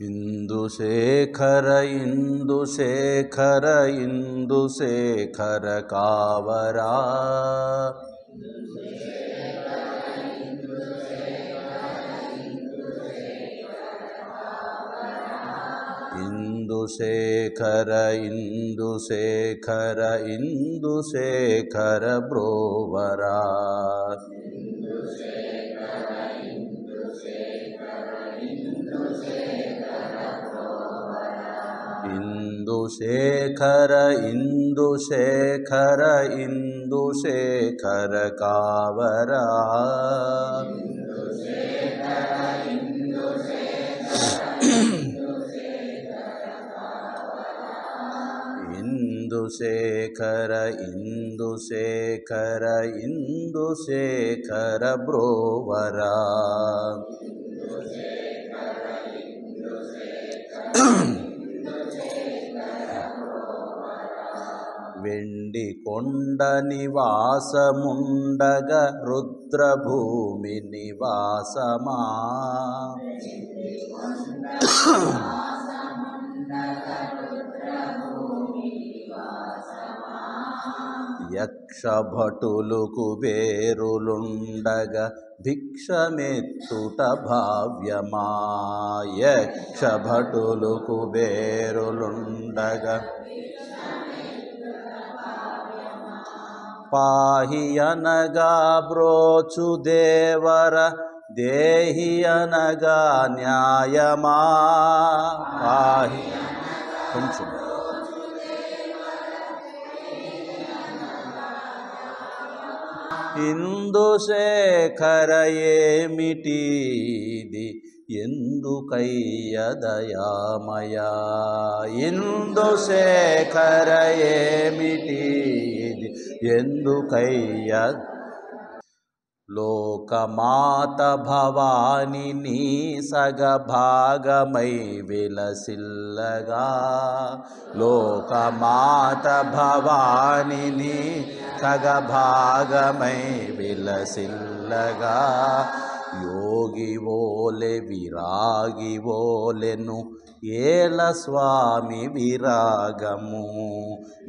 ఇందుశేఖర ఇందుశేఖర ఇందుశేఖర కావరా ఇందుశేఖర ఇందుశేఖర ఇందుశేఖర బ్రోవరా ఇందుశేఖర ఇందుశేఖర ఇందుశేఖర కావరా ఇందుశేఖర ఇందుశేఖర ఇందుశేఖర బ్రోవరా వెండి కొండ నివాసముండగ రుద్రభూమి నివాసమా యక్షభటులు కుబేరులుండగ భిక్షమెత్తుట భావ్యమా యక్షభటులు కుబేరులుండగ పాహి అనగా బ్రోచు దేవర దేహి అనగా న్యాయమా పాహి కొంచెం ఇందుశేఖర ఏమిటిది ఎందుకయ్య దయామయా ఇందుశేఖర ఏమిటిది ఎందుకయ్య లోకమాత భవాని నీ సగభాగమై విలసిల్లగా లోకమాత భవాని నీ సగభాగమై విలసిల్లగా యోగి ఓలె విరాగి ఓలెను ఏల స్వామి విరాగము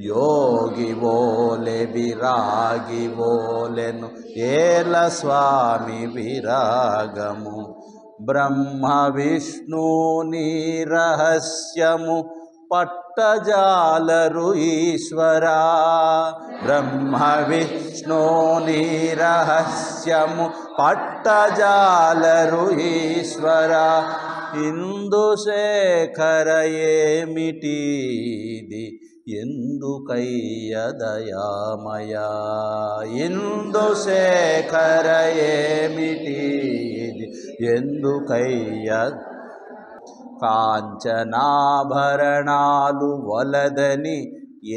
యోగి ఓలె విరాగి ఓలెను ఏల స్వామి విరాగము బ్రహ్మ విష్ణుని రహస్యము పట్టజాలరు ఈశ్వరా బ్రహ్మ విష్ణుని రహస్యము పట్టజాలరు ఈశ్వరా ఇందుశేఖర ఏమిటిది ఎందుకయ్య దయామయా ఇందుశేఖర ఏమిటిది ఎందుకయ్య కాంచనాభరణాలు వలదని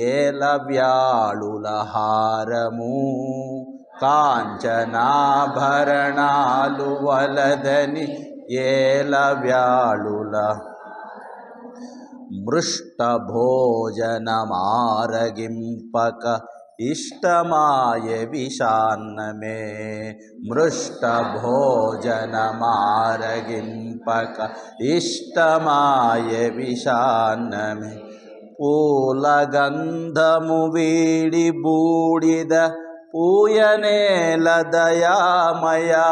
ఏల వ్యాళుల హారము కాంచనాభరణాలు వలదని ఏల వ్యాళుల మృష్ట భోజనమారగింపక ఇష్టమాయ విషాన్నమే మృష్ట భోజనమారగింపక ఇష్టమాయ విషాన్నమే పూలగంధము వీడి బూడిద పూయనేల దయామయా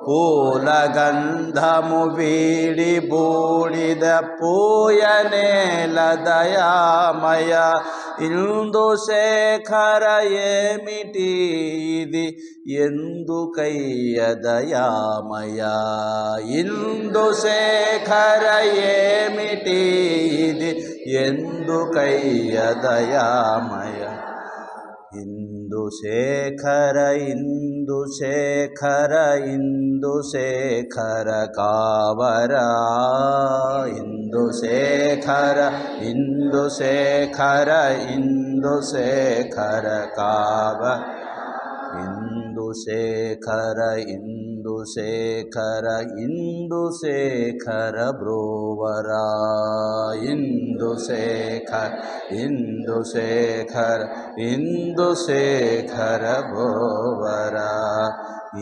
పూలగంధము వీడి బూడిద పూయనేల దయామయ ఇందుశేఖర ఏమిటిది ఎందుకయ్య దయామయ ఇందుశేఖర ఏమిటిది ఎందుకయ్య దయామయ ఇందుశేఖర ఇందుశేఖర ఇందుశేఖర కావరా ఇందుశేఖర ఇందుశేఖర ఇందుశేఖర కావరా ఇందుశేఖర ఇందుశేఖర ఇందుశేఖర బ్రోవరా ఇందుశేఖర ఇందుశేఖర ఇందుశేఖర బ్రోవరా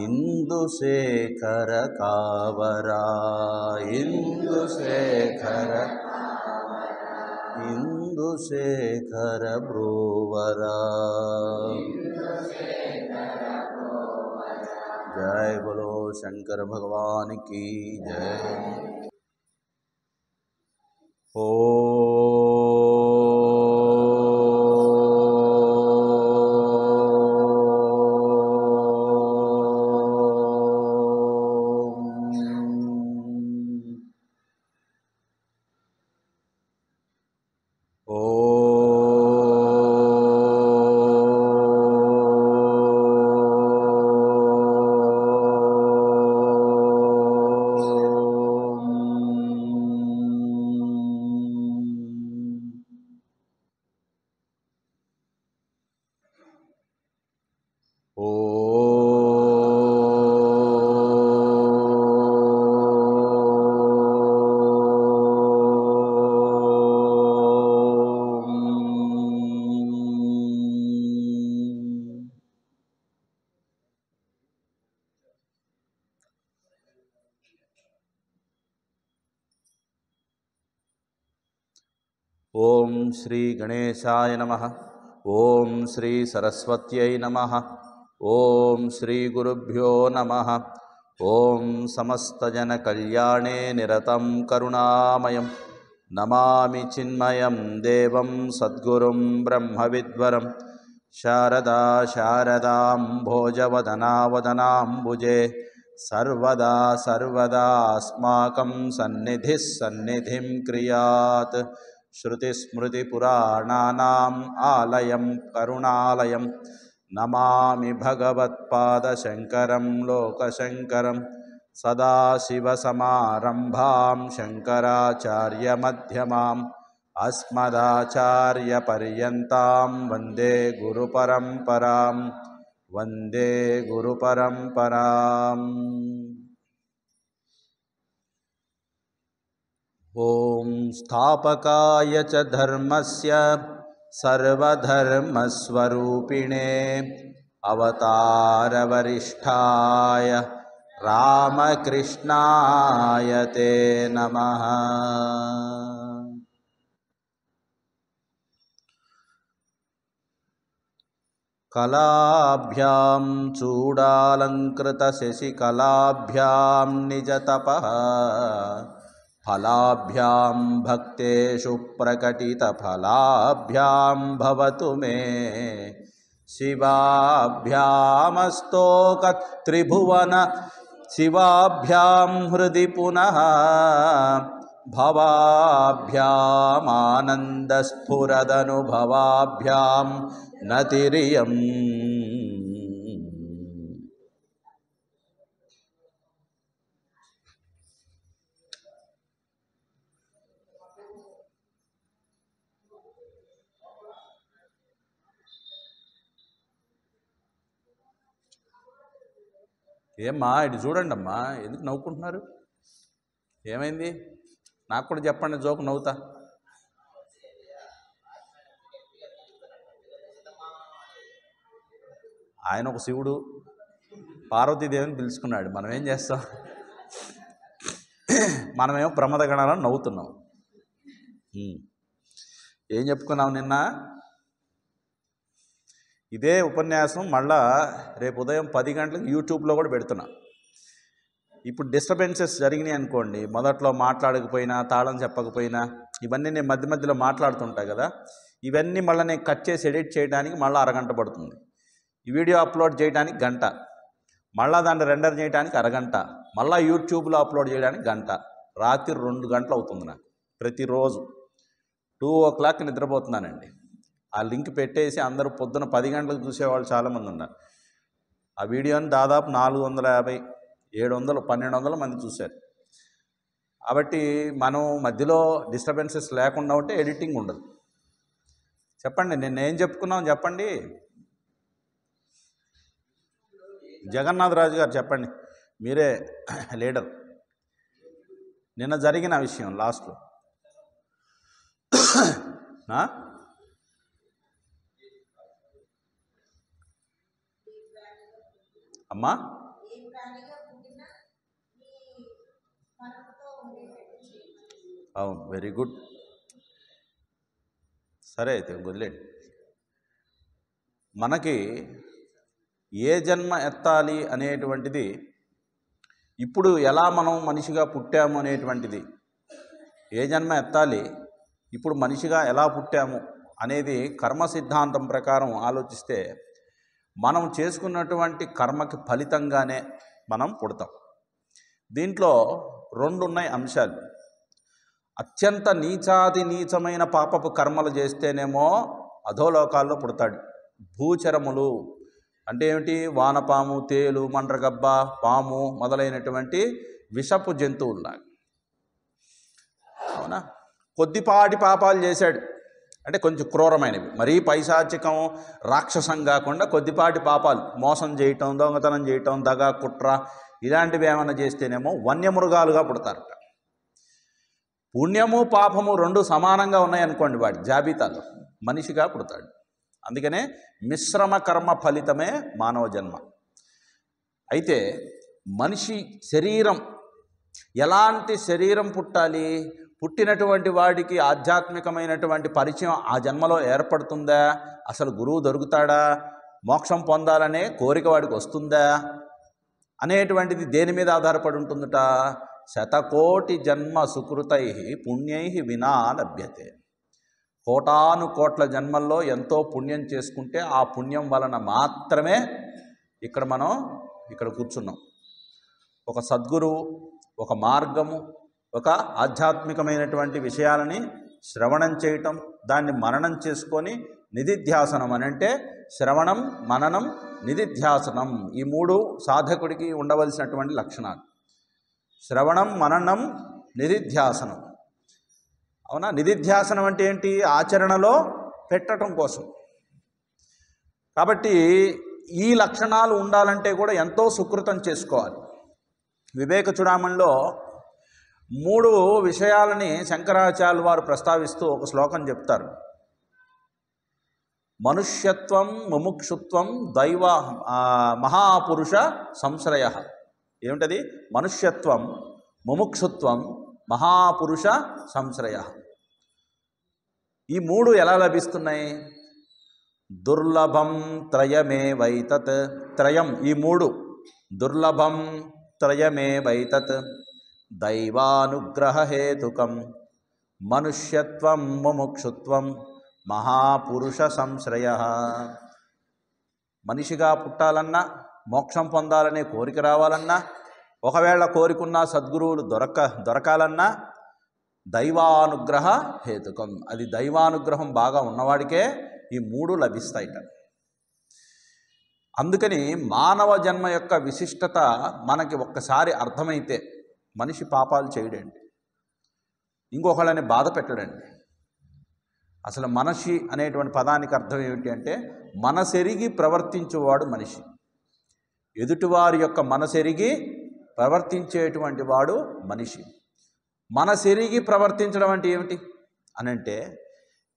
ఇందుశేఖర కావరా ఇందుశేఖర ఇందుశేఖర బ్రోవరా जय बोलो शंकर भगवान की जय। ओ ओम श्री गणेशाय नमः। ओम श्री सरस्वत्यै नमः। ओम श्री गुरुभ्यो नमः। ओम समस्तजन कल्याणे निरतं करुणामयं नमामि चिन्मयं देवं सद्गुरुं ब्रह्मविद्वरं शारदा शारदां भोजवदनावदनाम्बुजे सर्वदा सर्वदास्माकं सन्निधिः सन्निधिं क्रियात्। श्रुतिस्मृतिपुराणानाम् आलयं करुणालयं नमामि भगवत्पादशङ्करं लोकशङ्करं सदाशिवसमारम्भां शङ्कराचार्यमध्यमाम् अस्मदाचार्यपर्यन्तां वन्दे गुरुपरम्पराम् वन्दे गुरुपरम्पराम्। ओम स्थापकाय च धर्मस्य सर्वधर्मस्वरूपिणे अवतारवरिष्ठाय रामकृष्णाय ते नमः। कलाभ्यां चूडालङ्कृतशशिकलाभ्यां निजतपः फलाभ्यां भक्तेषु प्रकटितफलाभ्यां भवतु मे शिवाभ्यामस्तोकत्रिभुवन शिवाभ्यां हृदि पुनः भवाभ्यामानन्दस्फुरदनुभवाभ्यां नतिरियम्। ఏమ్మా ఇటు చూడండి అమ్మా, ఎందుకు నవ్వుకుంటున్నారు? ఏమైంది? నాకు కూడా చెప్పండి, జోక్ నవ్వుతా. ఆయన ఒక శివుడు, పార్వతీదేవిని పిలుచుకున్నాడు. మనం ఏం చేస్తాం? మనమేమో ప్రమదగణాలను నవ్వుతున్నాం. ఏం చెప్పుకున్నాం నిన్న? ఇదే ఉపన్యాసం మళ్ళా రేపు ఉదయం 10 గంటలకు యూట్యూబ్లో కూడా పెడుతున్నా. ఇప్పుడు డిస్టర్బెన్సెస్ జరిగినాయి అనుకోండి, మొదట్లో మాట్లాడకపోయినా, తాళం చెప్పకపోయినా, ఇవన్నీ నేను మధ్య మధ్యలో మాట్లాడుతుంటా కదా, ఇవన్నీ మళ్ళీ నేను కట్ చేసి ఎడిట్ చేయడానికి మళ్ళీ అరగంట పడుతుంది. ఈ వీడియో అప్లోడ్ చేయడానికి గంట, మళ్ళీ దాన్ని రెండర్ చేయడానికి అరగంట, మళ్ళీ యూట్యూబ్లో అప్లోడ్ చేయడానికి గంట. రాత్రి 2 గంటలు అవుతుంది నాకు ప్రతిరోజు. 2 o'clock నిద్రపోతున్నానండి. ఆ లింక్ పెట్టేసి అందరూ పొద్దున 10 గంటలకు చూసేవాళ్ళు చాలామంది ఉన్నారు. ఆ వీడియోని దాదాపు 450, 700, 1200 మంది చూశారు. కాబట్టి మనం మధ్యలో డిస్టర్బెన్సెస్ లేకుండా ఉంటే ఎడిటింగ్ ఉండదు. చెప్పండి, నిన్న ఏం చెప్పుకున్నాం చెప్పండి. జగన్నాథరాజు గారు చెప్పండి, మీరే లీడర్. నిన్న జరిగిన విషయం లాస్ట్లో అమ్మా అవును, వెరీ గుడ్. సరే అయితే వదిలేండి. మనకి ఏ జన్మ ఎత్తాలి అనేటువంటిది, ఇప్పుడు ఎలా మనం మనిషిగా పుట్టాము అనేటువంటిది, ఏ జన్మ ఎత్తాలి, ఇప్పుడు మనిషిగా ఎలా పుట్టాము అనేది కర్మ సిద్ధాంతం ప్రకారం ఆలోచిస్తే మనం చేసుకున్నటువంటి కర్మకి ఫలితంగానే మనం పుడతాం. దీంట్లో రెండు ఉన్నాయి అంశాలు. అత్యంత నీచాతి నీచమైన పాపపు కర్మలు చేస్తేనేమో అధోలోకాల్లో పుడతాడు. భూచరములు అంటే ఏమిటి? వానపాము, తేలు, మండ్రగబ్బ, పాము మొదలైనటువంటి విషపు జంతువుల్లాగా. అవునా? కొద్దిపాటి పాపాలు చేశాడు అంటే కొంచెం క్రూరమైనవి, మరీ పైశాచికం రాక్షసం కాకుండా కొద్దిపాటి పాపాలు, మోసం చేయటం, దొంగతనం చేయటం, దగా, కుట్ర ఇలాంటివి ఏమైనా చేస్తేనేమో వన్యమృగాలుగా పుడతారట. పుణ్యము పాపము రెండు సమానంగా ఉన్నాయనుకోండి, వాడి జాబితాలో మనిషిగా పుడతాడు. అందుకనే మిశ్రమ కర్మ ఫలితమే మానవ జన్మ. అయితే మనిషి శరీరం, ఎలాంటి శరీరం పుట్టాలి? పుట్టినటువంటి వాడికి ఆధ్యాత్మికమైనటువంటి పరిచయం ఆ జన్మలో ఏర్పడుతుందా? అసలు గురువు దొరుకుతాడా? మోక్షం పొందాలనే కోరిక వాడికి వస్తుందా అనేటువంటిది దేని మీద ఆధారపడి ఉంటుందట? శతకోటి జన్మ సుకృతై పుణ్యై వినా లభ్యతే. కోటాను కోట్ల జన్మల్లో ఎంతో పుణ్యం చేసుకుంటే ఆ పుణ్యం వలన మాత్రమే ఇక్కడ కూర్చున్నాం. ఒక సద్గురువు, ఒక మార్గము, ఒక ఆధ్యాత్మికమైనటువంటి విషయాలని శ్రవణం చేయటం, దాన్ని మననం చేసుకొని నిధిధ్యాసనం అని అంటే శ్రవణం, మననం, నిధిధ్యాసనం, ఈ మూడు సాధకుడికి ఉండవలసినటువంటి లక్షణాలు. శ్రవణం, మననం, నిధిధ్యాసనం. అవునా? నిధిధ్యాసనం అంటే ఏంటి? ఆచరణలో పెట్టడం కోసం. కాబట్టి ఈ లక్షణాలు ఉండాలంటే కూడా ఎంతో సుకృతం చేసుకోవాలి. వివేక చూడామణిలో 3 విషయాలని శంకరాచార్యులు వారు ప్రస్తావిస్తూ ఒక శ్లోకం చెప్తారు. మనుష్యత్వం, ముముక్షుత్వం, దైవ మహాపురుష సంశ్రయ. ఏమిటది? మనుష్యత్వం, ముముక్షుత్వం, మహాపురుష సంశ్రయ. ఈ 3 ఎలా లభిస్తున్నాయి? దుర్లభం త్రయమే వైతత్. త్రయం, ఈ 3 దుర్లభం త్రయమే వైతత్ దైవానుగ్రహేతుకం మనుష్యత్వం, ముముక్షుత్వం, మహాపురుష సంశ్రయ. మనిషిగా పుట్టాలన్నా, మోక్షం పొందాలనే కోరిక రావాలన్నా, ఒకవేళ కోరికున్న సద్గురువులు దొరకాలన్నా దైవానుగ్రహ హేతుకం. అది దైవానుగ్రహం బాగా ఉన్నవాడికే ఈ 3 లభిస్తాయిట. అందుకని మానవ జన్మ యొక్క విశిష్టత మనకి ఒక్కసారి అర్థమైతే మనిషి పాపాలు చేయడండి, ఇంకొకళ్ళని బాధ పెట్టడండి. అసలు మనిషి అనేటువంటి పదానికి అర్థం ఏమిటి అంటే మనసెరిగి ప్రవర్తించేవాడు మనిషి. ఎదుటివారి యొక్క మనసెరిగి ప్రవర్తించేటువంటి వాడు మనిషి. మనసెరిగి ప్రవర్తించడం అంటే ఏమిటి అనంటే,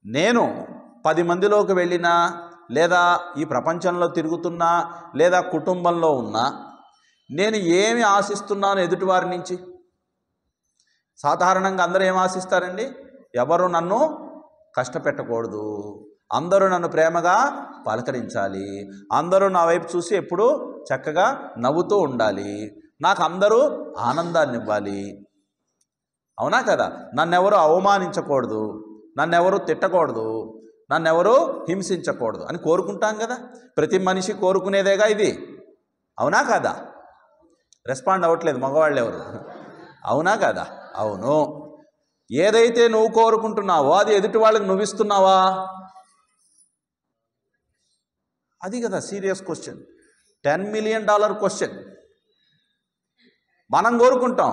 నేను 10 మందిలోకి వెళ్ళినా, లేదా ఈ ప్రపంచంలో తిరుగుతున్నా, లేదా కుటుంబంలో ఉన్నా, నేను ఏమి ఆశిస్తున్నాను ఎదుటివారి నుంచి? సాధారణంగా అందరూ ఏం ఆశిస్తారండి? ఎవరు నన్ను కష్టపెట్టకూడదు, అందరూ నన్ను ప్రేమగా పలకరించాలి, అందరూ నా వైపు చూసి ఎప్పుడూ చక్కగా నవ్వుతూ ఉండాలి, నాకు అందరూ ఆనందాన్ని ఇవ్వాలి. అవునా కదా? నన్నెవరూ అవమానించకూడదు, నన్నెవరూ తిట్టకూడదు, నన్నెవరూ హింసించకూడదు అని కోరుకుంటాం కదా. ప్రతి మనిషి కోరుకునేదేగా ఇది. అవునా కదా? రెస్పాండ్ అవ్వట్లేదు మగవాళ్ళు ఎవరు. అవునా కదా? అవును. ఏదైతే నువ్వు కోరుకుంటున్నావో అది ఎదుటి వాళ్ళకి నువ్వు ఇస్తున్నావా? అది కదా సీరియస్ క్వశ్చన్, $10 మిలియన్ క్వశ్చన్. మనం కోరుకుంటాం,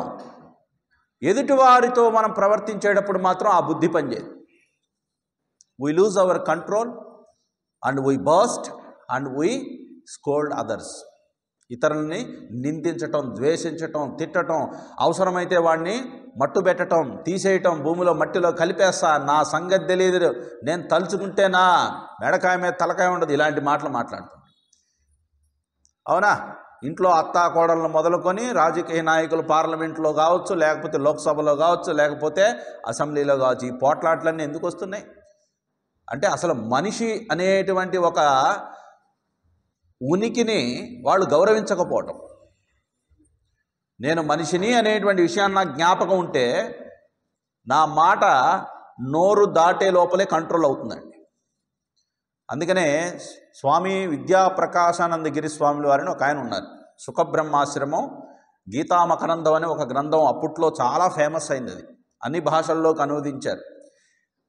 ఎదుటివారితో మనం ప్రవర్తించేటప్పుడు మాత్రం ఆ బుద్ధి పనిచేయదు. We lose our control and we burst and we scold others. ఇతరులని నిందించటం, ద్వేషించటం, తిట్టటం, అవసరమైతే వాడిని మట్టు పెట్టడం, తీసేయటం, భూమిలో మట్టిలో కలిపేస్తా, నా సంగతి తెలియదు, నేను తలుచుకుంటే నా మెడకాయ మీద తలకాయ ఉండదు, ఇలాంటి మాటలు మాట్లాడుతాం. అవునా? ఇంట్లో అత్తా కోడలను మొదలుకొని రాజకీయ నాయకులు పార్లమెంట్లో కావచ్చు, లేకపోతే లోక్సభలో కావచ్చు, లేకపోతే అసెంబ్లీలో కావచ్చు, ఈ పోట్లాట్లన్నీ ఎందుకు వస్తున్నాయి అంటే అసలు మనిషి అనేటువంటి ఒక ఉనికిని వాళ్ళు గౌరవించకపోవటం. నేను మనిషిని అనేటువంటి విషయాన్ని నాకు జ్ఞాపకం ఉంటే నా మాట నోరు దాటే లోపలే కంట్రోల్ అవుతుందండి. అందుకనే స్వామి విద్యాప్రకాశానందగిరి స్వాముల వారిని ఒక ఆయన ఉన్నారు. సుఖబ్రహ్మాశ్రమం గీతామకరందం అనే ఒక గ్రంథం అప్పట్లో చాలా ఫేమస్ అయింది. అది అన్ని భాషల్లోకి అనువదించారు.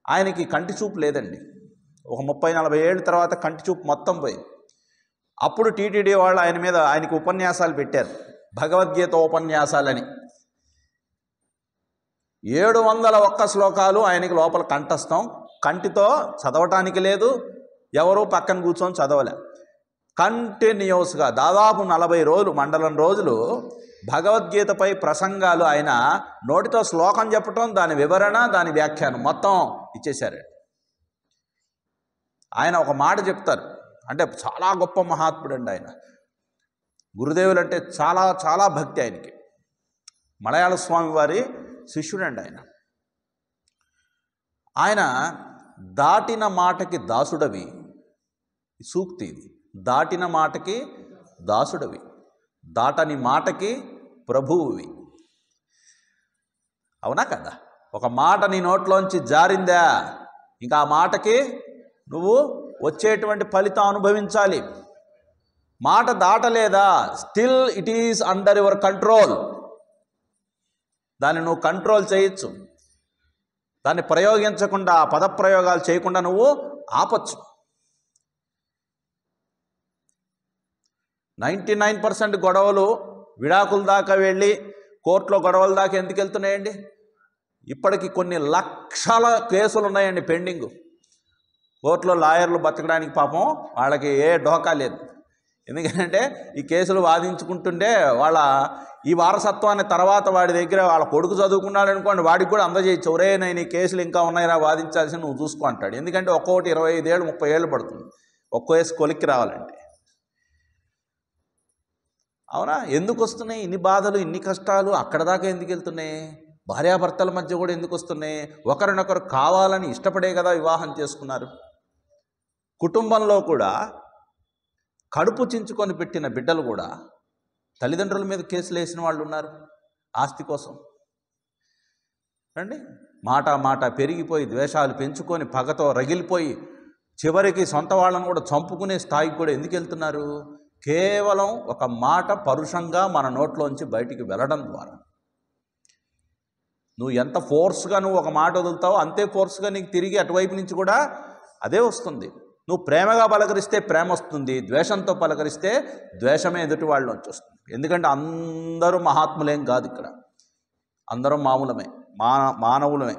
ఆయనకి కంటి చూపు లేదండి. ఒక 30-40 ఏళ్ళ తర్వాత కంటి చూపు మొత్తం పోయింది. అప్పుడు టీటీడీ వాళ్ళు ఆయనకి ఉపన్యాసాలు పెట్టారు, భగవద్గీత ఉపన్యాసాలని. 701 శ్లోకాలు ఆయనకి లోపల కంఠస్థం. కంటితో చదవటానికి లేదు, ఎవరూ పక్కన కూర్చొని చదవలే. కంటిన్యూస్గా దాదాపు 40 రోజులు, మండలం రోజులు భగవద్గీతపై ప్రసంగాలు. ఆయన నోటితో శ్లోకం చెప్పటం, దాని వివరణ, దాని వ్యాఖ్యానం మొత్తం ఇచ్చేశారు. ఆయన ఒక మాట చెప్తారు, అంటే చాలా గొప్ప మహాత్ముడు అండి ఆయన. గురుదేవులు అంటే చాలా చాలా భక్తి ఆయనకి. మలయాళ స్వామి వారి శిష్యుడండి ఆయన. ఆయన దాటిన మాటకి దాసుడవి, సూక్తి ఇది. దాటిన మాటకి దాసుడవి, దాటని మాటకి ప్రభువువి. అవునా కదా? ఒక మాట నీ నోట్లోంచి జారిందా, ఇంకా ఆ మాటకి నువ్వు వచ్చేటువంటి ఫలితం అనుభవించాలి. మాట దాటలేదా, still it is under your control. దాన్ని నువ్వు కంట్రోల్ చేయొచ్చు. దాన్ని ప్రయోగించకుండా, పదప్రయోగాలు చేయకుండా నువ్వు ఆపచ్చు. 99% గొడవలు విడాకుల దాకా వెళ్ళి కోర్టులో గొడవల దాకా ఎందుకు వెళ్తున్నాయండి? ఇప్పటికి కొన్ని లక్షల కేసులు ఉన్నాయండి పెండింగు. కోర్టులో లాయర్లు బతకడానికి పాపం వాళ్ళకి ఏ డోకా లేదు. ఎందుకంటే ఈ కేసులు వాదించుకుంటుంటే ఈ వారసత్వాన్ని తర్వాత వాడి దగ్గర వాళ్ళ కొడుకు చదువుకున్నాడు అనుకోండి, వాడికి కూడా అందజేయచ్చు. ఒరే నేను ఈ కేసులు ఇంకా ఉన్నాయిరా వాదించాల్సి, నువ్వు చూసుకో అంటాడు. ఎందుకంటే ఒక్కొక్కటి 25 ఏళ్ళు 30 ఏళ్ళు పడుతుంది ఒక్కో కేసు కొలిక్కి రావాలంటే. అవునా? ఎందుకు వస్తున్నాయి ఇన్ని బాధలు, ఇన్ని కష్టాలు? అక్కడ దాకా ఎందుకు వెళ్తున్నాయి? భార్యాభర్తల మధ్య కూడా ఎందుకు వస్తున్నాయి? ఒకరినొకరు కావాలని ఇష్టపడే కదా వివాహం చేసుకున్నారు. కుటుంబంలో కూడా కడుపు చించుకొని పెట్టిన బిడ్డలు కూడా తల్లిదండ్రుల మీద కేసులు వేసిన వాళ్ళు ఉన్నారు ఆస్తి కోసం. రండి, మాట పెరిగిపోయి ద్వేషాలు పెంచుకొని పగతో రగిలిపోయి చివరికి సొంత వాళ్ళను కూడా చంపుకునే స్థాయికి కూడా ఎందుకు వెళ్తున్నారు? కేవలం ఒక మాట పరుషంగా మన నోట్లోంచి బయటికి వెళ్ళడం ద్వారా. నువ్వు ఎంత ఫోర్స్గా నువ్వు ఒక మాట వదులుతావో అంతే ఫోర్స్గా నీకు తిరిగి అటువైపు నుంచి కూడా అదే వస్తుంది. నువ్వు ప్రేమగా పలకరిస్తే ప్రేమ వస్తుంది, ద్వేషంతో పలకరిస్తే ద్వేషమే ఎదుటి వాళ్ళలోంచి వస్తుంది. ఎందుకంటే అందరూ మహాత్ములేం కాదు, ఇక్కడ అందరం మామూలమే, మానవులమే.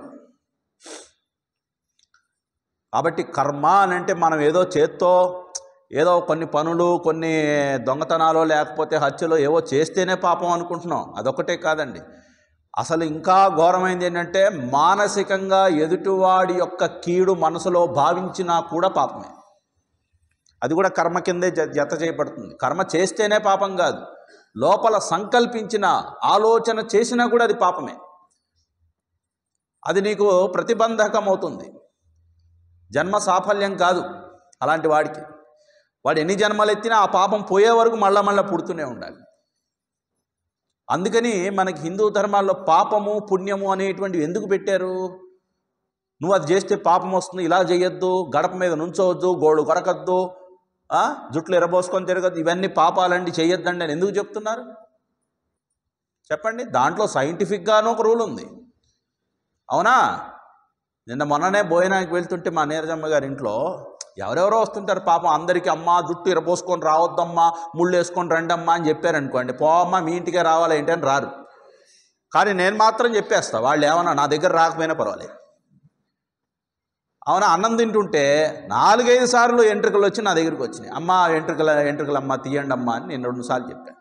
కాబట్టి కర్మ అని అంటే మనం ఏదో చేత్తో ఏదో కొన్ని పనులు, కొన్ని దొంగతనాలు, లేకపోతే హత్యలు ఏవో చేస్తేనే పాపం అనుకుంటున్నాం. అదొకటే కాదండి. అసలు ఇంకా ఘోరమైంది ఏంటంటే మానసికంగా ఎదుటివాడి యొక్క కీడు మనసులో భావించినా కూడా పాపమే. అది కూడా కర్మ కిందే జత చేయబడుతుంది. కర్మ చేస్తేనే పాపం కాదు, లోపల సంకల్పించిన ఆలోచన చేసినా కూడా అది పాపమే. అది నీకు ప్రతిబంధకం అవుతుంది. జన్మ సాఫల్యం కాదు అలాంటి వాడికి. వాడు ఎన్ని జన్మలు ఎత్తినా ఆ పాపం పోయే వరకు మళ్ళా పుడుతూనే ఉండాలి. అందుకని మనకి హిందూ ధర్మాల్లో పాపము పుణ్యము అనేటువంటివి ఎందుకు పెట్టారు? నువ్వు అది చేస్తే పాపం వస్తుంది, ఇలా చేయొద్దు, గడప మీద నుంచోవద్దు, గోళ్ళు కొరకద్దు, జుట్లు ఎరబోసుకొని తిరగద్దు, ఇవన్నీ పాపాలండి, చేయొద్దండి అని ఎందుకు చెప్తున్నారు చెప్పండి? దాంట్లో సైంటిఫిక్గానూ ఒక రూల్ ఉంది. అవునా? మొన్ననే భోజనానికి వెళ్తుంటే మా నీరజమ్మ గారి ఇంట్లో ఎవరెవరో వస్తుంటారు పాపం. అందరికీ అమ్మ జుట్టు ఇరబోసుకొని రావద్దమ్మా, ముళ్ళు వేసుకొని రండమ్మా అని చెప్పారనుకోండి, పోమ్మా మీ ఇంటికే రావాలి ఏంటి అని రారు. కానీ నేను మాత్రం చెప్పేస్తా, వాళ్ళు ఏమన్నా నా దగ్గర రాకపోయినా పర్వాలేదు. అవునా? అన్నం తింటుంటే 4-5 సార్లు ఎంట్రుకలు వచ్చి నా దగ్గరికి వచ్చినాయి. అమ్మ ఎంట్రుకలు అమ్మ తీయండి అమ్మ అని నేను 2 సార్లు చెప్పాను.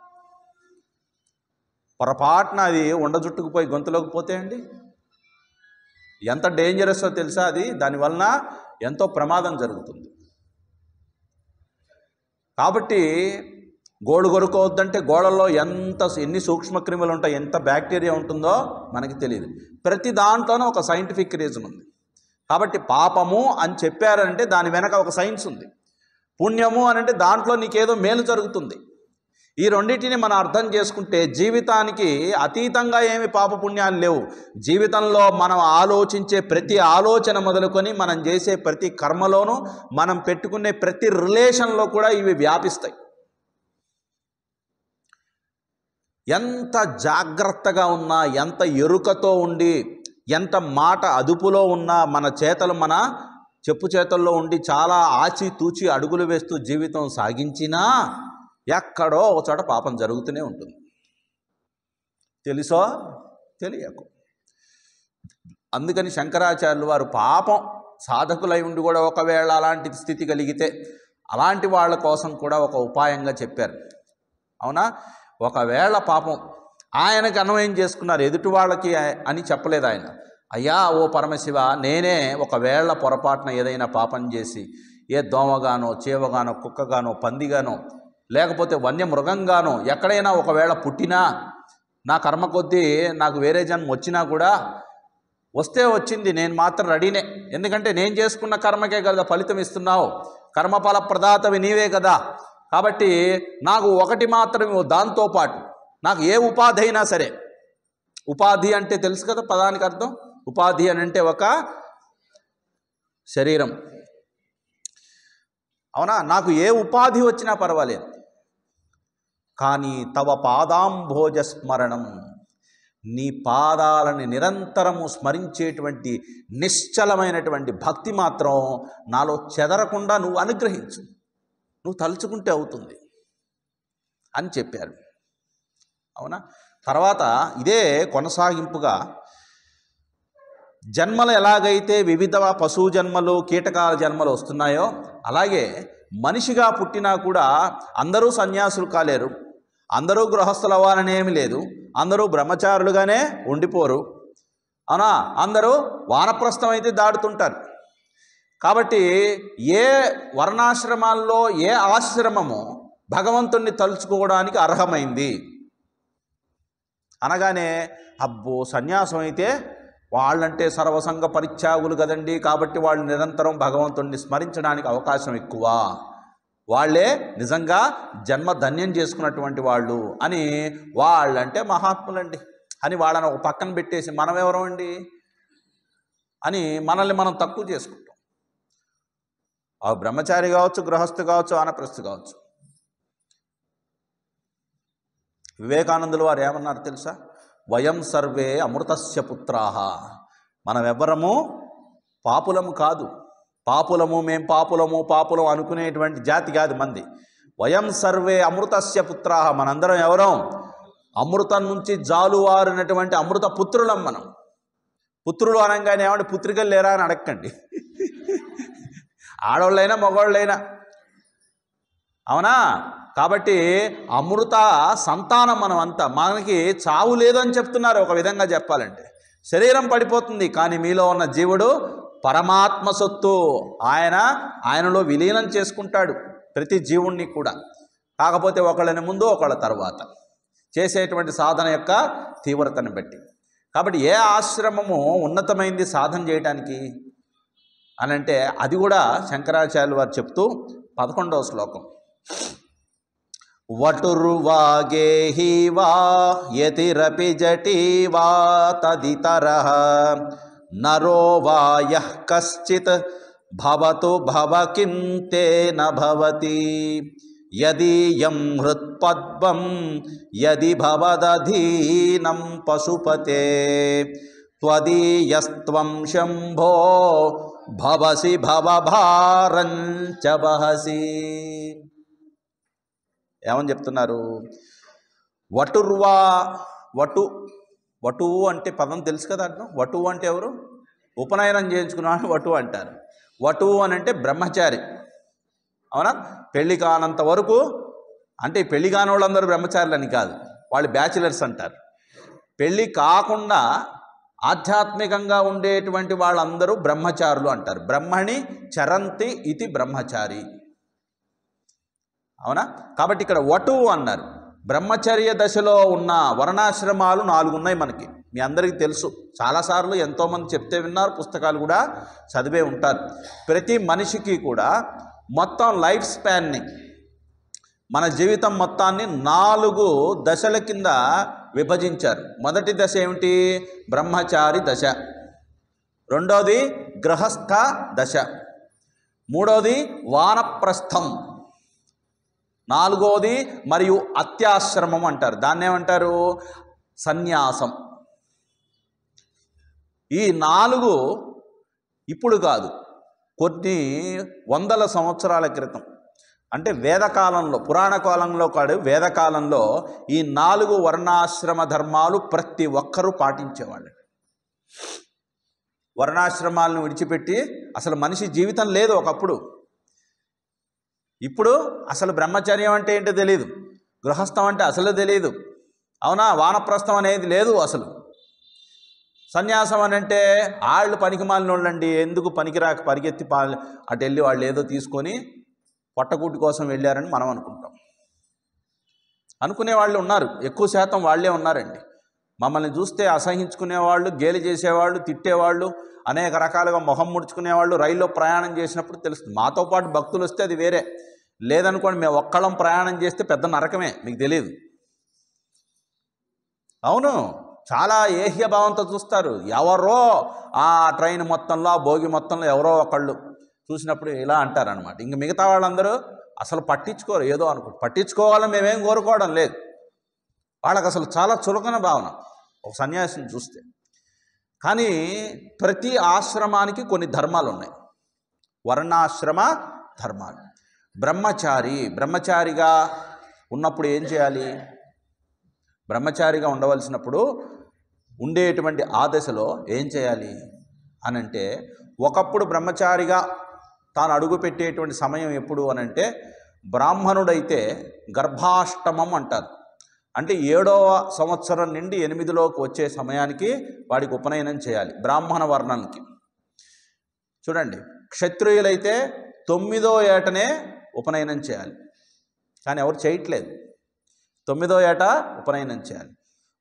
పొరపాటున అది ఉండ జుట్టుకుపోయి గొంతులోకి పోతే అండి ఎంత డేంజరస్సో తెలుసా? అది దానివలన ఎంతో ప్రమాదం జరుగుతుంది. కాబట్టి గోడు కొరుకోవద్దంటే గోడల్లో ఎన్ని సూక్ష్మక్రిములు ఉంటాయి, ఎంత బ్యాక్టీరియా ఉంటుందో మనకి తెలియదు. ప్రతి దాంట్లోనూ ఒక సైంటిఫిక్ రీజన్ ఉంది. కాబట్టి పాపము అని చెప్పారంటే దాని వెనక ఒక సైన్స్ ఉంది. పుణ్యము అని అంటే దాంట్లో నీకేదో మేలు జరుగుతుంది. ఈ రెండింటిని మనం అర్థం చేసుకుంటే జీవితానికి అతీతంగా ఏమి పాపపుణ్యాలు లేవు. జీవితంలో మనం ఆలోచించే ప్రతి ఆలోచన మొదలుకొని మనం చేసే ప్రతి కర్మలోనూ మనం పెట్టుకునే ప్రతి రిలేషన్లో కూడా ఇవి వ్యాపిస్తాయి. ఎంత జాగ్రత్తగా ఉన్నా, ఎంత ఎరుకతో ఉండి, ఎంత మాట అదుపులో ఉన్నా, మన చేతలు మన చెప్పు చేతల్లో ఉండి చాలా ఆచితూచి అడుగులు వేస్తూ జీవితం సాగించినా ఎక్కడో ఒక చోట పాపం జరుగుతూనే ఉంటుంది. తెలుసో తెలియకు. అందుకని శంకరాచార్యులు వారు పాపం సాధకులై ఉండి కూడా ఒకవేళ అలాంటి స్థితి కలిగితే అలాంటి వాళ్ళ కోసం కూడా ఒక ఉపాయంగా చెప్పారు. అవునా? ఒకవేళ పాపం ఆయనకి అన్వయం చేసుకున్నారు, ఎదుటి వాళ్ళకి అని చెప్పలేదు ఆయన. అయ్యా ఓ పరమశివ, నేనే ఒకవేళ పొరపాటున ఏదైనా పాపం చేసి ఏ దోమగానో చీవగానో కుక్కగానో పందిగానో లేకపోతే వన్యమృగంగానో ఎక్కడైనా ఒకవేళ పుట్టినా నా కర్మ కొద్దీ నాకు వేరే జన్మ వచ్చినా కూడా వస్తే వచ్చింది, నేను మాత్రం రెడీనే. ఎందుకంటే నేను చేసుకున్న కర్మకే కదా ఫలితం ఇస్తున్నావు, కర్మఫల ప్రదాతవి నీవే కదా. కాబట్టి నాకు ఒకటి మాత్రం దాంతోపాటు నాకు ఏ ఉపాధి అయినా సరే, ఉపాధి అంటే తెలుసు కదా పదానికి అర్థం, ఉపాధి అని అంటే ఒక శరీరం. అవునా? నాకు ఏ ఉపాధి వచ్చినా పర్వాలేదు, కానీ తవ పాదాంభోజ స్మరణం, నీ పాదాలని నిరంతరము స్మరించేటువంటి నిశ్చలమైనటువంటి భక్తి మాత్రం నాలో చెదరకుండా నువ్వు అనుగ్రహించు, నువ్వు తలుచుకుంటే అవుతుంది అని చెప్పారు. అవునా? తర్వాత ఇదే కొనసాగింపుగా జన్మలు ఎలాగైతే వివిధ పశువు జన్మలు కీటకాల జన్మలు వస్తున్నాయో అలాగే మనిషిగా పుట్టినా కూడా అందరూ సన్యాసులు కాలేరు, అందరూ గృహస్థులు అవ్వాలని ఏమి లేదు, అందరూ బ్రహ్మచారులుగానే ఉండిపోరు. అవునా? అందరూ వానప్రస్థం అయితే దాడుతుంటారు. కాబట్టి ఏ వర్ణాశ్రమాల్లో ఏ ఆశ్రమము భగవంతుణ్ణి తలుచుకోవడానికి అర్హమైంది అనగానే అబ్బో సన్యాసం అయితే వాళ్ళంటే సర్వసంగ పరిత్యాగులు కదండి, కాబట్టి వాళ్ళు నిరంతరం భగవంతుణ్ణి స్మరించడానికి అవకాశం ఎక్కువ, వాళ్ళే నిజంగా జన్మ ధన్యం చేసుకున్నటువంటి వాళ్ళు అని, వాళ్ళంటే మహాత్ములండి అని వాళ్ళని ఒక పక్కన పెట్టేసి మనం ఎవరమండి అని మనల్ని మనం తక్కువ చేసుకుంటాం. ఆ బ్రహ్మచారి కావచ్చు, గృహస్థు కావచ్చు, వానప్రస్థు కావచ్చు. వివేకానందులు వారు ఏమన్నారు తెలుసా? వయం సర్వే అమృతస్య పుత్రాహ, మనమెవ్వరము పాపులము కాదు, మేం పాపులం అనుకునేటువంటి జాతి కాదు మంది. వయం సర్వే అమృతస్య పుత్రాహ, మనందరం ఎవరం అమృతం నుంచి జాలువారినటువంటి అమృత పుత్రులం మనం. పుత్రులు అనగానే ఏమంటే పుత్రికలు లేరా అని అడగండి, ఆడవాళ్ళైనా మగవాళ్ళైనా. అవునా? కాబట్టి అమృత సంతానం మనం అంతా. మనకి చావు లేదని చెప్తున్నారు ఒక విధంగా చెప్పాలంటే. శరీరం పడిపోతుంది కానీ మీలో ఉన్న జీవుడు పరమాత్మ సొత్తు, ఆయనలో విలీనం చేసుకుంటాడు ప్రతి జీవుణ్ణి కూడా. కాకపోతే ఒకళ్ళని ముందు ఒకళ్ళ తర్వాత చేసేటువంటి సాధన యొక్క తీవ్రతను బట్టి. కాబట్టి ఏ ఆశ్రమము ఉన్నతమైంది సాధన చేయడానికి అనంటే అది కూడా శంకరాచార్యులు వారు చెప్తూ 11వ శ్లోకం, వటుర్వాగేహి వా యతిరపి జటీ వా తదితరః నరో వా యః కశ్చిత్ భవతు భవ కిం తేన భవతి యదీయం హృత్పద్మం యది భవదధీనం పశుపతే త్వదీయస్త్వం శంభో భవసి భవభారం చ వహసి. ఏమని చెప్తున్నారు? వటుర్వా, వటువు అంటే పదం తెలుసు కదా అర్థం. వటువు అంటే ఎవరు? ఉపనయనం చేయించుకున్నాను వటువు అంటారు. వటువు అని అంటే బ్రహ్మచారి. అవునా? పెళ్లి కానంత వరకు అంటే పెళ్లి కాని వాళ్ళందరూ బ్రహ్మచారులు అని కాదు, వాళ్ళు బ్యాచిలర్స్ అంటారు. పెళ్ళి కాకుండా ఆధ్యాత్మికంగా ఉండేటువంటి వాళ్ళందరూ బ్రహ్మచారులు అంటారు. బ్రహ్మణి చరంతి ఇది బ్రహ్మచారి. అవునా? కాబట్టి ఇక్కడ వటువు అన్నారు. బ్రహ్మచర్య దశలో ఉన్న వర్ణాశ్రమాలు 4 ఉన్నాయి మనకి, మీ అందరికీ తెలుసు. చాలాసార్లు ఎంతోమంది చెప్తే విన్నారు, పుస్తకాలు కూడా చదివే ఉంటారు. ప్రతి మనిషికి కూడా మొత్తం లైఫ్ స్పాన్ని, మన జీవితం మొత్తాన్ని 4 దశల కింద విభజించారు. మొదటి దశ ఏమిటి? బ్రహ్మచారి దశ. రెండోది గృహస్థ దశ. మూడోది వానప్రస్థం. నాలుగోది మరియు అత్యాశ్రమం అంటారు. దాన్ని ఏమంటారు? సన్యాసం. ఈ 4 ఇప్పుడు కాదు, కొన్ని వందల సంవత్సరాల క్రితం, అంటే వేదకాలంలో, పురాణ కాలంలో కాదు, వేదకాలంలో ఈ 4 వర్ణాశ్రమ ధర్మాలు ప్రతి ఒక్కరూ పాటించేవాళ్ళు. వర్ణాశ్రమాలను విడిచిపెట్టి అసలు మనిషి జీవితం లేదు ఒకప్పుడు. ఇప్పుడు అసలు బ్రహ్మచర్యం అంటే ఏంటో తెలియదు, గృహస్థం అంటే అసలు తెలియదు, అవునా? వానప్రస్థం అనేది లేదు అసలు. సన్యాసం అని అంటే వాళ్ళు పనికి మాలినోళ్ళండి, ఎందుకు పనికిరాక పరిగెత్తి అటు వెళ్ళి వాళ్ళు ఏదో తీసుకొని పొట్టకూటి కోసం వెళ్ళారని మనం అనుకుంటాం. అనుకునే వాళ్ళు ఉన్నారు, ఎక్కువ శాతం వాళ్ళే ఉన్నారండి. మమ్మల్ని చూస్తే అసహించుకునేవాళ్ళు, గేలి చేసేవాళ్ళు, తిట్టేవాళ్ళు, అనేక రకాలుగా మొహం ముడుచుకునేవాళ్ళు. రైల్లో ప్రయాణం చేసినప్పుడు తెలుస్తుంది. మాతో పాటు భక్తులు వస్తే అది వేరే, లేదనుకోండి మేము ఒక్కళ్ళం ప్రయాణం చేస్తే పెద్ద నరకమే, మీకు తెలియదు. అవును, చాలా ఏహ్యభావంతో చూస్తారు. ఎవరో ఆ ట్రైన్ మొత్తంలో, ఆ భోగి మొత్తంలో ఎవరో ఒకళ్ళు చూసినప్పుడు ఇలా అంటారనమాట. ఇంక మిగతా వాళ్ళందరూ అసలు పట్టించుకోరు, ఏదో అనుకుంటారు. పట్టించుకోవాలని మేమేం కోరుకోవడం లేదు, వాళ్ళకి అసలు చాలా చులకన భావన ఒక సన్యాసిని చూస్తే. కానీ ప్రతి ఆశ్రమానికి కొన్ని ధర్మాలు ఉన్నాయి, వర్ణాశ్రమ ధర్మాలు. బ్రహ్మచారిగా ఉన్నప్పుడు ఏం చేయాలి? బ్రహ్మచారిగా ఉండవలసినప్పుడు ఉండేటువంటి ఆ దశలో ఏం చేయాలి అనంటే, ఒకప్పుడు బ్రహ్మచారిగా తాను అడుగుపెట్టేటువంటి సమయం ఎప్పుడు అనంటే, బ్రాహ్మణుడైతే గర్భాష్టమం అంటారు. అంటే 7వ సంవత్సరం నుండి 8లోకి వచ్చే సమయానికి వాడికి ఉపనయనం చేయాలి, బ్రాహ్మణ వర్ణానికి. చూడండి, క్షత్రియులైతే 9వ ఏటనే ఉపనయనం చేయాలి, కానీ ఎవరు చేయట్లేదు. 9వ ఏట ఉపనయనం చేయాలి.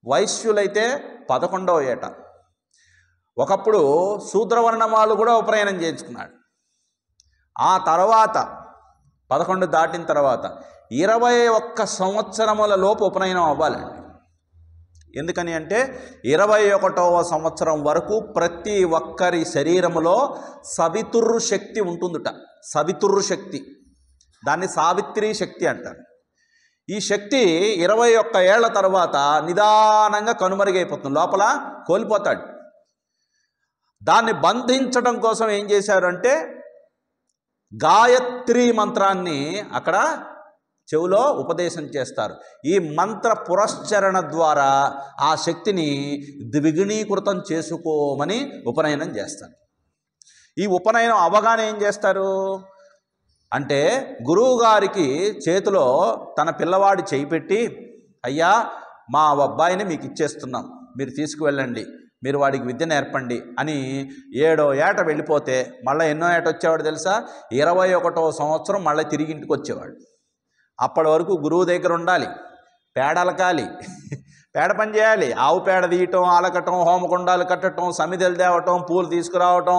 వైశ్యులైతే 11వ ఏట. ఒకప్పుడు శూద్రవర్ణం వాళ్ళు కూడా ఉపనయనం చేయించుకున్నాడు. ఆ తర్వాత 11 దాటిన తర్వాత 21 సంవత్సరముల లోపు ఉపనయనం అవ్వాలండి. ఎందుకని అంటే 21వ సంవత్సరం వరకు ప్రతి ఒక్కరి శరీరములో సవితుర్రు శక్తి ఉంటుందిట. సవితుర్రు శక్తి, దాన్ని సావిత్రి శక్తి అంటారు. ఈ శక్తి 21 ఏళ్ల తర్వాత నిదానంగా కనుమరుగైపోతుంది, లోపల కోల్పోతాడు. దాన్ని బంధించడం కోసం ఏం చేశారంటే, గాయత్రి మంత్రాన్ని అక్కడ చెవులో ఉపదేశం చేస్తారు. ఈ మంత్ర పురస్చరణ ద్వారా ఆ శక్తిని ద్విగుణీకృతం చేసుకోమని ఉపనయనం చేస్తారు. ఈ ఉపనయనం అవగానే ఏం చేస్తారు అంటే, గురువుగారికి చేతిలో తన పిల్లవాడి చేయి పెట్టి, అయ్యా మా అబ్బాయిని మీకు ఇచ్చేస్తున్నాం, మీరు తీసుకువెళ్ళండి, మీరు వాడికి విద్య నేర్పండి అని 7వ ఏట వెళ్ళిపోతే మళ్ళీ ఎన్నో ఏట వచ్చేవాడు తెలుసా? 21వ సంవత్సరం మళ్ళీ తిరిగి ఇంటికి వచ్చేవాడు. అప్పటి వరకు గురువు దగ్గర ఉండాలి, పేడ అలకాలి, పేడ పని చేయాలి, ఆవు పేడ తీయటం, అలకటం, హోమకుండాలు కట్టడం, సమిధలు తేవటం, పూలు తీసుకురావటం,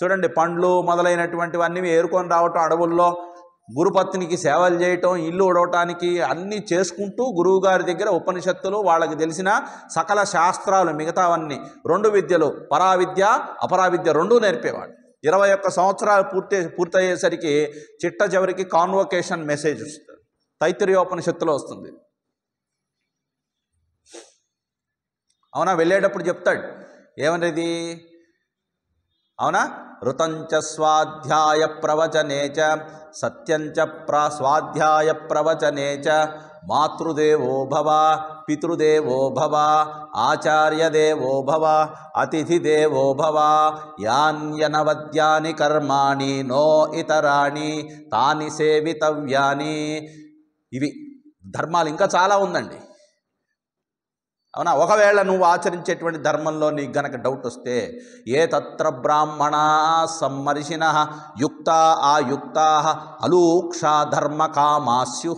చూడండి పండ్లు మొదలైనటువంటివన్నీ ఏరుకొని రావటం, అడవుల్లో గురుపత్నికి సేవలు చేయటం, ఇల్లు ఉడవటానికి అన్నీ చేసుకుంటూ గురువుగారి దగ్గర ఉపనిషత్తులు, వాళ్ళకి తెలిసిన సకల శాస్త్రాలు మిగతావన్నీ 2 విద్యలు, పరావిద్య అపరావిద్య 2 నేర్పేవాడు. 21 సంవత్సరాలు పూర్తయ్యేసరికి చిట్ట చివరికి కాన్వొకేషన్ మెసేజ్ వస్తుంది, తైత్తిరీయోపనిషత్తులో వస్తుంది. అవునా? వెళ్ళేటప్పుడు చెప్తాడు ఏమనేది, అవునా? ఋతంచ స్వాధ్యాయ ప్రవచనేచ సత్యంచ స్వాధ్యాయ ప్రవచనేచ మాతృదేవో భవ పితృదేవో భవ ఆచార్యదేవో భవ అతిథిదేవో భవ యాన్యనవద్యాని కర్మాణి నో ఇతరాణి తాని సేవితవ్యాని. ఇవి ధర్మాలు ఇంకా చాలా ఉందండి. అవునా? ఒకవేళ నువ్వు ఆచరించేటువంటి ధర్మంలో నీకు గనక డౌట్ వస్తే, ఏ తత్ర బ్రాహ్మణా సమ్మర్షిణ యుక్తా ఆయుక్తా అలూక్షా ధర్మకామాస్యు.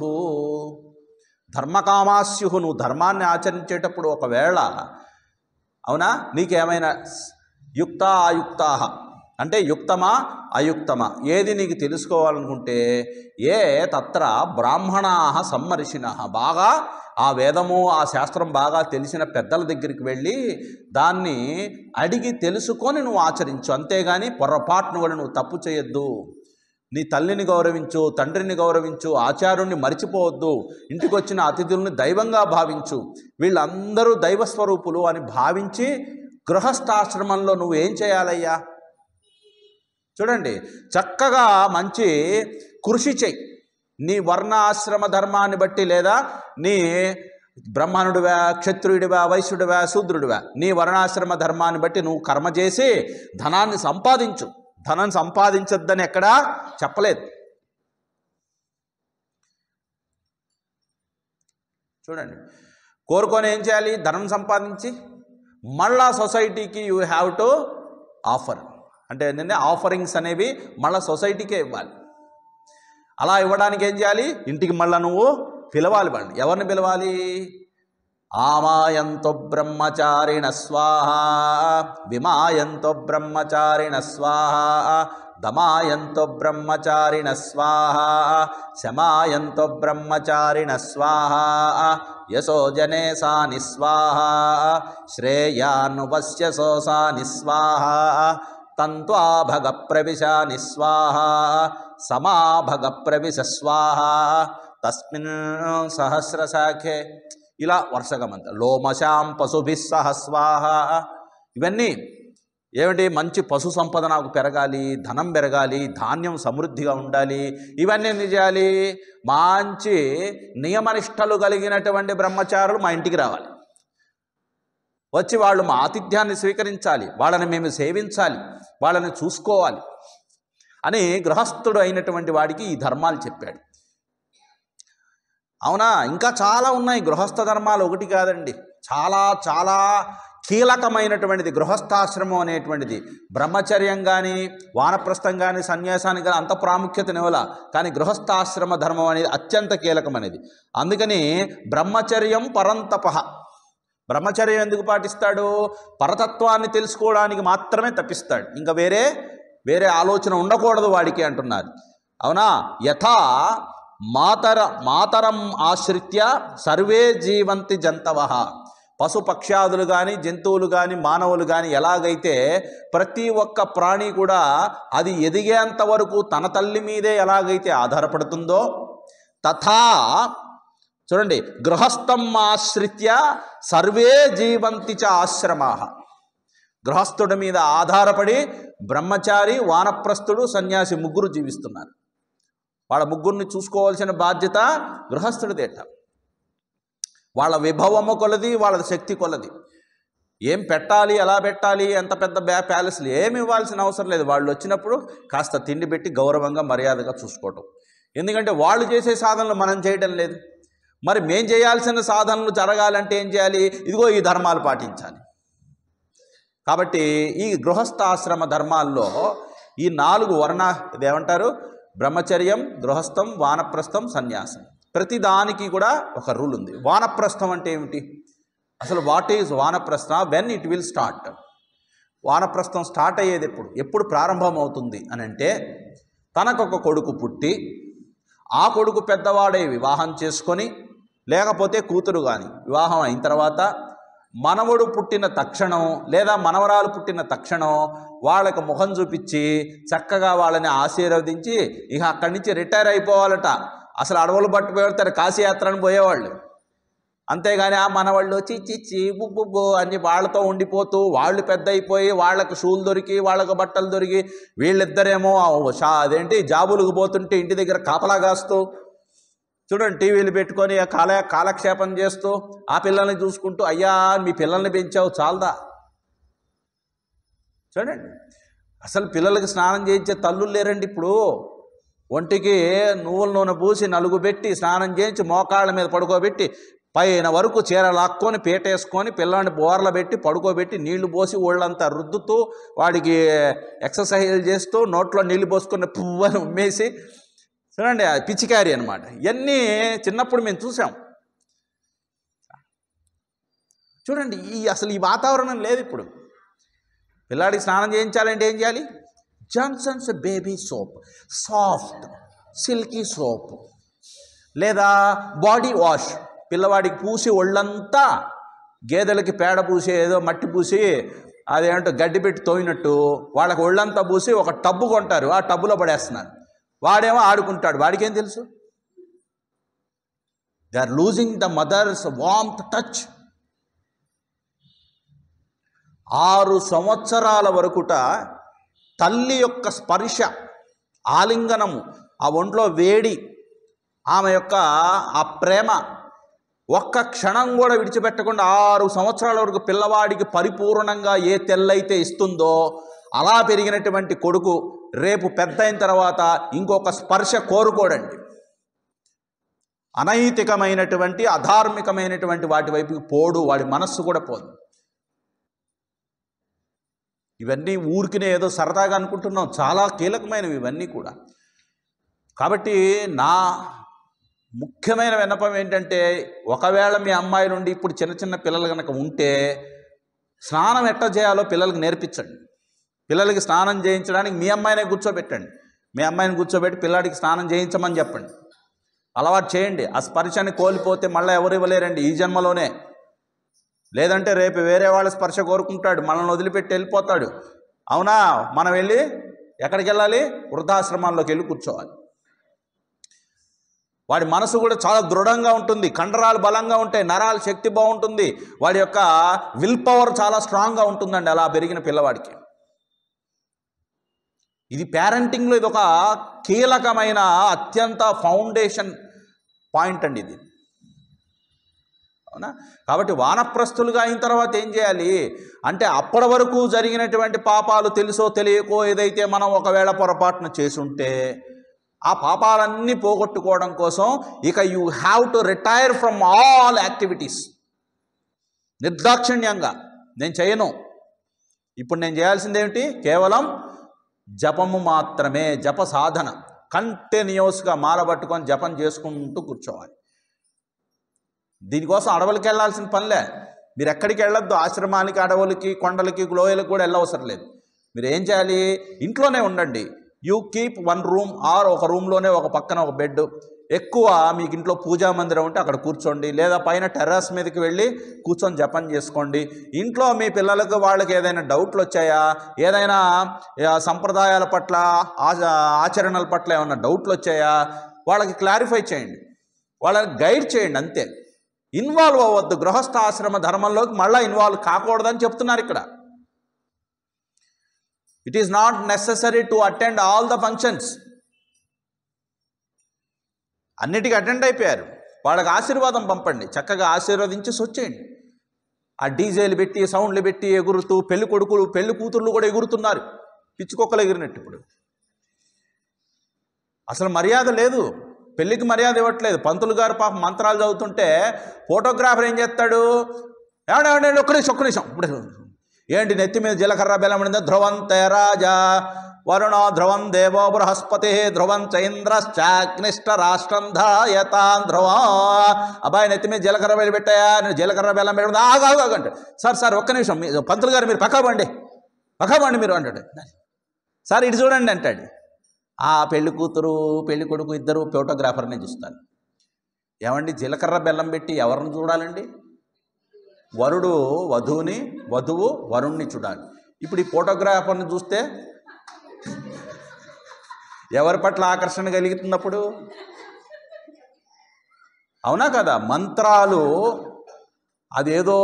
ధర్మకామాస్యు, నువ్వు ధర్మాన్ని ఆచరించేటప్పుడు ఒకవేళ అవునా నీకేమైనా యుక్తా ఆయుక్తా అంటే యుక్తమా అయుక్తమా ఏది నీకు తెలుసుకోవాలనుకుంటే, ఏ తత్ర బ్రాహ్మణా సమ్మర్షిణ, బాగా ఆ వేదము ఆ శాస్త్రం బాగా తెలిసిన పెద్దల దగ్గరికి వెళ్ళి దాన్ని అడిగి తెలుసుకొని నువ్వు ఆచరించు. అంతేగాని పొరపాటును కూడా నువ్వు తప్పు చేయొద్దు. నీ తల్లిని గౌరవించు, తండ్రిని గౌరవించు, ఆచార్యుణ్ణి మరిచిపోవద్దు, ఇంటికి వచ్చిన అతిథుల్ని దైవంగా భావించు, వీళ్ళందరూ దైవస్వరూపులు అని భావించి గృహస్థాశ్రమంలో నువ్వు ఏం చేయాలయ్యా? చూడండి, చక్కగా మంచి కృషి చెయ్యి. నీ వర్ణ ఆశ్రమ ధర్మాన్ని బట్టి, లేదా నీ బ్రాహ్మణుడివా, క్షత్రియుడివా, వైశ్యుడివా, శూద్రుడివా, నీ వర్ణాశ్రమ ధర్మాన్ని బట్టి నువ్వు కర్మ చేసి ధనాన్ని సంపాదించు. ధనం సంపాదించొద్దని ఎక్కడా చెప్పలేదు. చూడండి, కోరుకొని ఏం చేయాలి? ధనం సంపాదించి మళ్ళా సొసైటీకి యూ హ్యావ్ టు ఆఫర్. అంటే ఏంటంటే ఆఫరింగ్స్ అనేవి మళ్ళీ సొసైటీకే ఇవ్వాలి. అలా ఇవ్వడానికి ఏం చేయాలి? ఇంటికి మళ్ళీ నువ్వు పిలవాలి. వాళ్ళని ఎవరిని పిలవాలి? ఆమాయంతో బ్రహ్మచారిణ స్వాహ, విమాయంతో బ్రహ్మచారిణ స్వాహ, దమాయంతో బ్రహ్మచారిణ స్వాహ, శమాయంతో బ్రహ్మచారిణ స్వాహ, యశోజనే సా నిస్వాహ, శ్రేయానుపస్య సోసా నిస్వాహ, తంత్వాభగ ప్రవిశ నిస్వాహ, సమాభగ ప్రవిశ స్వాహ, తస్మిన్ సహస్రశాఖే. ఇలా వరుసగా మంత్రం. లోమశాం పశుభిః సహ స్వాహ. ఇవన్నీ ఏమిటి? మంచి పశు సంపద నాకు పెరగాలి, ధనం పెరగాలి, ధాన్యం సమృద్ధిగా ఉండాలి. ఇవన్నీ ఏం చేయాలి? మంచి నియమనిష్టలు కలిగినటువంటి బ్రహ్మచారులు మా ఇంటికి రావాలి. వచ్చి వాళ్ళు మా ఆతిథ్యాన్ని స్వీకరించాలి, వాళ్ళని మేము సేవించాలి, వాళ్ళని చూసుకోవాలి అని గృహస్థుడు అయినటువంటి వాడికి ఈ ధర్మాలు చెప్పాడు. అవునా? ఇంకా చాలా ఉన్నాయి గృహస్థ ధర్మాలు, ఒకటి కాదండి, చాలా చాలా కీలకమైనటువంటిది గృహస్థాశ్రమం అనేటువంటిది. బ్రహ్మచర్యం కానీ వానప్రస్థం కానీ సన్యాసానికి కానీ అంత ప్రాముఖ్యతనివ్వాల, కానీ గృహస్థాశ్రమ ధర్మం అనేది అత్యంత కీలకమైనది. అందుకని బ్రహ్మచర్యం పరంతపః. బ్రహ్మచర్యం ఎందుకు పాటిస్తాడు? పరతత్వాన్ని తెలుసుకోవడానికి మాత్రమే తప్పిస్తాడు, ఇంకా వేరే ఆలోచన ఉండకూడదు వాడికి అంటున్నారు. అవునా? యథా మాతరం ఆశ్రిత్య సర్వే జీవంతి జంతవః. పశుపక్ష్యాదులు కానీ జంతువులు కానీ మానవులు కానీ ఎలాగైతే ప్రతి ఒక్క ప్రాణి కూడా అది ఎదిగేంత వరకు తన తల్లి మీదే ఎలాగైతే ఆధారపడుతుందో, తథా చూడండి, గృహస్థం ఆశ్రిత్య సర్వే జీవంతి చ ఆశ్రమాః. గృహస్థుడి మీద ఆధారపడి బ్రహ్మచారి, వానప్రస్థుడు, సన్యాసి ముగ్గురు జీవిస్తున్నారు. వాళ్ళ ముగ్గురిని చూసుకోవాల్సిన బాధ్యత గృహస్థుడిదేట. వాళ్ళ విభవము కొలది, వాళ్ళ శక్తి కొలది. ఏం పెట్టాలి, ఎలా పెట్టాలి, ఎంత పెద్ద ప్యాలెస్లు ఏమి ఇవ్వాల్సిన అవసరం లేదు. వాళ్ళు వచ్చినప్పుడు కాస్త తిండి పెట్టి గౌరవంగా మర్యాదగా చూసుకోవటం. ఎందుకంటే వాళ్ళు చేసే సాధనలు మనం చేయడం లేదు. మరి మేం చేయాల్సిన సాధనలు జరగాలంటే ఏం చేయాలి? ఇదిగో ఈ ధర్మాలు పాటించాలి. కాబట్టి ఈ గృహస్థాశ్రమ ధర్మాల్లో ఈ 4 వర్ణ ఇదేమంటారు? బ్రహ్మచర్యం, గృహస్థం, వానప్రస్థం, సన్యాసం. ప్రతి దానికి కూడా ఒక రూల్ ఉంది. వానప్రస్థం అంటే ఏమిటి? అసలు what is vanaprastha? When it will start? వానప్రస్థం స్టార్ట్ అయ్యేది ఎప్పుడు ప్రారంభం అవుతుంది అని అంటే, తనకొక కొడుకు పుట్టి ఆ కొడుకు పెద్దవాడై వివాహం చేసుకొని, లేకపోతే కూతురు కానీ వివాహం అయిన తర్వాత మనవడు పుట్టిన తక్షణం లేదా మనవరాలు పుట్టిన తక్షణం వాళ్ళకి ముఖం చూపించి చక్కగా వాళ్ళని ఆశీర్వదించి ఇక అక్కడి నుంచి రిటైర్ అయిపోవాలట. అసలు అడవులు పట్టు పెడతారు, కాశీయాత్రను పోయేవాళ్ళు. అంతేగాని ఆ మనవాళ్ళు చిచ్చి బుబ్బు అని వాళ్ళతో ఉండిపోతూ వాళ్ళు పెద్ద అయిపోయి వాళ్ళకు షూలు దొరికి వాళ్ళకు బట్టలు దొరికి వీళ్ళిద్దరేమో అదేంటి జాబులకు పోతుంటే ఇంటి దగ్గర కాపలా కాస్తూ, చూడండి టీవీలు పెట్టుకొని కాలక్షేపం చేస్తూ ఆ పిల్లల్ని చూసుకుంటూ, అయ్యా మీ పిల్లల్ని పెంచావు చాలదా? చూడండి, అసలు పిల్లలకి స్నానం చేయించే తల్లులు లేరండి ఇప్పుడు. ఒంటికి నువ్వుల నూనె పూసి నలుగు పెట్టి స్నానం చేయించి మోకాళ్ళ మీద పడుకోబెట్టి పైన వరకు చీర లాక్కొని పీటేసుకొని పిల్లాడిని బోర్ల పెట్టి పడుకోబెట్టి నీళ్లు పోసి ఒళ్ళంతా రుద్దుతూ వాడికి ఎక్సర్సైజులు చేస్తూ నోట్లో నీళ్లు పోసుకొని పువ్వని ఉమ్మేసి చూడండి పిచ్చికారి అనమాట. ఇవన్నీ చిన్నప్పుడు మేము చూసాం. చూడండి అసలు ఈ వాతావరణం లేదు ఇప్పుడు. పిల్లాడికి స్నానం చేయించాలంటే ఏం చేయాలి? Johnson's baby soap, soft silky soap, లేదా బాడీ వాష్ పిల్లవాడికి పూసి ఒళ్ళంతా గేదెలకి పేడ పూసి ఏదో మట్టి పూసి అదేంటో గడ్డి పెట్టి తోయినట్టు వాళ్ళకి ఒళ్ళంతా పూసి ఒక టబ్బు కొంటారు, ఆ టబ్బులో పడేస్తున్నారు. వాడేమో ఆడుకుంటాడు, వాడికేం తెలుసు? They are losing the mother's warmth touch. 6 సంవత్సరాల వరకుట తల్లి యొక్క స్పర్శ, ఆలింగనము, ఆ ఒంట్లో వేడి, ఆమె యొక్క ఆ ప్రేమ ఒక్క క్షణం కూడా విడిచిపెట్టకుండా 6 సంవత్సరాల వరకు పిల్లవాడికి పరిపూర్ణంగా ఏ తెల్లైతే ఇస్తుందో అలా పెరిగినటువంటి కొడుకు రేపు పెద్ద అయిన తర్వాత ఇంకొక స్పర్శ కోరుకోడండి. అనైతికమైనటువంటి అధార్మికమైనటువంటి వాటి వైపుకి పోడు, వాడి మనస్సు కూడా పోదు. ఇవన్నీ ఊరికినే ఏదో సరదాగా అనుకుంటున్నాం, చాలా కీలకమైనవి ఇవన్నీ కూడా. కాబట్టి నా ముఖ్యమైన విన్నపం ఏంటంటే, ఒకవేళ మీ అమ్మాయి నుండి ఇప్పుడు చిన్న చిన్న పిల్లలు కనుక ఉంటే స్నానం ఎట్లా చేయాలో పిల్లలకి నేర్పించండి. పిల్లలకి స్నానం చేయించడానికి మీ అమ్మాయినే కూర్చోబెట్టండి. మీ అమ్మాయిని కూర్చోబెట్టి పిల్లాడికి స్నానం చేయించమని చెప్పండి, అలవాటు చేయండి. ఆ స్పర్శని కోల్పోతే మళ్ళీ ఎవరు ఇవ్వలేరండి ఈ జన్మలోనే. లేదంటే రేపు వేరే వాళ్ళ స్పర్శ కోరుకుంటాడు, మనల్ని వదిలిపెట్టి వెళ్ళిపోతాడు. అవునా? మనం వెళ్ళి ఎక్కడికి వెళ్ళాలి? వృద్ధాశ్రమాల్లోకి వెళ్ళి కూర్చోవాలి. వాడి మనసు కూడా చాలా దృఢంగా ఉంటుంది, కండరాలు బలంగా ఉంటాయి, నరాల శక్తి బాగుంటుంది, వాడి యొక్క విల్ పవర్ చాలా స్ట్రాంగ్గా ఉంటుందండి అలా పెరిగిన పిల్లవాడికి. ఇది పేరెంటింగ్లో ఇది ఒక కీలకమైన అత్యంత ఫౌండేషన్ పాయింట్ అండి ఇది. అవునా? కాబట్టి వానప్రస్థులుగా అయిన తర్వాత ఏం చేయాలి అంటే, అప్పటి వరకు జరిగినటువంటి పాపాలు తెలుసో తెలియకో ఏదైతే మనం ఒకవేళ పొరపాటున చేసుంటే ఆ పాపాలన్నీ పోగొట్టుకోవడం కోసం ఇక you have to retire from all activities. నిర్దాక్షిణ్యంగా నేను చేయను. ఇప్పుడు నేను చేయాల్సింది ఏమిటి? కేవలం జపము మాత్రమే, జప సాధన. కంటిన్యూస్గా మాల పట్టుకొని జపం చేసుకుంటూ కూర్చోవాలి. దీనికోసం అడవులకి వెళ్ళాల్సిన పనిలే. మీరు ఎక్కడికి వెళ్ళొద్దు, ఆశ్రమానికి, అడవులకి, కొండలకి, లోయలకు కూడా వెళ్ళవసరం లేదు. మీరు ఏం చేయాలి? ఇంట్లోనే ఉండండి. యూ కీప్ 1 రూమ్ ఆర్ ఒక రూమ్లోనే ఒక పక్కన ఒక బెడ్. ఎక్కువ మీకు ఇంట్లో పూజా మందిరం ఉంటే అక్కడ కూర్చోండి, లేదా పైన టెర్రస్ మీదకి వెళ్ళి కూర్చొని జపం చేసుకోండి. ఇంట్లో మీ పిల్లలకు వాళ్ళకి ఏదైనా డౌట్లు వచ్చాయా, ఏదైనా సంప్రదాయాల పట్ల ఆచరణల పట్ల ఏమైనా డౌట్లు వచ్చాయా, వాళ్ళకి క్లారిఫై చేయండి, వాళ్ళని గైడ్ చేయండి. అంతే. ఇన్వాల్వ్ అవ్వద్దు. గృహస్థాశ్రమ ధర్మంలోకి మళ్ళీ ఇన్వాల్వ్ కాకూడదని చెప్తున్నారు ఇక్కడ. It is not necessary to attend all the functions. అన్నిటికీ అటెండ్ అయిపోయారు, వాళ్ళకి ఆశీర్వాదం పంపండి, చక్కగా ఆశీర్వదించి వచ్చేయండి. ఆ డీజేలు పెట్టి, సౌండ్లు పెట్టి ఎగురుతూ పెళ్లి కొడుకులు పెళ్లి కూతుర్లు కూడా ఎగురుతున్నారు, పిచ్చుకొక్కలు ఎగిరినట్టు. ఇప్పుడు అసలు మర్యాద లేదు, పెళ్ళికి మర్యాద ఇవ్వట్లేదు. పంతులు గారు పాప మంత్రాలు చదువుతుంటే ఫోటోగ్రాఫర్ ఏం చేస్తాడు? ఏమంటే ఒక్క నిమిషం ఇప్పుడు ఏంటి నెత్తి మీద జీలకర్ర బెల్లం పడిందా? ధ్రువం తేరాజా వరుణో ధ్రువం దేవో బృహస్పతి ధ్రువం చైంద్రశ్చాగ్నిష్ట రాష్ట్రం ధాయతాన్ ధ్రువం. అబ్బాయి నెత్తి మీద జీలకర్ర బెల్లం పెట్టాయా? నేను జీలకర్ర బెల్లం పెట్టింది. ఆగాగంటే సార్ ఒక్క నిమిషం పంతులు గారు మీరు పక్కాబండి మీరు అంటాడు. సార్ ఇటు చూడండి అంటాడు. ఆ పెళ్లి కూతురు పెళ్లి కొడుకు ఇద్దరు ఫోటోగ్రాఫర్ని చూస్తారు. ఏమండి జీలకర్ర బెల్లం పెట్టి ఎవరిని చూడాలండి? వరుడు వధువుని, వధువు వరుణ్ణి చూడాలి. ఇప్పుడు ఈ ఫోటోగ్రాఫర్ని చూస్తే ఎవరి పట్ల ఆకర్షణ కలుగుతున్నప్పుడు? అవునా కదా? మంత్రాలు అదేదో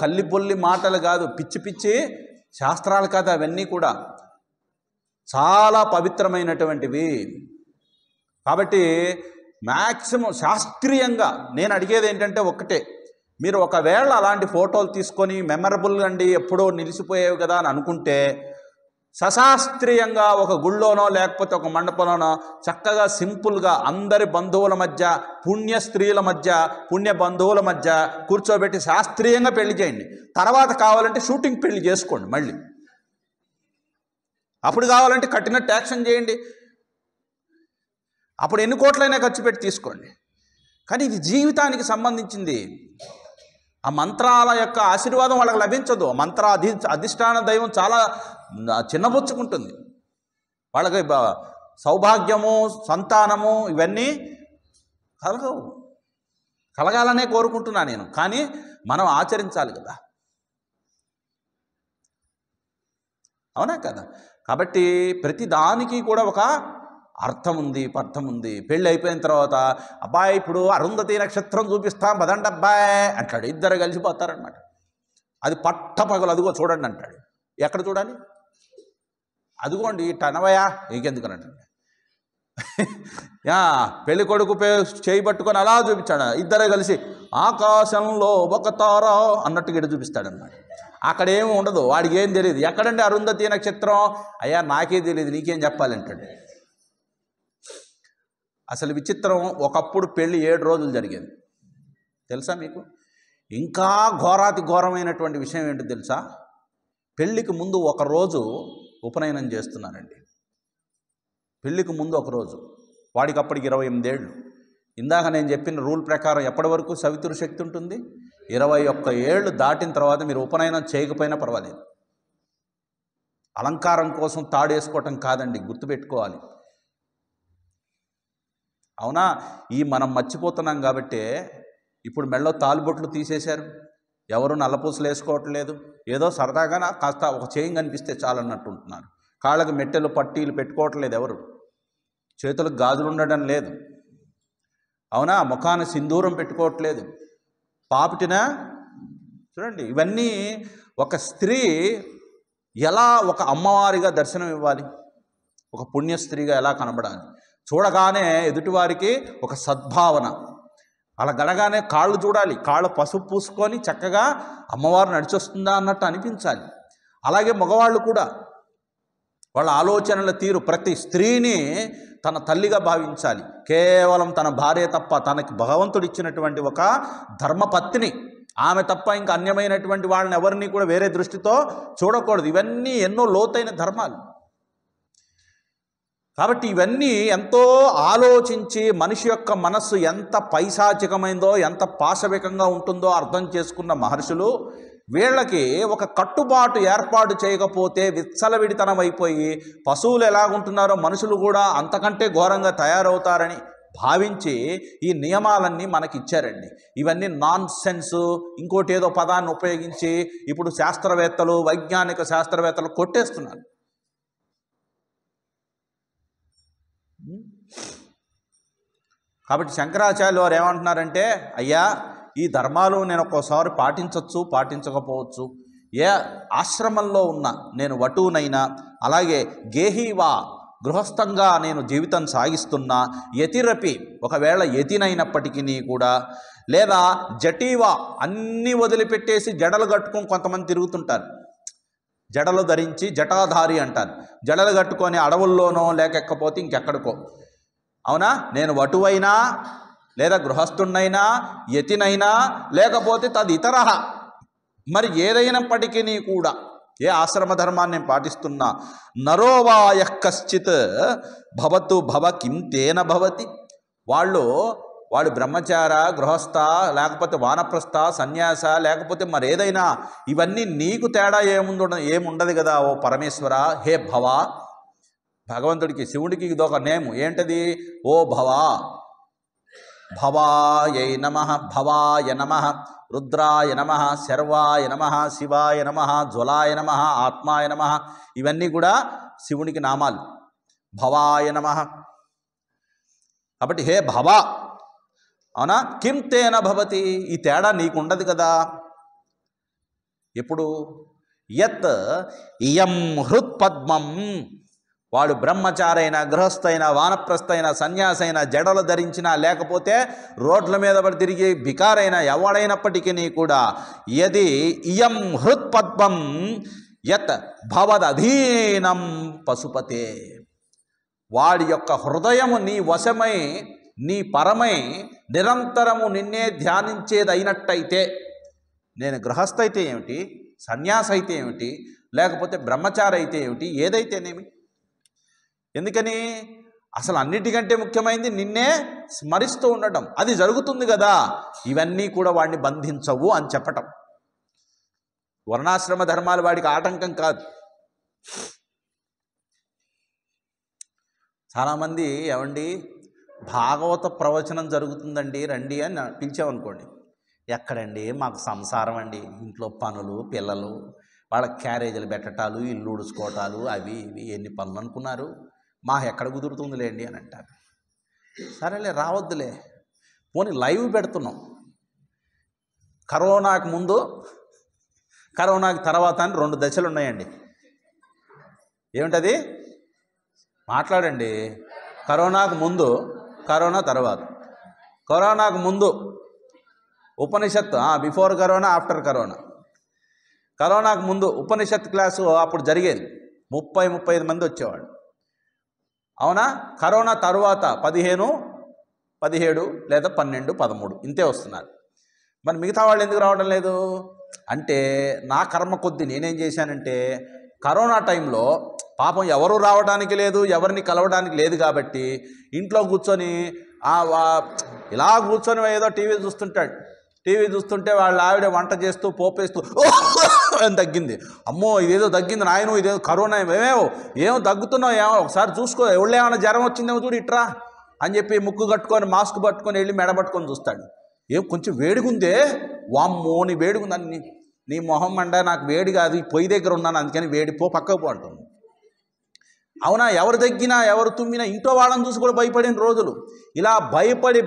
కల్లిపొల్లి మాటలు కాదు, పిచ్చి పిచ్చి శాస్త్రాలు కాదు, అవన్నీ కూడా చాలా పవిత్రమైనటువంటివి. కాబట్టి మ్యాక్సిమం శాస్త్రీయంగా నేను అడిగేది ఏంటంటే ఒక్కటే, మీరు ఒకవేళ అలాంటి ఫోటోలు తీసుకొని మెమరబుల్ అండి ఎప్పుడో నిలిచిపోయేవి కదా అని అనుకుంటే సశాస్త్రీయంగా ఒక గుళ్ళోనో లేకపోతే ఒక మండపంలోనో చక్కగా సింపుల్గా అందరి బంధువుల మధ్య, పుణ్య స్త్రీల మధ్య, పుణ్య బంధువుల మధ్య కూర్చోబెట్టి శాస్త్రీయంగా పెళ్లి చేయండి. తర్వాత కావాలంటే షూటింగ్ పెళ్లి చేసుకోండి మళ్ళీ. అప్పుడు కావాలంటే కట్టినట్టు యాక్షన్ చేయండి. అప్పుడు ఎన్ని కోట్లైనా ఖర్చు పెట్టి తీసుకోండి. కానీ ఇది జీవితానికి సంబంధించింది. ఆ మంత్రాల యొక్క ఆశీర్వాదం వాళ్ళకి లభించదు. మంత్ర అధిష్టాన దైవం చాలా చిన్నబుచ్చుకుంటుంది. వాళ్ళకి సౌభాగ్యము, సంతానము ఇవన్నీ కలగాలనే కోరుకుంటున్నా నేను. కానీ మనం ఆచరించాలి కదా, అవునా కదా? కాబట్టి ప్రతి దానికి కూడా ఒక అర్థం ఉంది, అర్థం ఉంది. పెళ్ళి అయిపోయిన తర్వాత అబ్బాయి ఇప్పుడు అరుంధతి నక్షత్రం చూపిస్తాం పదండి అబ్బాయి అంటాడు. ఇద్దరు కలిసిపోతారనమాట. అది పట్టపగలు అదిగో చూడండి అంటాడు. ఎక్కడ చూడాలి? అదిగోండి ఇటనవయా ఇంకెందుకని అంటాడు. పెళ్లి కొడుకు చేయి పట్టుకొని అలా చూపించాడు. ఇద్దరే కలిసి ఆకాశంలో ఒక తార అన్నట్టుగా ఇటు చూపిస్తాడన్నమాట. అక్కడేమి ఉండదు, వాడికి ఏం తెలియదు. ఎక్కడండి అరుంధతి నక్షత్రం? అయ్యా నాకే తెలియదు, నీకేం చెప్పాలంటాడు. అసలు విచిత్రం, ఒకప్పుడు పెళ్ళి 7 రోజులు జరిగేది తెలుసా మీకు? ఇంకా ఘోరాతి ఘోరమైనటువంటి విషయం ఏంటో తెలుసా? పెళ్ళికి ముందు ఒక రోజు ఉపనయనం చేస్తున్నారండి. పెళ్ళికి ముందు ఒక రోజు. వాడికి అప్పటికి 28 ఏళ్ళు. ఇందాక నేను చెప్పిన రూల్ ప్రకారం ఎప్పటి వరకు సవితురు శక్తి ఉంటుంది? 21 ఏళ్ళు దాటిన తర్వాత మీరు ఉపనయనం చేయకపోయినా పర్వాలేదు. అలంకారం కోసం తాడేసుకోవటం కాదండి, గుర్తుపెట్టుకోవాలి. అవునా? మనం మర్చిపోతున్నాం కాబట్టి ఇప్పుడు మెళ్ళో తాలుబొట్లు తీసేశారు. ఎవరు నల్లపూసలు వేసుకోవట్లేదు. ఏదో సరదాగా కాస్త ఒక చైన్ కనిపిస్తే చాలన్నట్టు ఉంటున్నారు. కాళ్ళకు మెట్టెలు పట్టీలు పెట్టుకోవట్లేదు ఎవరు. చేతులకు గాజులు ఉండడం లేదు. అవునా? ముఖాన్ని సింధూరం పెట్టుకోవట్లేదు. పాపిటిన చూడండి. ఇవన్నీ ఒక స్త్రీ ఎలా ఒక అమ్మవారిగా దర్శనం ఇవ్వాలి, ఒక పుణ్యస్త్రీగా ఎలా కనబడాలి, చూడగానే ఎదుటివారికి ఒక సద్భావన. అలా గడగానే కాళ్ళు చూడాలి, కాళ్ళు పసుపు పూసుకొని చక్కగా అమ్మవారు నడిచొస్తుందా అన్నట్టు అనిపించాలి. అలాగే మగవాళ్ళు కూడా వాళ్ళ ఆలోచనల తీరు ప్రతి స్త్రీని తన తల్లిగా భావించాలి. కేవలం తన భార్య తప్ప, తనకి భగవంతుడు ఇచ్చినటువంటి ఒక ధర్మపత్ని, ఆమె తప్ప ఇంకా అన్యమైనటువంటి వాళ్ళని ఎవరిని కూడా వేరే దృష్టితో చూడకూడదు. ఇవన్నీ ఎన్నో లోతైన ధర్మాలు. కాబట్టి ఇవన్నీ ఎంతో ఆలోచించి మనిషి యొక్క మనస్సు ఎంత పైశాచికమైందో, ఎంత పాశవికంగా ఉంటుందో అర్థం చేసుకున్న మహర్షులు వీళ్ళకి ఒక కట్టుబాటు ఏర్పాటు చేయకపోతే విచ్చలవిడితనం అయిపోయి పశువులు ఎలాగుంటున్నారో మనుషులు కూడా అంతకంటే ఘోరంగా తయారవుతారని భావించి ఈ నియమాలన్నీ మనకి ఇచ్చారండి. ఇవన్నీ నాన్ సెన్స్, ఇంకోటి ఏదో పదాన్ని ఉపయోగించి ఇప్పుడు శాస్త్రవేత్తలు, వైజ్ఞానిక శాస్త్రవేత్తలు కొట్టేస్తున్నారు. కాబట్టి శంకరాచార్యులు వారు ఏమంటున్నారంటే, అయ్యా ఈ ధర్మాలు నేను ఒక్కోసారి పాటించవచ్చు, పాటించకపోవచ్చు. ఏ ఆశ్రమంలో ఉన్న నేను వటువునైనా, అలాగే గేహీవా గృహస్థంగా నేను జీవితం సాగిస్తున్నా, యతిరపి ఒకవేళ యతినైనప్పటికీ కూడా, లేదా జటీవా అన్నీ వదిలిపెట్టేసి జడలు కట్టుకొని కొంతమంది తిరుగుతుంటారు. జడలు ధరించి జటాధారి అంటారు. జడలు కట్టుకొని అడవుల్లోనో లేకపోతే ఇంకెక్కడికో. అవునా? నేను వటువైనా లేదా గృహస్థున్నైనా యతినైనా లేకపోతే తదితర మరి ఏదైనప్పటికీ కూడా ఏ ఆశ్రమ ధర్మాన్ని నేను పాటిస్తున్నా, నరోవాయ కశ్చిత్ భవతు భవ కిం తేన భవతి. వాడు బ్రహ్మచార, గృహస్థ, లేకపోతే వానప్రస్థ, సన్యాస, లేకపోతే మరేదైనా, ఇవన్నీ నీకు తేడా ఏముండదు కదా ఓ పరమేశ్వర. హే భవ, భగవంతుడికి శివుడికి ఇదొక నేము. ఏంటది? ఓ భవ. భవాయ నమః, భవాయ నమః, రుద్రాయ నమః, శర్వాయ నమః, శివాయ నమః, జ్వలాయ నమః, ఆత్మాయ నమః. ఇవన్నీ కూడా శివునికి నామాలు. భవాయ నమః. కాబట్టి హే భవ, అవునా? కిం తేన భవతి, ఈ తేడా నీకుండదు కదా. ఎప్పుడు? యత్ ఇయం హృత్పద్మం, వాడు బ్రహ్మచారైనా, గృహస్థైనా, వానప్రస్థైనా, సన్యాసైనా, జడలు ధరించినా, లేకపోతే రోడ్ల మీద పడి తిరిగి బికారైనా, ఎవడైనప్పటికీ కూడా, యది ఇయం హృత్పద్మం యత్ భవదధీనం పశుపతే, వాడి యొక్క హృదయము నీ వశమై నీ పరమై నిరంతరము నిన్నే ధ్యానించేది అయినట్టయితే, నేను గృహస్థ అయితే ఏమిటి, సన్యాసి అయితే ఏమిటి, లేకపోతే బ్రహ్మచారి అయితే ఏమిటి, ఏదైతేనేమి. ఎందుకని అసలు అన్నిటికంటే ముఖ్యమైనది నిన్నే స్మరిస్తూ ఉండటం. అది జరుగుతుంది కదా, ఇవన్నీ కూడా వాడిని బంధించవు అని చెప్పటం. వర్ణాశ్రమ ధర్మాలు వాడికి ఆటంకం కాదు. చాలామంది ఏమండి భాగవత ప్రవచనం జరుగుతుందండి రండి అని పిలిచామనుకోండి, ఎక్కడండి మాకు సంసారం అండి, ఇంట్లో పనులు పిల్లలు, వాళ్ళ క్యారేజీలు పెట్టటాలు, ఇల్లు ఉడుచుకోవటాలు, అవి ఇవి ఎన్ని పనులు అనుకున్నారు, మా ఎక్కడ కుదురుతుందిలేండి అని అంటారు. సరేలే రావద్దులే, పోనీ లైవ్ పెడుతున్నాం, కరోనాకు ముందు కరోనాకి తర్వాత అని 2 దశలు ఉన్నాయండి. ఏమిటది మాట్లాడండి. కరోనాకు ముందు, కరోనా తర్వాత. కరోనాకు ముందు ఉపనిషత్తు, బిఫోర్ కరోనా ఆఫ్టర్ కరోనా. కరోనాకు ముందు ఉపనిషత్ క్లాసు అప్పుడు జరిగేది, 30-35 మంది వచ్చేవాళ్ళు. అవునా? కరోనా తర్వాత 15, 17 లేదా 12, 13 ఇంతే వస్తున్నారు. మరి మిగతా వాళ్ళు ఎందుకు రావడం లేదు అంటే, నా కర్మ కొద్దీ నేనేం చేశానంటే, కరోనా టైంలో పాపం ఎవరు రావడానికి లేదు, ఎవరిని కలవడానికి లేదు కాబట్టి ఇంట్లో కూర్చొని ఇలా కూర్చొని ఏదో టీవీ చూస్తుంటాడు. టీవీ చూస్తుంటే వాళ్ళ ఆవిడ వంట చేస్తూ పోపేస్తూ అని తగ్గింది. అమ్మో ఇదేదో తగ్గింది నాయను, ఇదేదో కరోనా, ఏమో తగ్గుతున్నావు, ఏమో ఒకసారి చూసుకో, ఎవళ్ళు ఏమైనా జ్వరం వచ్చిందేమో చూడు ఇట్రా అని చెప్పి ముక్కు కట్టుకొని మాస్క్ పట్టుకొని వెళ్ళి మెడ పట్టుకొని చూస్తాడు. ఏం కొంచెం వేడిగుందే, వామ్మో నీ వేడిగుందని, నీ మొహం మండ, నాకు వేడి కాదు, ఈ పొయ్యి దగ్గర ఉన్నాను అందుకని వేడి, పక్కకు పో అంటుంది. అవునా? ఎవరు తగ్గినా ఎవరు తుమ్మినా ఇంట్లో వాళ్ళని చూసి కూడా భయపడిన రోజులు. ఇలా భయపడి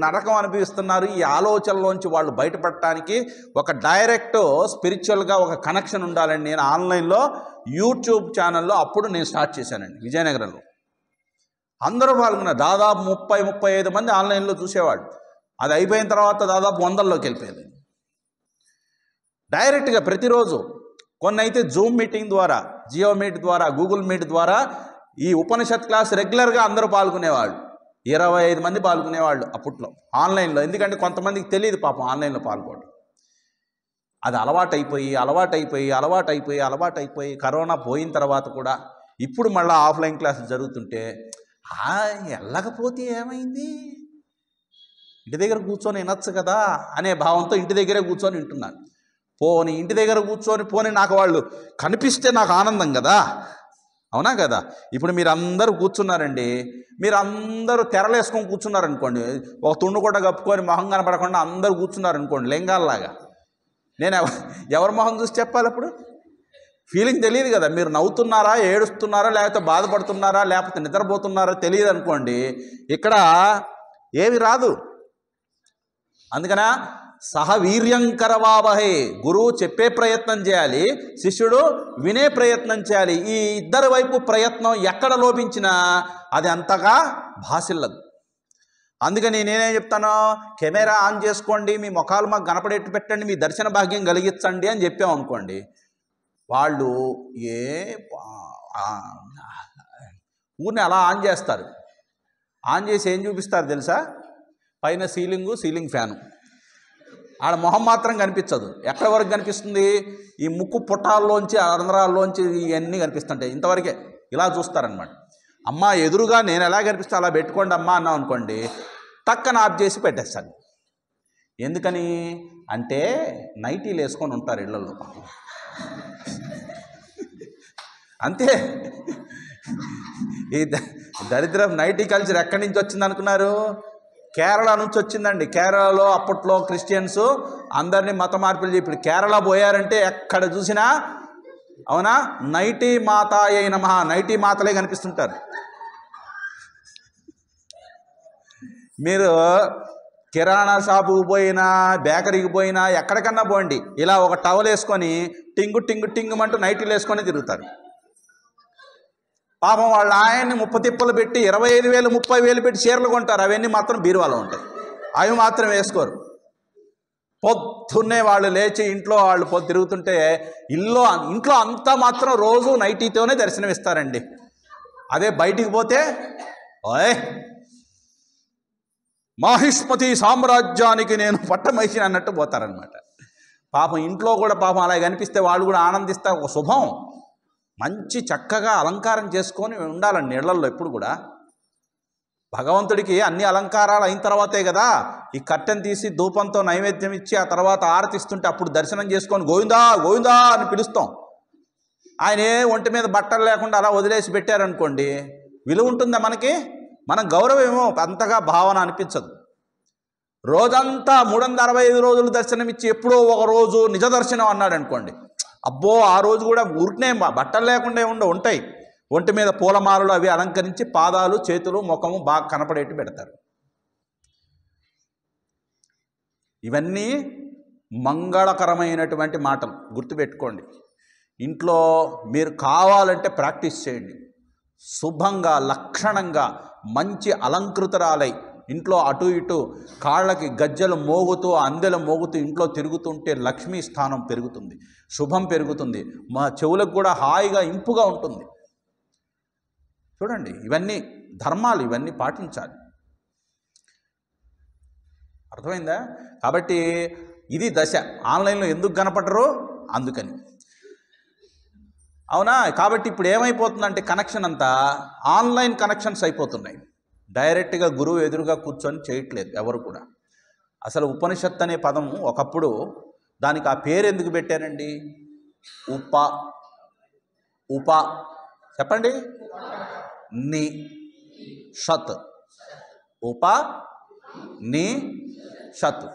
నరకం అనిపిస్తున్నారు. ఈ ఆలోచనలోంచి వాళ్ళు బయటపడటానికి ఒక డైరెక్ట్ స్పిరిచువల్గా ఒక కనెక్షన్ ఉండాలండి. నేను ఆన్లైన్లో యూట్యూబ్ ఛానల్లో అప్పుడు నేను స్టార్ట్ చేశానండి విజయనగరంలో. అందరూ పాల్గొన్నారు. దాదాపు 30-35 మంది ఆన్లైన్లో చూసేవాళ్ళు. అది అయిపోయిన తర్వాత దాదాపు 100లోకి వెళ్ళిపోయింది. డైరెక్ట్గా ప్రతిరోజు కొన్ని అయితే జూమ్ మీటింగ్ ద్వారా, జియో మీట్ ద్వారా, గూగుల్ మీట్ ద్వారా ఈ ఉపనిషత్ క్లాస్ రెగ్యులర్గా అందరూ పాల్గొనేవాళ్ళు. 25 మంది పాల్గొనేవాళ్ళు అప్పట్లో ఆన్లైన్లో. ఎందుకంటే కొంతమందికి తెలియదు పాపం ఆన్లైన్లో పాల్గొనడం. అది అలవాటైపోయి కరోనా పోయిన తర్వాత కూడా ఇప్పుడు మళ్ళీ ఆఫ్లైన్ క్లాసులు జరుగుతుంటే వెళ్ళకపోతే ఏమైంది, ఇంటి దగ్గర కూర్చొని వినొచ్చు కదా అనే భావంతో ఇంటి దగ్గరే కూర్చొని వింటున్నాను. పోనీ ఇంటి దగ్గర కూర్చొని నాకు వాళ్ళు కనిపిస్తే నాకు ఆనందం కదా, అవునా కదా? ఇప్పుడు మీరు అందరూ కూర్చున్నారండి, మీరు అందరూ తెరలేసుకొని కూర్చున్నారనుకోండి, ఒక తుండు కూడా కప్పుకొని మొహం కనపడకుండా అందరూ కూర్చున్నారనుకోండి లింగాల్లాగా, నేను ఎవరి మొహం చూసి చెప్పాలి? అప్పుడు ఫీలింగ్ తెలియదు కదా. మీరు నవ్వుతున్నారా, ఏడుస్తున్నారా, లేకపోతే బాధపడుతున్నారా, లేకపోతే నిద్రపోతున్నారా తెలియదు అనుకోండి, ఇక్కడ ఏమి రాదు. అందుకనా సహవీర్యంకరవావహే, గురువు చెప్పే ప్రయత్నం చేయాలి, శిష్యుడు వినే ప్రయత్నం చేయాలి. ఈ ఇద్దరి వైపు ప్రయత్నం ఎక్కడ లోపించినా అది అంతగా భాసిల్లదు. అందుకని నేనేం చెప్తాను, కెమెరా ఆన్ చేసుకోండి, మీ ముఖాలు మాకు కనపడేట్టు పెట్టండి, మీ దర్శన భాగ్యం కలిగించండి అని చెప్పామనుకోండి, వాళ్ళు ఊరిని అలా ఆన్ చేస్తారు. ఆన్ చేసి ఏం చూపిస్తారు తెలుసా? పైన సీలింగ్ ఫ్యాను, ఆడ మొహం మాత్రం కనిపించదు. ఎక్కడి వరకు కనిపిస్తుంది? ఈ ముక్కు పుట్టాల్లోంచి, రంధ్రాల్లోంచి ఇవన్నీ కనిపిస్తుంటాయి. ఇంతవరకే ఇలా చూస్తారనమాట. అమ్మ ఎదురుగా నేను ఎలా కనిపిస్తే అలా పెట్టుకోండి అమ్మా అన్నాం అనుకోండి, టక్కన ఆఫ్ చేసి పెట్టేస్తాను. ఎందుకని అంటే నైటీలు వేసుకొని ఉంటారు ఇళ్లలో, అంతే. ఈ దరిద్రం నైటీ కల్చర్ ఎక్కడి నుంచి వచ్చింది అనుకున్నారు? కేరళ నుంచి వచ్చిందండి. కేరళలో అప్పట్లో క్రిస్టియన్స్ అందరినీ మత మార్పులు చెప్పి, ఇప్పుడు కేరళ పోయారంటే ఎక్కడ చూసినా, అవునా, నైటీ మాతాయై నమః, నైటీ మాతలే కనిపిస్తుంటారు. మీరు కిరాణా షాపుకి పోయినా, బేకరీకి పోయినా, ఎక్కడికన్నా పోండి, ఇలా ఒక టవల్ వేసుకొని టింగు అంటూ నైటీలు వేసుకొని తిరుగుతారు. పాపం వాళ్ళ ఆయన్ని 30 తిప్పలు పెట్టి 25,000 30,000 పెట్టి చీరలు కొంటారు. అవన్నీ మాత్రం బీరువాలో ఉంటాయి, అవి మాత్రం వేసుకోరు. పొద్దున్నే వాళ్ళు లేచి ఇంట్లో వాళ్ళు తిరుగుతుంటే ఇంట్లో అంతా మాత్రం రోజు నైటీతోనే దర్శనమిస్తారండి. అదే బయటికి పోతే ఓయ్ మాహిష్మతి సామ్రాజ్యానికి నేను పట్టమహిషిని అన్నట్టు పోతారనమాట. పాపం ఇంట్లో కూడా పాపం అలా కనిపిస్తే వాళ్ళు కూడా ఆనందిస్తారు. ఒక శుభం. మంచి చక్కగా అలంకారం చేసుకొని ఉండాలండి నీళ్ళల్లో ఎప్పుడు కూడా. భగవంతుడికి అన్ని అలంకారాలు అయిన తర్వాతే కదా ఈ కట్టెను తీసి ధూపంతో నైవేద్యం ఇచ్చి ఆ తర్వాత ఆరతిస్తుంటే అప్పుడు దర్శనం చేసుకొని గోవిందా గోవిందా అని పిలుస్తాం. ఆయనే ఒంటి మీద బట్టలు లేకుండా అలా వదిలేసి పెట్టారనుకోండి, విలువ ఉంటుందా మనకి? మనం గౌరవమేమో అంతగా భావన అనిపించదు. రోజంతా 365 రోజులు దర్శనమిచ్చి ఎప్పుడో ఒక రోజు నిజ దర్శనం అన్నాడు అనుకోండి, అబ్బో ఆ రోజు కూడా ఊరికనే బట్టలు లేకుండా ఉంటాయి. ఒంటి మీద పూలమాలలు అవి అలంకరించి పాదాలు చేతులు ముఖము బాగా కనపడేట్టు పెడతారు. ఇవన్నీ మంగళకరమైనటువంటి మాటలు గుర్తుపెట్టుకోండి. ఇంట్లో మీరు కావాలంటే ప్రాక్టీస్ చేయండి. శుభంగా లక్షణంగా మంచి అలంకృతరాలై ఇంట్లో అటు ఇటు కాళ్ళకి గజ్జలు మోగుతూ అందెలు మోగుతూ ఇంట్లో తిరుగుతుంటే లక్ష్మీ స్థానం పెరుగుతుంది, శుభం పెరుగుతుంది, మా చెవులకు కూడా హాయిగా ఇంపుగా ఉంటుంది. చూడండి, ఇవన్నీ ధర్మాలు, ఇవన్నీ పాటించాలి. అర్థమైందా? కాబట్టి ఇది దశ. ఆన్లైన్లో ఎందుకు కనపడరు? అందుకని. అవునా? కాబట్టి ఇప్పుడు ఏమైపోతుందంటే కనెక్షన్ అంతా ఆన్లైన్ కనెక్షన్స్ అయిపోతున్నాయి. డైరెక్ట్గా గురువు ఎదురుగా కూర్చొని చేయట్లేదు ఎవరు కూడా. అసలు ఉపనిషత్తు అనే పదం ఒకప్పుడు దానికి ఆ పేరు ఎందుకు పెట్టారండి? ఉప చెప్పండి, ని షత్. ఉప ని షత్.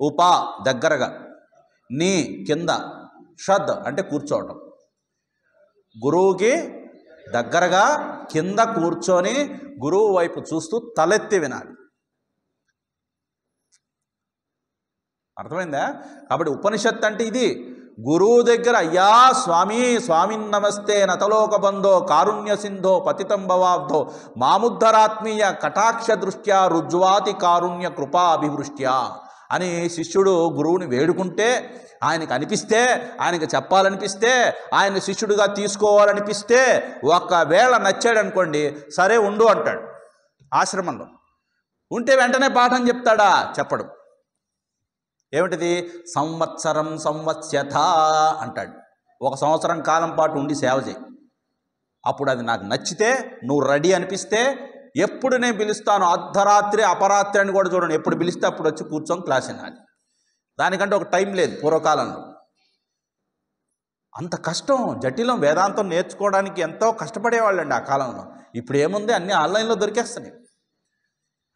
ఉప దగ్గరగా, ని కింద, షద్ అంటే కూర్చోవటం. గురువుకి దగ్గరగా కింద కూర్చొని గురువు వైపు చూస్తూ తలెత్తి వినాలి. అర్థమైందా? కాబట్టి ఉపనిషత్తు అంటే ఇది. గురువు దగ్గర అయ్యా స్వామి స్వామిన్ నమస్తే నతలోక బంధో కారుణ్య సింధో పతితం భవాబ్ధో మాముద్ధరాత్మీయ కటాక్ష దృష్ట్యా రుజ్వాతి కారుణ్య కృపా అభివృష్ట్యా అని శిష్యుడు గురువుని వేడుకుంటే, ఆయనకు అనిపిస్తే, ఆయనకు చెప్పాలనిపిస్తే, ఆయన శిష్యుడిగా తీసుకోవాలనిపిస్తే, ఒకవేళ నచ్చాడు అనుకోండి, సరే ఉండు అంటాడు. ఆశ్రమంలో ఉంటే వెంటనే పాఠం చెప్తాడా? చెప్పడు. ఏమిటిది? సంవత్సరం సంవత్స్యథ అంటాడు. 1 సంవత్సరం కాలం పాటు ఉండి సేవ చేయి. అప్పుడు అది నాకు నచ్చితే, నువ్వు రెడీ అనిపిస్తే, ఎప్పుడు నేను పిలుస్తాను, అర్ధరాత్రి అపరాత్రి అని కూడా చూడండి, ఎప్పుడు పిలిస్తే అప్పుడు వచ్చి కూర్చొని క్లాస్ వినాలి. దానికంటే ఒక టైం లేదు పూర్వకాలంలో. అంత కష్టం, జటిలం. వేదాంతం నేర్చుకోవడానికి ఎంతో కష్టపడేవాళ్ళండి ఆ కాలంలో. ఇప్పుడు ఏముంది, అన్నీ ఆన్లైన్లో దొరికేస్తున్నాయి,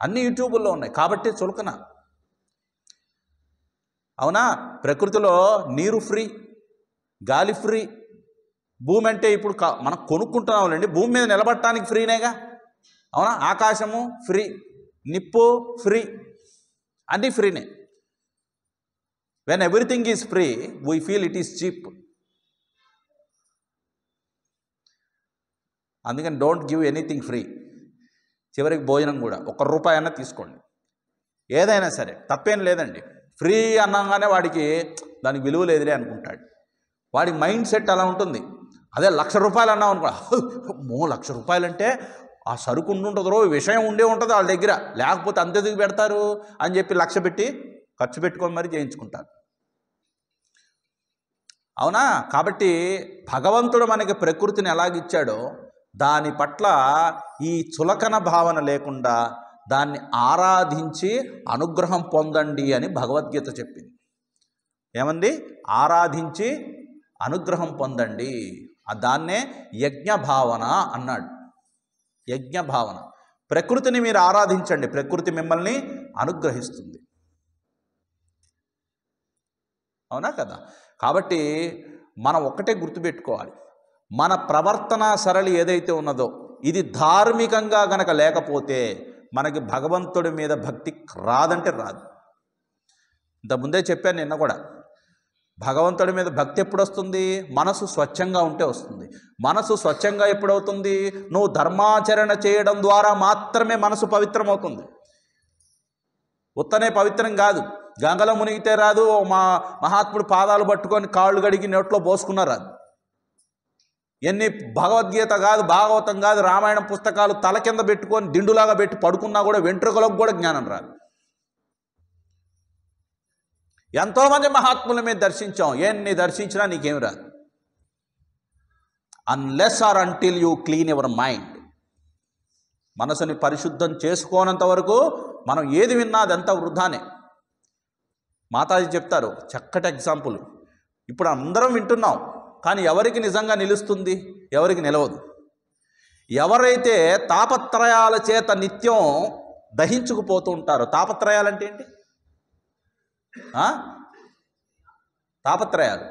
అన్నీ యూట్యూబుల్లో ఉన్నాయి. కాబట్టి చులకన. అవునా? ప్రకృతిలో నీరు ఫ్రీ, గాలి ఫ్రీ. భూమి అంటే ఇప్పుడు మనం కొనుక్కుంటున్నాంలేండి, భూమి మీద నిలబడటానికి ఫ్రీనేగా. అవునా? ఆకాశము ఫ్రీ, నిప్పు ఫ్రీ, అన్నీ ఫ్రీనే. When everything is free we feel it is cheap. అందుకని డోంట్ గివ్ ఎనీథింగ్ ఫ్రీ. చివరికి భోజనం కూడా 1 రూపాయి అన్నా తీసుకోండి, ఏదైనా సరే తప్పేం లేదండి. ఫ్రీ అన్నాగానే వాడికి దానికి విలువ లేదులే అనుకుంటాడు. వాడి మైండ్ సెట్ అలా ఉంటుంది. అదే 1,00,000 రూపాయలు అన్నాం అనుకో, 1,00,000 రూపాయలంటే ఆ సరుకు ఉంటుందో విషయం ఉండే ఉంటుంది వాళ్ళ దగ్గర, లేకపోతే అంతెందుకు పెడతారు అని చెప్పి 1,00,000 పెట్టి ఖర్చు పెట్టుకొని మరి చేయించుకుంటారు. అవునా? కాబట్టి భగవంతుడు మనకి ప్రకృతిని ఎలాగిచ్చాడో దాని పట్ల ఈ చులకన భావన లేకుండా దాన్ని ఆరాధించి అనుగ్రహం పొందండి అని భగవద్గీత చెప్పింది. ఏమంది? ఆరాధించి అనుగ్రహం పొందండి. దాన్నే యజ్ఞ భావన అన్నాడు. యజ్ఞ భావన. ప్రకృతిని మీరు ఆరాధించండి, ప్రకృతి మిమ్మల్ని అనుగ్రహిస్తుంది. అవునా కదా? కాబట్టి మనం ఒక్కటే గుర్తుపెట్టుకోవాలి, మన ప్రవర్తన సరళి ఏదైతే ఉన్నదో ఇది ధార్మికంగా గనక లేకపోతే మనకి భగవంతుడి మీద భక్తి రాదంటే రాదు. ఇంతకుముందే చెప్పాను నిన్న కూడా, భగవంతుడి మీద భక్తి ఎప్పుడు వస్తుంది? మనసు స్వచ్ఛంగా ఉంటే వస్తుంది. మనసు స్వచ్ఛంగా ఎప్పుడవుతుంది? నువ్వు ధర్మాచరణ చేయడం ద్వారా మాత్రమే మనసు పవిత్రమవుతుంది. ఉత్తనే పవిత్రం కాదు. గంగలో మునిగితే రాదు, మహాత్ముడు పాదాలు పట్టుకొని కాళ్ళు గడిగి నోట్లో పోసుకున్నా రాదు. ఎన్ని భగవద్గీత కాదు, భాగవతం కాదు, రామాయణం పుస్తకాలు తల కింద పెట్టుకొని దిండులాగా పెట్టి పడుకున్నా కూడా వెంట్రుకలకు కూడా జ్ఞానం రాదు. ఎంతోమంది మహాత్ముల మీద దర్శించాం, ఎన్ని దర్శించినా నీకేం రాదు. Unless or until you clean your mind. మనసుని పరిశుద్ధం చేసుకోనంత వరకు మనం ఏది విన్నా అదంతా వృధానే. మాతాజీ చెప్తారు, చక్కటి ఎగ్జాంపుల్. ఇప్పుడు అందరం వింటున్నాం, కానీ ఎవరికి నిజంగా నిలుస్తుంది, ఎవరికి నిలవదు. ఎవరైతే తాపత్రయాల చేత నిత్యం దహించుకుపోతూ ఉంటారో. తాపత్రయాలంటే ఏంటి? తాపత్రయాలు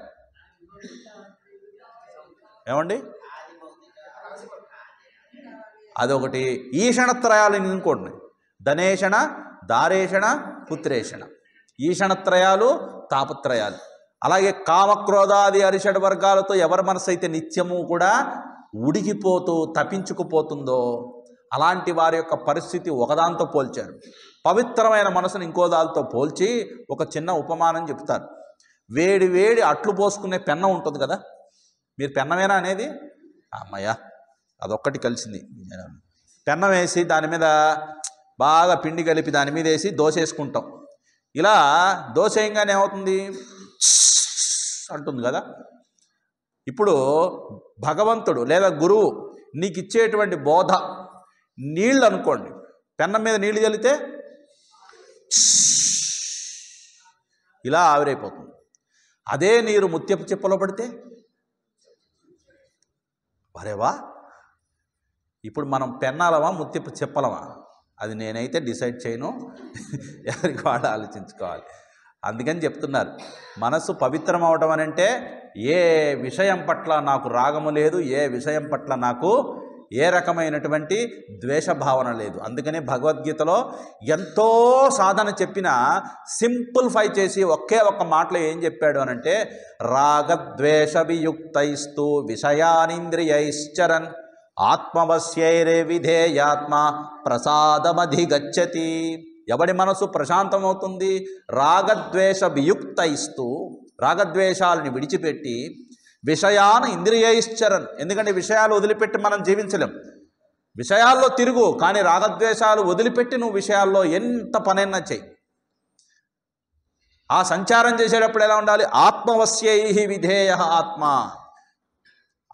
ఏమండి? అదొకటి. ఈషణత్రయాలు ఇంకోటి, ధనేషణ, దారేషణ, పుత్రేషణ. ఈషణత్రయాలు, తాపత్రయాలు. అలాగే కామక్రోధాది అరిషడ్ వర్గాలతో ఎవరి మనసు అయితే నిత్యము కూడా ఉడికిపోతూ తప్పించుకుపోతుందో అలాంటి వారి యొక్క పరిస్థితి ఒకదాంతో పోల్చారు. పవిత్రమైన మనసును ఇంకో దానితో పోల్చి ఒక చిన్న ఉపమానం చెప్తారు. వేడి వేడి అట్లు పోసుకునే పెన్నం ఉంటుంది కదా, మీరు పెన్నమేనా అనేది? అమ్మయ్య, అదొక్కటి కలిసింది. పెన్నం వేసి దాని మీద బాగా పిండి కలిపి దాని మీద వేసి దోశ వేసుకుంటాం. ఇలా దోశ వేయంగానే ఏమవుతుంది? అంటుంది కదా. ఇప్పుడు భగవంతుడు లేదా గురువు నీకు ఇచ్చేటువంటి బోధ నీళ్ళు అనుకోండి. పెన్నం మీద నీళ్ళు చల్లితే ఇలా ఆవిరైపోతుంది. అదే నీరు ముత్యపు చిప్పలో పడితే వరేవా. ఇప్పుడు మనం పెన్నాలమా ముత్యపు చెప్పలమా? అది నేనైతే డిసైడ్ చేయను, ఎవరికి వాళ్ళు ఆలోచించుకోవాలి. అందుకని చెప్తున్నారు, మనసు పవిత్రం అవడం అని అంటే ఏ విషయం పట్ల నాకు రాగము లేదు, ఏ విషయం పట్ల నాకు ఏ రకమైనటువంటి ద్వేషభావన లేదు. అందుకనే భగవద్గీతలో ఎంతో సాధన చెప్పినా సింప్లిఫై చేసి ఒకే ఒక్క మాటలో ఏం చెప్పాడు అనంటే, రాగద్వేష వియుక్తైస్తు విషయానింద్రియైశ్చరన్ ఆత్మవశ్యైరే విధేయాత్మ ప్రసాదమధిగచ్చతి. ఎవడి మనసు ప్రశాంతమవుతుంది? రాగద్వేష వియుక్తైస్తూ, రాగద్వేషాలని విడిచిపెట్టి, విషయాన్ ఇంద్రియైశ్చరన్. ఎందుకంటే విషయాలు వదిలిపెట్టి మనం జీవించలేం. విషయాల్లో తిరుగు, కానీ రాగద్వేషాలు వదిలిపెట్టి నువ్వు విషయాల్లో ఎంత పనైనా చెయ్యి. ఆ సంచారం చేసేటప్పుడు ఎలా ఉండాలి? ఆత్మవశ్యై విధేయ ఆత్మ.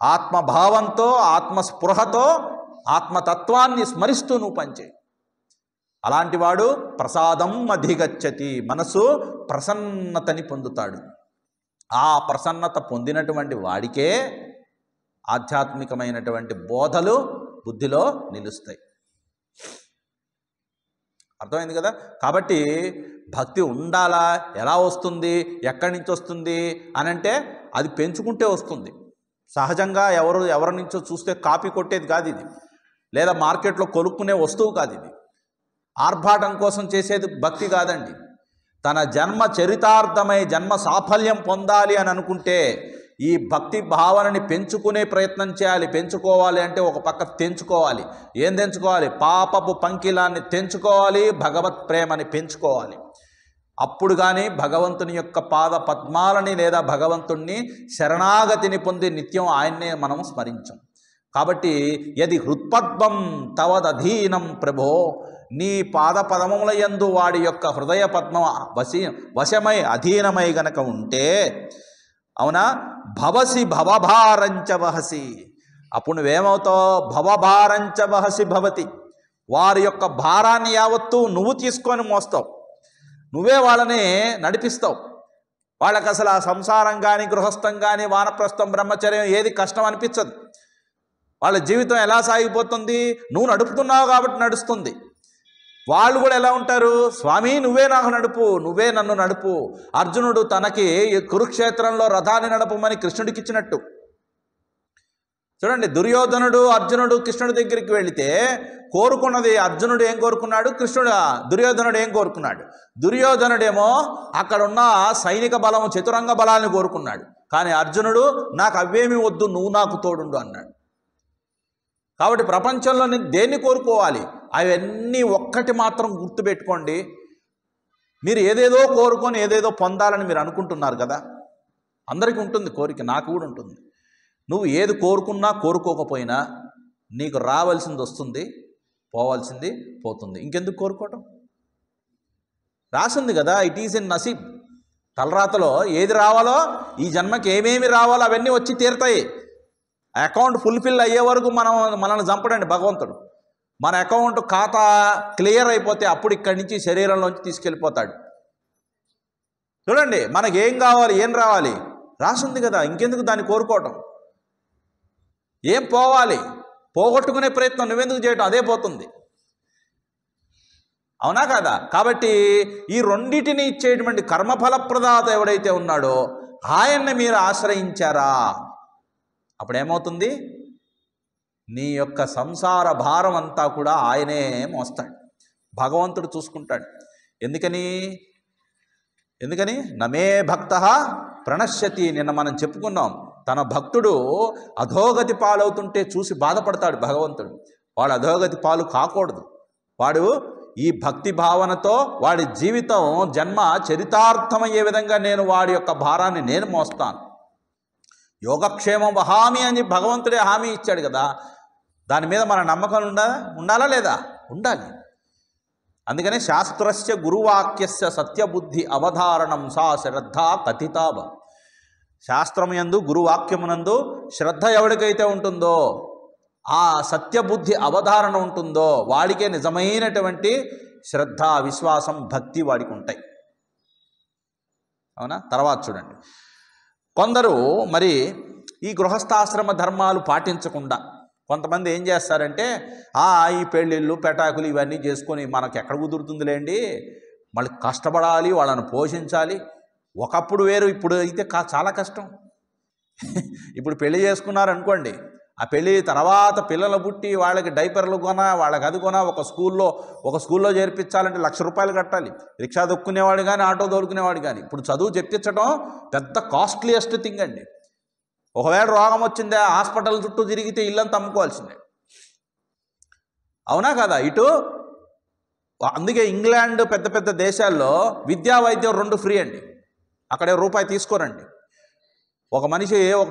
ఆత్మభావంతో, ఆత్మస్పృహతో, ఆత్మతత్వాన్ని స్మరిస్తూ నువ్వు పనిచేయి. అలాంటి వాడు ప్రసాదం అధిగచ్చతి, మనసు ప్రసన్నతని పొందుతాడు. ఆ ప్రసన్నత పొందినటువంటి వాడికే ఆధ్యాత్మికమైనటువంటి బోధలు బుద్ధిలో నిలుస్తాయి. అర్థమైంది కదా? కాబట్టి భక్తి ఉండాలా? ఎలా వస్తుంది? ఎక్కడి నుంచి వస్తుంది అని అంటే అది పెంచుకుంటే వస్తుంది. సహజంగా ఎవరి నుంచో చూస్తే కాపీ కొట్టేది కాదు ఇది, లేదా మార్కెట్లో కొనుక్కునే వస్తువు కాదు ఇది. ఆర్భాటం కోసం చేసేది భక్తి కాదండి. తన జన్మ చరితార్థమై జన్మ సాఫల్యం పొందాలి అని అనుకుంటే ఈ భక్తి భావనని పెంచుకునే ప్రయత్నం చేయాలి. పెంచుకోవాలి అంటే ఒక పక్క తెంచుకోవాలి. ఏం తెంచుకోవాలి? పాపపు పంకిలాన్ని తెంచుకోవాలి, భగవత్ ప్రేమని పెంచుకోవాలి. అప్పుడు కానీ భగవంతుని యొక్క పాద పద్మాలని లేదా భగవంతుణ్ణి శరణాగతిని పొంది నిత్యం ఆయన్నే మనం స్మరించాం. కాబట్టి యది హృత్పద్మం తవదధీనం ప్రభో, నీ పాద పదముల యందు వాడి యొక్క హృదయ పద్మం వశమై అధీనమై గనక ఉంటే, అవునా, భవసి భవభారంచ వహసి, అప్పుడు నువ్వేమవుతావు? భవభారంచ వహసి భవతి, వారి యొక్క భారాన్ని యావత్తు నువ్వు తీసుకొని మోస్తావు, నువ్వే వాళ్ళని నడిపిస్తావు. వాళ్ళకి అసలు ఆ సంసారం కానీ, గృహస్థం కానీ, వానప్రస్థం, బ్రహ్మచర్యం ఏది కష్టం అనిపించదు. వాళ్ళ జీవితం ఎలా సాగిపోతుంది? నువ్వు నడుపుతున్నావు కాబట్టి నడుస్తుంది. వాళ్ళు కూడా ఎలా ఉంటారు? స్వామి నువ్వే నాకు నడుపు, నువ్వే నన్ను నడుపు. అర్జునుడు తనకి కురుక్షేత్రంలో రథాన్ని నడపమని కృష్ణుడికి ఇచ్చినట్టు. చూడండి, దుర్యోధనుడు అర్జునుడు కృష్ణుడి దగ్గరికి వెళితే కోరుకున్నది అర్జునుడు ఏం కోరుకున్నాడు? దుర్యోధనుడు ఏం కోరుకున్నాడు? దుర్యోధనుడేమో అక్కడున్న సైనిక బలం, చతురంగ బలాన్ని కోరుకున్నాడు. కానీ అర్జునుడు నాకు అవేమీ వద్దు, నువ్వు నాకు తోడుండు అన్నాడు. కాబట్టి ప్రపంచంలోని దేన్ని కోరుకోవాలి? అవన్నీ ఒక్కటి మాత్రం గుర్తుపెట్టుకోండి, మీరు ఏదేదో కోరుకొని ఏదేదో పొందాలని మీరు అనుకుంటున్నారు కదా. అందరికీ ఉంటుంది కోరిక, నాకు కూడా ఉంటుంది. నువ్వు ఏది కోరుకున్నా కోరుకోకపోయినా నీకు రావాల్సింది వస్తుంది, పోవాల్సింది పోతుంది. ఇంకెందుకు కోరుకోవటం? రాసింది కదా, ఇట్ ఈజ్ ఇన్ నసీబ్. తలరాతలో ఏది రావాలో, ఈ జన్మకి ఏమేమి రావాలో అవన్నీ వచ్చి తీరుతాయి. అకౌంట్ ఫుల్ఫిల్ అయ్యే వరకు మనల్ని చంపడండి భగవంతుడు. మన అకౌంట్ ఖాతా క్లియర్ అయిపోతే అప్పుడు ఇక్కడి నుంచి శరీరంలోంచి తీసుకెళ్ళిపోతాడు. చూడండి, మనకి ఏం కావాలి, ఏం రావాలి రాసింది కదా, ఇంకెందుకు దాన్ని కోరుకోవటం? ఏం పోవాలి, పోగొట్టుకునే ప్రయత్నం నువ్వెందుకు చేయటం? అదే పోతుంది. అవునా కదా? కాబట్టి ఈ రెండిటిని ఇచ్చేటువంటి కర్మఫల ప్రదాత ఎవడైతే ఉన్నాడో ఆయన్ని మీరు ఆశ్రయించారా, అప్పుడేమవుతుంది? నీ యొక్క సంసార భారం అంతా కూడా ఆయనే మోస్తాడు, భగవంతుడు చూసుకుంటాడు. ఎందుకని నమే భక్త ప్రణశ్యతి. నిన్న మనం చెప్పుకున్నాం, తన భక్తుడు అధోగతి పాలవుతుంటే చూసి బాధపడతాడు భగవంతుడు. వాడు అధోగతి పాలు కాకూడదు. వాడు ఈ భక్తి భావనతో వాడి జీవితం జన్మ చరితార్థమయ్యే విధంగా నేను వాడి యొక్క భారాన్ని నేను మోస్తాను. యోగక్షేమం వహామి అని భగవంతుడే హామీ ఇచ్చాడు కదా. దాని మీద మన నమ్మకం ఉండాలా లేదా? ఉండాలి. అందుకనే శాస్త్రస్య గురువాక్యస్య సత్యబుద్ధి అవధారణం సా శ్రద్ధ కథితాభ. శాస్త్రమునందు గురువాక్యమునందు శ్రద్ధ ఎవరికైతే ఉంటుందో, ఆ సత్యబుద్ధి అవధారణ ఉంటుందో వాడికే నిజమైనటువంటి శ్రద్ధ, విశ్వాసం, భక్తి వాడికి ఉంటాయి. అవునా? తర్వాత చూడండి, కొందరు మరి ఈ గృహస్థాశ్రమ ధర్మాలు పాటించకుండా కొంతమంది ఏం చేస్తారంటే, ఈ పెళ్ళిళ్ళు పెటాకులు ఇవన్నీ చేసుకొని మనకు ఎక్కడ కుదురుతుందిలేండి, మళ్ళీ కష్టపడాలి, వాళ్ళని పోషించాలి. ఒకప్పుడు వేరు, ఇప్పుడు అయితే చాలా కష్టం. ఇప్పుడు పెళ్లి చేసుకున్నారనుకోండి, ఆ పెళ్ళి తర్వాత పిల్లలు పుట్టి వాళ్ళకి డైపర్లు కొనా, వాళ్ళకి అది కొనా, ఒక స్కూల్లో చేర్పించాలంటే ₹1,00,000 కట్టాలి. రిక్షా దొక్కునేవాడు కానీ, ఆటో దొరుకునేవాడు కానీ. ఇప్పుడు చదువు చెప్పించడం పెద్ద కాస్ట్లీయెస్ట్ థింగ్ అండి. ఒకవేళ రోగం వచ్చిందే హాస్పిటల్ చుట్టూ తిరిగితే ఇల్లంతా అమ్ముకోవాల్సిందే. అవునా కదా? అందుకే ఇంగ్లాండ్ పెద్ద పెద్ద దేశాల్లో విద్యా వైద్యం 2 ఫ్రీ అండి. అక్కడే రూపాయి తీసుకోరండి. ఒక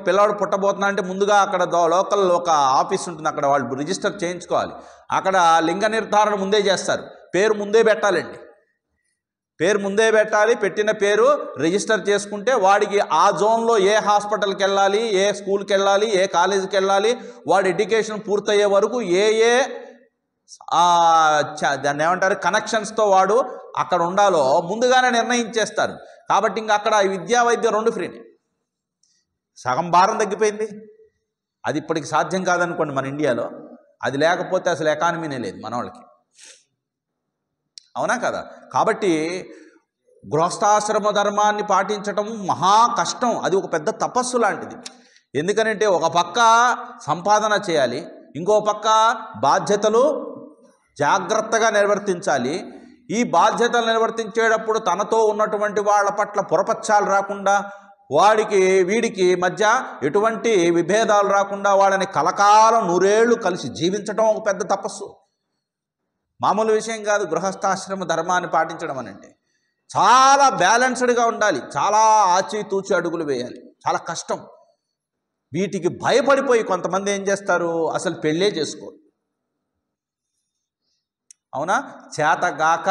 పిల్లవాడు పుట్టబోతున్నా అంటే ముందుగా అక్కడ లోకల్ ఒక ఆఫీస్ ఉంటుంది, అక్కడ వాళ్ళు రిజిస్టర్ చేయించుకోవాలి. అక్కడ లింగ నిర్ధారణ ముందే చేస్తారు. పేరు ముందే పెట్టాలండి. పేరు ముందే పెట్టాలి. పెట్టిన పేరు రిజిస్టర్ చేసుకుంటే వాడికి ఆ జోన్లో ఏ హాస్పిటల్కి వెళ్ళాలి, ఏ స్కూల్కి వెళ్ళాలి, ఏ కాలేజీకి వెళ్ళాలి, వాడి ఎడ్యుకేషన్ పూర్తయ్యే వరకు ఏ దాన్ని ఏమంటారు కనెక్షన్స్తో వాడు అక్కడ ఉండాలో ముందుగానే నిర్ణయించేస్తారు. కాబట్టి ఇంకా అక్కడ విద్యా వైద్యం 2 ఫ్రీనే. సగం భారం తగ్గిపోయింది. అది ఇప్పటికి సాధ్యం కాదనుకోండి మన ఇండియాలో. అది లేకపోతే అసలు ఎకానమీనే లేదు మన వాళ్ళకి. అవునా కదా? కాబట్టి గృహస్థాశ్రమ ధర్మాన్ని పాటించటం మహా కష్టం. అది ఒక పెద్ద తపస్సు లాంటిది. ఎందుకనంటే ఒక పక్క సంపాదన చేయాలి, ఇంకో పక్క బాధ్యతలు జాగ్రత్తగా నిర్వర్తించాలి. ఈ బాధ్యతలు నిర్వర్తించేటప్పుడు తనతో ఉన్నటువంటి వాళ్ళ పట్ల పొరపచ్చాలు రాకుండా, వీడికి మధ్య ఎటువంటి విభేదాలు రాకుండా వాళ్ళని కలకాలం 100 ఏళ్ళు కలిసి జీవించడం ఒక పెద్ద తపస్సు. మామూలు విషయం కాదు గృహస్థాశ్రమ ధర్మాన్ని పాటించడం అనంటే. చాలా బ్యాలెన్స్డ్గా ఉండాలి, చాలా ఆచితూచి అడుగులు వేయాలి, చాలా కష్టం. వీటికి భయపడిపోయి కొంతమంది ఏం చేస్తారు, అసలు పెళ్ళే చేసుకోరు. అవునా? చేతగాక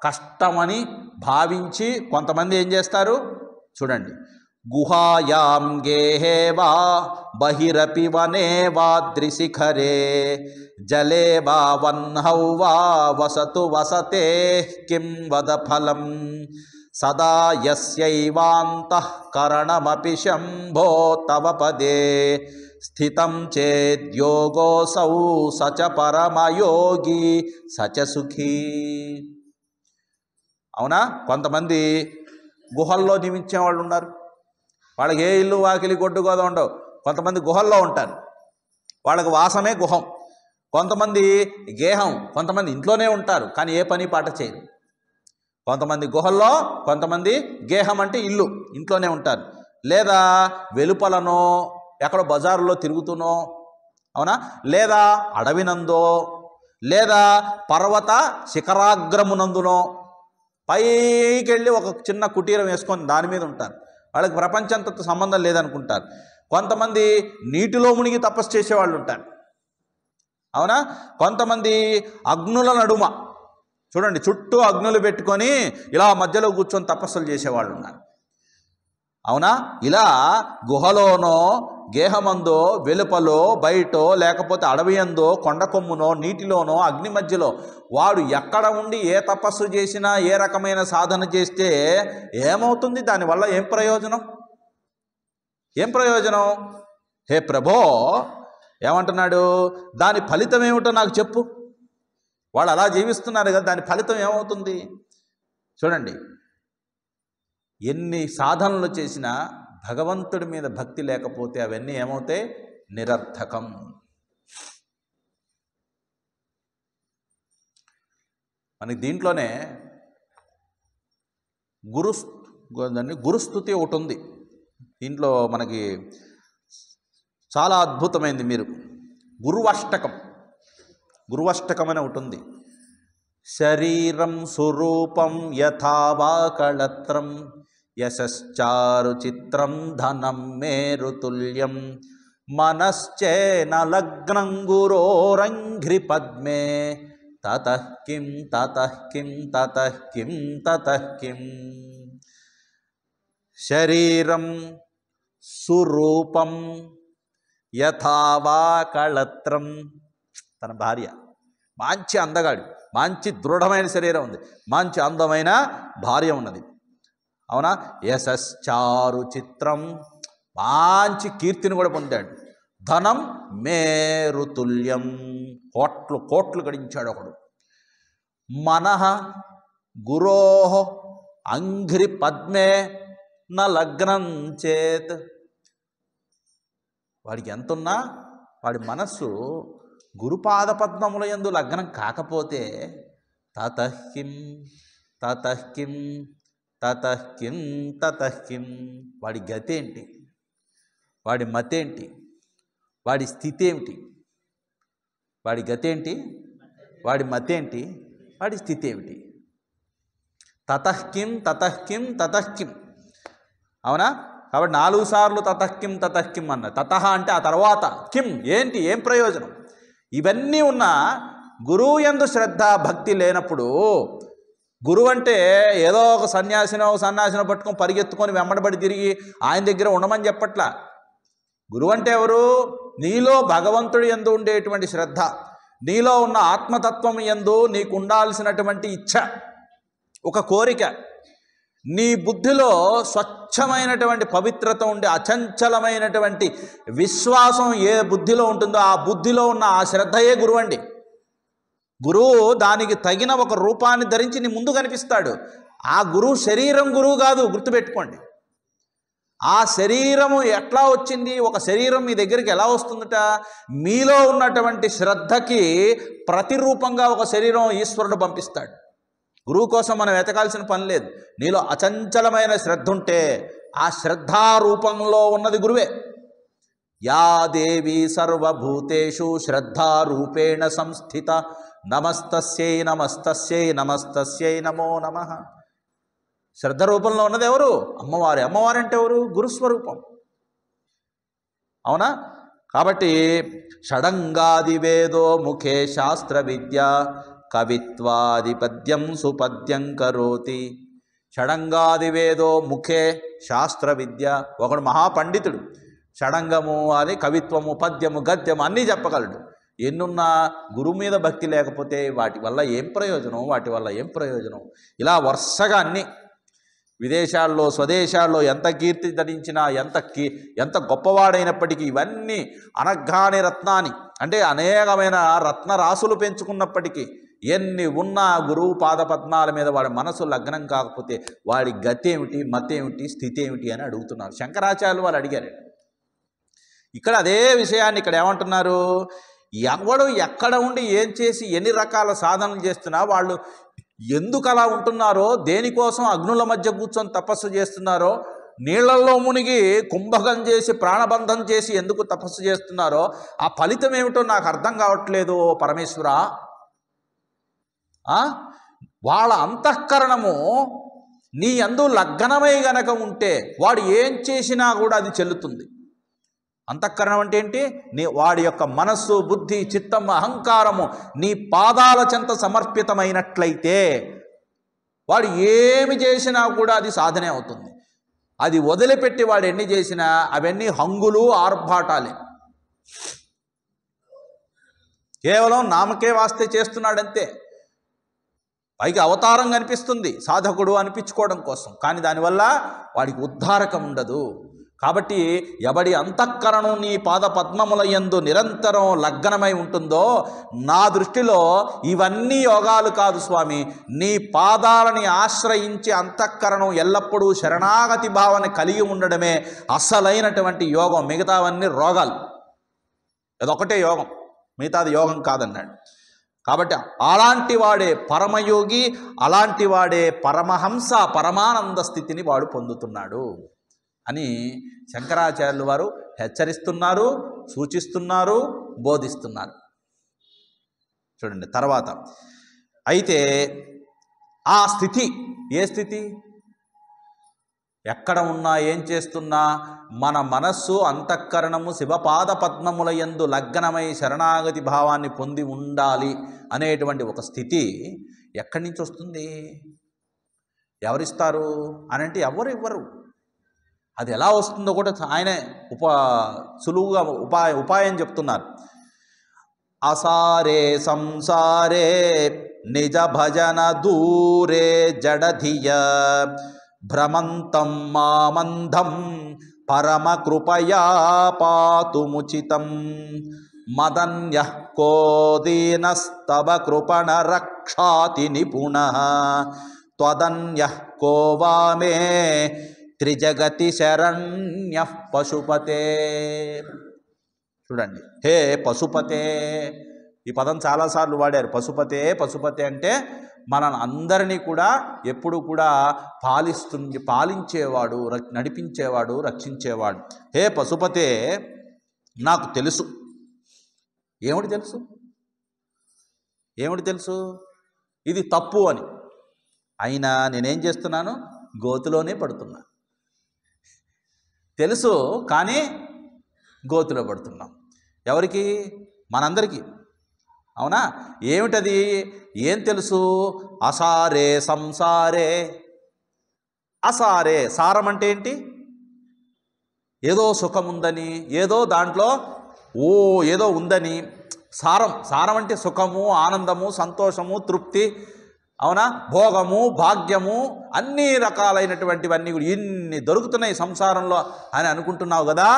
కష్టమని భావించి కొంతమంది ఏం చేస్తారు చూడండి, గుహాయాం గేహేవా బహిరపి వనే వాద్రిశిఖరే జలే వా వన్హౌ వా వసతు వసతే కిం వద ఫలం సదా యస్యైవాంతఃకరణమపి శంభో తవ పదే స్థితం చేద్యోగోసౌ సచ పరమయోగి సచ సుఖీ. అవునా? కొంతమంది గుహల్లో నియమించే వాళ్ళు ఉన్నారు. వాళ్ళకి ఏ ఇల్లు వాకిలి గొడ్డు గోద ఉండవు. కొంతమంది గుహల్లో ఉంటారు, వాళ్ళకి వాసమే గుహం. కొంతమంది గేహం, కొంతమంది ఇంట్లోనే ఉంటారు కానీ ఏ పని పాట చేయరు. కొంతమంది గుహల్లో, కొంతమంది గేహం అంటే ఇల్లు, ఇంట్లోనే ఉంటారు. లేదా వెలుపలనో ఎక్కడో బజారులో తిరుగుతునో, అవునా, లేదా అడవినందో, లేదా పర్వత శిఖరాగ్రమునందునో, పైకి వెళ్ళి ఒక చిన్న కుటీరం వేసుకొని దాని మీద ఉంటారు. వాళ్ళకి ప్రపంచంతో సంబంధం లేదనుకుంటారు. కొంతమంది నీటిలో మునిగి తపస్సు చేసేవాళ్ళు ఉంటారు, అవునా? కొంతమంది అగ్నుల నడుమ, చూడండి, చుట్టూ అగ్నులు పెట్టుకొని ఇలా మధ్యలో కూర్చొని తపస్సులు చేసేవాళ్ళు ఉన్నారు, అవునా? ఇలా గుహలోనో గేహమందో వెలుపలో బయటో లేకపోతే అడవి అందో కొండ కొమ్మునో నీటిలోనో అగ్ని మధ్యలో వాడు ఎక్కడ ఉండి ఏ తపస్సు చేసినా ఏ రకమైన సాధన చేస్తే ఏమవుతుంది? దానివల్ల ఏం ప్రయోజనం? ఏం ప్రయోజనం? హే ప్రభో ఏమంటున్నాడు? దాని ఫలితం ఏమిటో నాకు చెప్పు. వాళ్ళు అలా జీవిస్తున్నారు కదా, దాని ఫలితం ఏమవుతుంది? చూడండి, ఎన్ని సాధనలు చేసినా భగవంతుడి మీద భక్తి లేకపోతే అవన్నీ ఏమవుతాయి? నిరర్థకం. మనకి దీంట్లోనే గురుస్తుతి ఒకటి ఉంది. దీంట్లో మనకి చాలా అద్భుతమైంది. మీరు గురువష్టకం అని ఒకటి ఉంది. శరీరం స్వరూపం యథావాకళత్రం యశశ్చారు చిత్రం ధనం మేరుతుల్యం మనశ్చేన లగ్నం గురోరంఘ్రి పద్మే తతః కిం తతః కిం తతః కిం తతః కిం. శరీరం సురూపం యథావాకళత్రం. తన భార్య మంచి అందగాడు, మంచి దృఢమైన శరీరం ఉంది, మంచి అందమైన భార్య ఉన్నది, అవునా? యశశ్చారు చిత్రం, మంచి కీర్తిని కూడా పొందాడు. ధనం మేరుతుల్యం, కోట్లు గడించాడు ఒకడు. మనః గురోః అంఘ్రి పద్మే న లగ్నం చేత్. వాడికి ఎంతున్నా వాడి మనస్సు గురుపాద పద్మముల యందు లగ్నం కాకపోతే తతః కిం తతః కిం తతః కిం తతః కిం. వాడి గతి ఏంటి? వాడి మతేంటి? వాడి స్థితి ఏమిటి? వాడి గతి ఏంటి? వాడి మతేంటి? వాడి స్థితి ఏమిటి? తతః కిం తతః కిం తతః కిం, అవునా? కాబట్టి 4 సార్లు తతః కిం అన్న. తతః అంటే ఆ తర్వాత, కిం ఏంటి, ఏం ప్రయోజనం? ఇవన్నీ ఉన్న గురువు యందు శ్రద్ధ భక్తి లేనప్పుడు, గురువు అంటే ఏదో ఒక సన్యాసినో పట్టుకొని పరిగెత్తుకొని వెంబడబడి తిరిగి ఆయన దగ్గర ఉండమని చెప్పట్లా. గురువు అంటే ఎవరు? నీలో భగవంతుడి యందు ఉండేటువంటి శ్రద్ధ, నీలో ఉన్న ఆత్మతత్వం యందు నీకు ఉండాల్సినటువంటి ఇచ్ఛ, ఒక కోరిక, నీ బుద్ధిలో స్వచ్ఛమైనటువంటి పవిత్రత ఉండి అచంచలమైనటువంటి విశ్వాసం ఏ బుద్ధిలో ఉంటుందో ఆ బుద్ధిలో ఉన్న ఆ శ్రద్ధయే గురువు అండి. గురువు దానికి తగిన ఒక రూపాన్ని ధరించి నీ ముందు కనిపిస్తాడు. ఆ గురువు శరీరం గురువు కాదు, గుర్తుపెట్టుకోండి. ఆ శరీరము ఎట్లా వచ్చింది? ఒక శరీరం మీ దగ్గరికి ఎలా వస్తుందట? మీలో ఉన్నటువంటి శ్రద్ధకి ప్రతిరూపంగా ఒక శరీరం ఈశ్వరుడు పంపిస్తాడు. గురువు కోసం మనం వెతకాల్సిన పని లేదు. నీలో అచంచలమైన శ్రద్ధ ఉంటే ఆ శ్రద్ధారూపంలో ఉన్నది గురువే. యా దేవి సర్వభూతేషు శ్రద్ధారూపేణ సంస్థిత నమస్తస్యై నమస్తస్యై నమస్తస్యై నమో నమః. శ్రద్ధ రూపంలో ఉన్నది ఎవరు? అమ్మవారి. అమ్మవారు అంటే ఎవరు? గురుస్వరూపం, అవునా? కాబట్టి షడంగాది వేదో ముఖే శాస్త్ర విద్య కవిత్వాదిపద్యం సుపద్యం కరోతి. షడంగాది వేదో ముఖే శాస్త్ర విద్య. ఒకడు మహాపండితుడు, షడంగము అది కవిత్వము పద్యము గద్యము అన్నీ చెప్పగలడు. ఎన్నున్నా గురువు మీద భక్తి లేకపోతే వాటి వల్ల ఏం ప్రయోజనం? ఇలా వరుసగా అన్నీ విదేశాల్లో స్వదేశాల్లో ఎంత కీర్తి ధరించినా ఎంత గొప్పవాడైనప్పటికీ ఇవన్నీ అనఘాని రత్నాని అంటే అనేకమైన రత్నరాశులు పెంచుకున్నప్పటికీ ఎన్ని ఉన్నా గురువు పాదపద్మాల మీద వాడి మనసు లగ్నం కాకపోతే వాడి గతి ఏమిటి, మతేమిటి, స్థితి ఏమిటి అని అడుగుతున్నారు. శంకరాచార్యులు వాళ్ళు అడిగారు. ఇక్కడ అదే విషయాన్ని ఇక్కడ ఏమంటున్నారు? ఎవడు ఎక్కడ ఉండి ఏం చేసి ఎన్ని రకాల సాధనలు చేస్తున్నా వాళ్ళు ఎందుకు అలా ఉంటున్నారో, దేనికోసం అగ్నుల మధ్య కూర్చొని తపస్సు చేస్తున్నారో, నీళ్లలో మునిగి కుంభకం చేసి ప్రాణబంధం చేసి ఎందుకు తపస్సు చేస్తున్నారో ఆ ఫలితం ఏమిటో నాకు అర్థం కావట్లేదు పరమేశ్వర. వాళ్ళ అంతఃకరణము నీ యందు లగ్నమై గనక ఉంటే వాడు ఏం చేసినా కూడా అది చెల్లుతుంది. అంతఃకరణం అంటే ఏంటి? వాడి యొక్క మనస్సు, బుద్ధి, చిత్తం, అహంకారము నీ పాదాల చెంత సమర్పితమైనట్లయితే వాడు ఏమి చేసినా కూడా అది సాధనే అవుతుంది. అది వదిలిపెట్టి వాడు ఎన్ని చేసినా అవన్నీ హంగులు, ఆర్భాటాలే. కేవలం నామకే వాస్తే చేస్తున్నాడంతే. పైకి అవతారం కనిపిస్తుంది సాధకుడు అనిపించుకోవడం కోసం, కానీ దానివల్ల వాడికి ఉద్ధారకం ఉండదు. కాబట్టి ఎవడి అంతఃకరణం నీ పాద పద్మముల యందు నిరంతరం లగ్నమై ఉంటుందో, నా దృష్టిలో ఇవన్నీ యోగాలు కాదు స్వామి, నీ పాదాలని ఆశ్రయించి అంతఃకరణం ఎల్లప్పుడూ శరణాగతి భావన కలిగి ఉండడమే అసలైనటువంటి యోగం. మిగతావన్నీ రోగాలు. అదొకటే యోగం, మిగతాది యోగం కాదన్నాడు. కాబట్టి అలాంటి వాడే పరమయోగి, అలాంటి వాడే పరమహంస, పరమానంద స్థితిని వాడు పొందుతున్నాడు అని శంకరాచార్యులు వారు హెచ్చరిస్తున్నారు, సూచిస్తున్నారు, బోధిస్తున్నారు. చూడండి తర్వాత. అయితే ఆ స్థితి ఏ స్థితి? ఎక్కడ ఉన్నా, ఏం చేస్తున్నా మన మనస్సు, అంతఃకరణము శివపాద పద్మముల యందు లగ్నమై శరణాగతి భావాన్ని పొంది ఉండాలి అనేటువంటి ఒక స్థితి ఎక్కడి నుంచి వస్తుంది? ఎవరిస్తారు అని అంటే ఎవరు ఇవ్వరు. అది ఎలా వస్తుందో కూడా ఆయనే సులువుగా ఉపాయం చెప్తున్నారు. అసారే సంసారే నిజ భజన దూరే జడధియ భ్రమంతం మామంధం పరమ కృపయా పాతుముచితం మదన్యః కో దీనస్తవ కృపణ రక్షాతి నిపుణః త్వదన్యః కో వామే త్రిజగతి శరణ్యః పశుపతే. చూడండి, హే పశుపతే, ఈ పదం చాలాసార్లు వాడారు. పశుపతే, పశుపతే అంటే మన అందరినీ కూడా ఎప్పుడు కూడా పాలించేవాడు, నడిపించేవాడు, రక్షించేవాడు. హే పశుపతే, నాకు తెలుసు. ఏమిటి తెలుసు? ఏమిటి తెలుసు? ఇది తప్పు అని. అయినా నేనేం చేస్తున్నాను? గోతులోనే పడుతున్నా. తెలుసు, కానీ గోతులో పడుతున్నాం. ఎవరికి? మనందరికీ. అవునా? ఏమిటది? ఏం తెలుసు? అసారే సంసారే. అసారే, సారం అంటే ఏంటి? ఏదో సుఖం ఉందని, ఏదో దాంట్లో ఏదో ఉందని. సారం అంటే సుఖము, ఆనందము, సంతోషము, తృప్తి. అవునా? భోగము, భాగ్యము, అన్ని రకాలైనటువంటివన్నీ కూడా ఇన్ని దొరుకుతున్నాయి సంసారంలో అని అనుకుంటున్నావు కదా.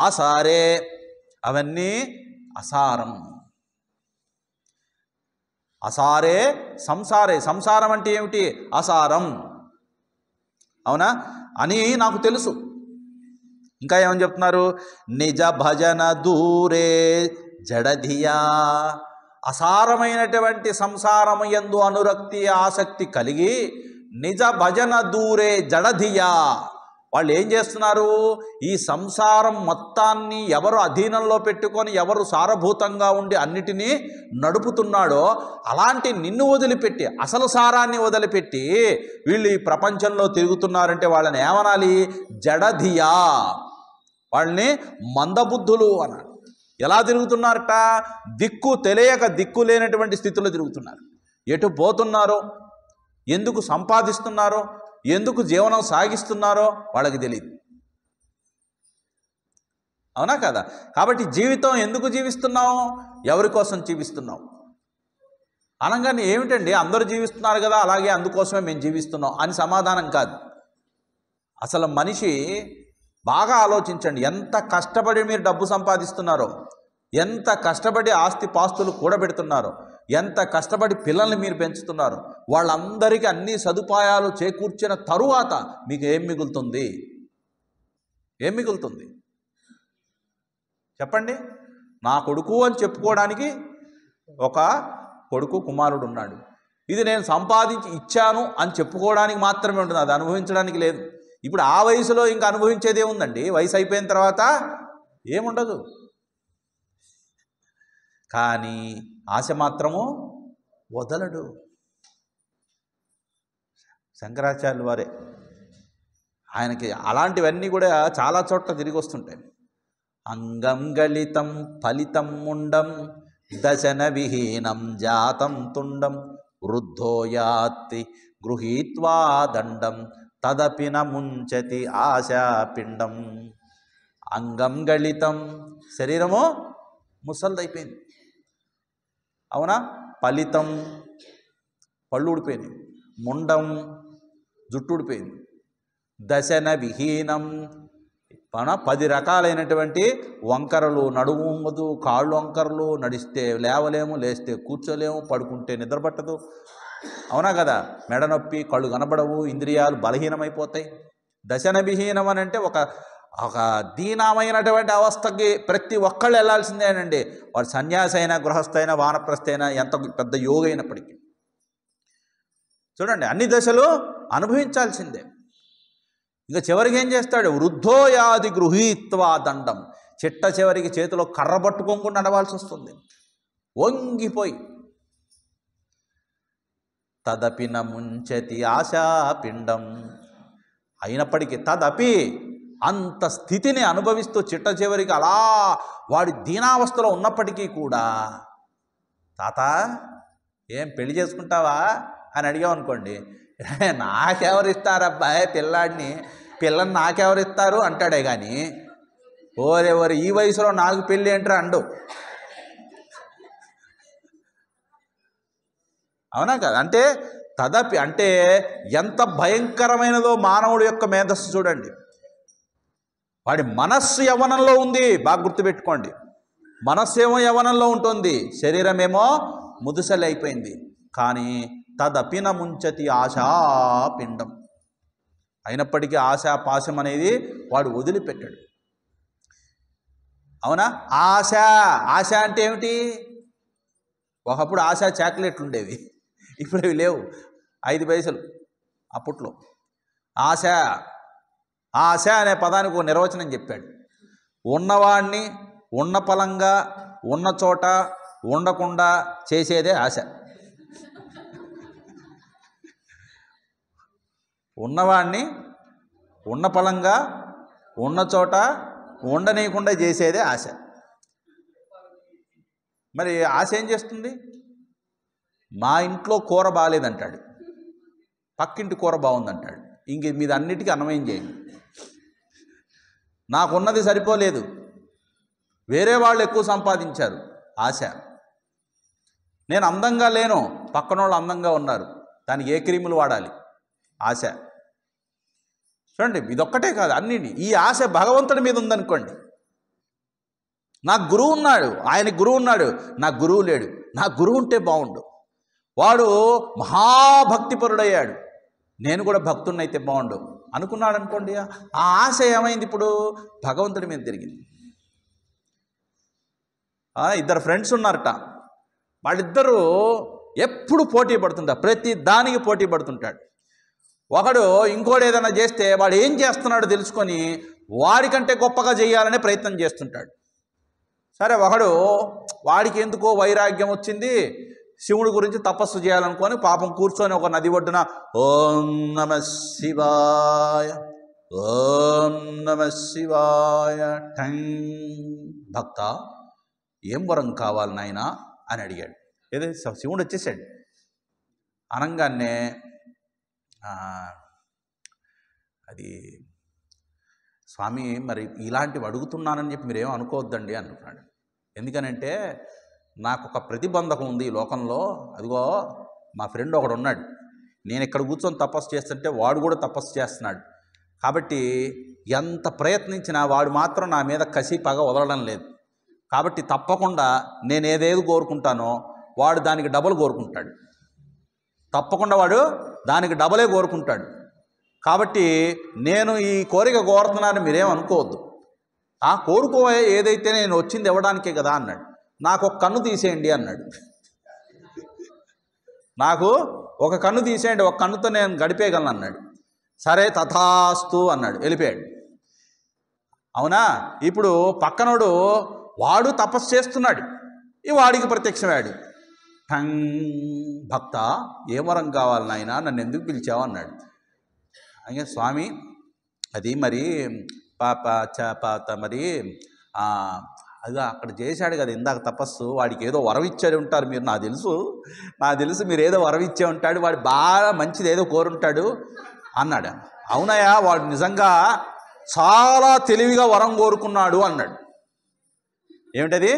అసారే, అవన్నీ అసారం. అసారే సంసారే, సంసారం అంటే ఏమిటి? అసారం. అవునా అని నాకు తెలుసు. ఇంకా ఏమని చెప్తున్నారు? నిజ భజన దూరే జడధియా. అసారమైనటువంటి సంసారము యందు అనురక్తి, ఆసక్తి కలిగి నిజ భజన దూరే జడధియా. వాళ్ళు ఏం చేస్తున్నారు? ఈ సంసారం మొత్తాన్ని ఎవరు అధీనంలో పెట్టుకొని, ఎవరు సారభూతంగా ఉండి అన్నిటినీ నడుపుతున్నాడో అలాంటి నిన్ను వదిలిపెట్టి, అసలు సారాన్ని వదిలిపెట్టి వీళ్ళు ఈ ప్రపంచంలో తిరుగుతున్నారంటే వాళ్ళని ఏమనాలి? జడధియా. వాళ్ళని మందబుద్ధులు అన్నాడు. ఎలా తిరుగుతున్నారట? దిక్కు తెలియక, దిక్కు లేనటువంటి స్థితిలో తిరుగుతున్నారు. ఎటు పోతున్నారో, ఎందుకు సంపాదిస్తున్నారో, ఎందుకు జీవనం సాగిస్తున్నారో వాళ్ళకి తెలియదు. అవునా కదా? కాబట్టి జీవితం ఎందుకు జీవిస్తున్నావు? ఎవరి కోసం జీవిస్తున్నావు అనగానే ఏమిటండి అందరూ జీవిస్తున్నారు కదా, అలాగే అందుకోసమే మేము జీవిస్తున్నాం అని సమాధానం కాదు. అసలు మనిషి బాగా ఆలోచించండి. ఎంత కష్టపడి మీరు డబ్బు సంపాదిస్తున్నారో, ఎంత కష్టపడి ఆస్తి పాస్తులు కూడబెడుతున్నారో, ఎంత కష్టపడి పిల్లల్ని మీరు పెంచుతున్నారు, వాళ్ళందరికీ అన్ని సదుపాయాలు చేకూర్చిన తరువాత మీకు ఏం మిగులుతుంది? ఏం మిగులుతుంది చెప్పండి? నా కొడుకు అని చెప్పుకోవడానికి ఒక కొడుకు, కుమారుడు ఉన్నాడు. ఇది నేను సంపాదించి ఇచ్చాను అని చెప్పుకోవడానికి మాత్రమే ఉంటుంది, అది అనుభవించడానికి లేదు. ఇప్పుడు ఆ వయసులో ఇంకా అనుభవించేది ఏముందండి? వయసు అయిపోయిన తర్వాత ఏముండదు. కానీ ఆశ మాత్రము వదలడు. శంకరాచార్యుల వారే. ఆయనకి అలాంటివన్నీ కూడా చాలా చోట్ల తిరిగి వస్తుంటాయి. అంగం గళితం ఫలితం ముండం దశన విహీనం జాతం తుండం వృద్ధో యాత్తి గృహీత్వా దండం తదపి న ముంచతి ఆశాపిండం. అంగం గళితం, శరీరము ముసల్దైపోయింది, అవునా? ఫలితం, పళ్ళు ఊడిపోయినాయి. ముండం, జుట్టు ఊడిపోయింది. దశన విహీనం, 10 రకాలైనటువంటి వంకరలు, నడుము వంగదు, కాళ్ళు వంకరలు, నడిస్తే లేవలేము, లేస్తే కూర్చోలేము, పడుకుంటే నిద్రపట్టదు, అవునా కదా? మెడ నొప్పి, కళ్ళు కనబడవు, ఇంద్రియాలు బలహీనమైపోతాయి. దశన విహీనం అని అంటే ఒక దీనమైనటువంటి అవస్థకి ప్రతి ఒక్కళ్ళు వెళ్ళాల్సిందేనండి. వాడు సన్యాసి అయినా, గృహస్థ అయినా, వానప్రస్థ అయినా, ఎంత పెద్ద యోగి అయినప్పటికీ. చూడండి, అన్ని దశలు అనుభవించాల్సిందే. ఇక చివరికి ఏం చేస్తాడు? వృద్ధోయాది గృహీత్వా దండం. చిట్ట చివరికి చేతిలో కర్ర పట్టుకోకుండా నడవాల్సి వస్తుంది, వంగిపోయి. తదపి న ముంచతి ఆశాపిండం. అయినప్పటికీ తదపి, అంత స్థితిని అనుభవిస్తూ చిట్ట చివరికి అలా వాడి దీనావస్థలో ఉన్నప్పటికీ కూడా, తాత ఏం పెళ్లి చేసుకుంటావా అని అడిగామనుకోండి, నాకెవరిస్తారబ్బాయి పిల్లని నాకెవరిస్తారు అంటాడే కానీ, ఓరెవరు ఈ వయసులో నాకు పెళ్ళి ఏంట్రా అండు, అవునా కదా? అంటే తదపి అంటే ఎంత భయంకరమైనదో మానవుడి యొక్క మేధస్సు చూడండి. వాడి మనస్సు యవ్వనంలో ఉంది, బాగా గుర్తుపెట్టుకోండి. మనస్సు ఏమో యవ్వనంలో ఉంటుంది, శరీరమేమో ముదుసలి అయిపోయింది. కానీ తదపిన ముంచతి ఆశాపిండం. అయినప్పటికీ ఆశాపాశం అనేది వాడు వదిలిపెట్టాడు, అవునా? ఆశ అంటే ఏమిటి? ఒకప్పుడు ఆశ చాక్లెట్లు ఉండేవి, ఇప్పుడు అవి లేవు, 5 పైసలు అప్పట్లో. ఆశ అనే పదానికి ఒక నిర్వచనం చెప్పాడు. ఉన్నవాడిని ఉన్న పలంగా ఉన్న చోట ఉండకుండా చేసేదే ఆశ. ఉన్నవాడిని ఉన్న పలంగా ఉన్న చోట ఉండనీయకుండా చేసేదే ఆశ. మరి ఆశ ఏం చేస్తుంది? మా ఇంట్లో కూర బాగాలేదంటాడు, పక్కింటి కూర బాగుందంటాడు. ఇంక మీద అన్నిటికీ అన్వయం చేయండి. నాకున్నది సరిపోలేదు, వేరే వాళ్ళు ఎక్కువ సంపాదించారు, ఆశ. నేను అందంగా లేను, పక్కన వాళ్ళు అందంగా ఉన్నారు, దానికి ఏ క్రీములు వాడాలి, ఆశ. చూడండి, ఇదొక్కటే కాదు, అన్నీ. ఈ ఆశ భగవంతుడి మీద ఉందనుకోండి. నాకు గురువు ఉన్నాడు, ఆయనకి గురువు ఉన్నాడు, నాకు గురువు లేడు, నాకు గురువు ఉంటే బాగుండు. వాడు మహాభక్తిపరుడయ్యాడు, నేను కూడా భక్తున్నైతే బాగుండు అనుకున్నాడు అనుకోండి. ఆ ఆశ ఏమైంది? ఇప్పుడు భగవంతుడి మీద తిరిగింది. 2 ఫ్రెండ్స్ ఉన్నారట, వాళ్ళిద్దరూ ఎప్పుడు పోటీ పడుతుంటారు, ప్రతి దానికి పోటీ పడుతుంటాడు. ఒకడు ఇంకోటి ఏదైనా చేస్తే వాడు ఏం చేస్తున్నాడో తెలుసుకొని వాడికంటే గొప్పగా చేయాలనే ప్రయత్నం చేస్తుంటాడు. సరే, ఒకడు వాడికి ఎందుకో వైరాగ్యం వచ్చింది, శివుడి గురించి తపస్సు చేయాలనుకొని పాపం కూర్చొని ఒక నది ఒడ్డున ఓం నమ శివాయ, ఓం నమ శివాయ భక్త ఏం వరం కావాలి నాయనా అని అడిగాడు. ఏదో శివుడు వచ్చేసాడు. అనంగానే అది స్వామి మరి ఇలాంటివి అడుగుతున్నానని చెప్పి మీరేమో అనుకోవద్దండి అంటున్నాడు. ఎందుకనంటే నాకు ఒక ప్రతిబంధకం ఉంది ఈ లోకంలో. అదిగో మా ఫ్రెండ్ ఒకడు ఉన్నాడు, నేను ఇక్కడ కూర్చొని తపస్సు చేస్తుంటే వాడు కూడా తపస్సు చేస్తున్నాడు. కాబట్టి ఎంత ప్రయత్నించినా వాడు మాత్రం నా మీద కసి పగ వదలడం లేదు. కాబట్టి తప్పకుండా నేను ఏదేది కోరుకుంటానో వాడు దానికి డబుల్ కోరుకుంటాడు, తప్పకుండా వాడు దానికి డబలే కోరుకుంటాడు. కాబట్టి నేను ఈ కోరిక కోరుతున్నానని మీరేం అనుకోవద్దు. ఆ కోరుకోవే ఏదైతే నేను వచ్చింది ఇవ్వడానికే కదా అన్నాడు. నాకు ఒక కన్ను తీసేయండి అన్నాడు. నాకు ఒక కన్ను తీసేయండి, ఒక కన్నుతో నేను గడిపేయగలను అన్నాడు. సరే తథాస్తు అన్నాడు, వెళ్ళిపోయాడు. అవునా? ఇప్పుడు పక్కనోడు వాడు తపస్సు చేస్తున్నాడు, ఈ వాడికి ప్రత్యక్షమయ్యాడు. టంగ్ భక్త ఏం వరం కావాలి నాయనా, నన్ను ఎందుకు పిలిచావు అన్నాడు. అయ్యా స్వామి అది మరి మరి అది అక్కడ చేశాడు కదా ఇందాక తపస్సు, వాడికి ఏదో వరం ఇచ్చారు ఉంటారు మీరు, నాకు తెలుసు మీరు ఏదో వరం ఇచ్చే ఉంటాడు, వాడు బాగా మంచిది ఏదో కోరుంటాడు అన్నాడు. అవునయ్యా వాడు నిజంగా చాలా తెలివిగా వరం కోరుకున్నాడు అన్నాడు. ఏమిటది?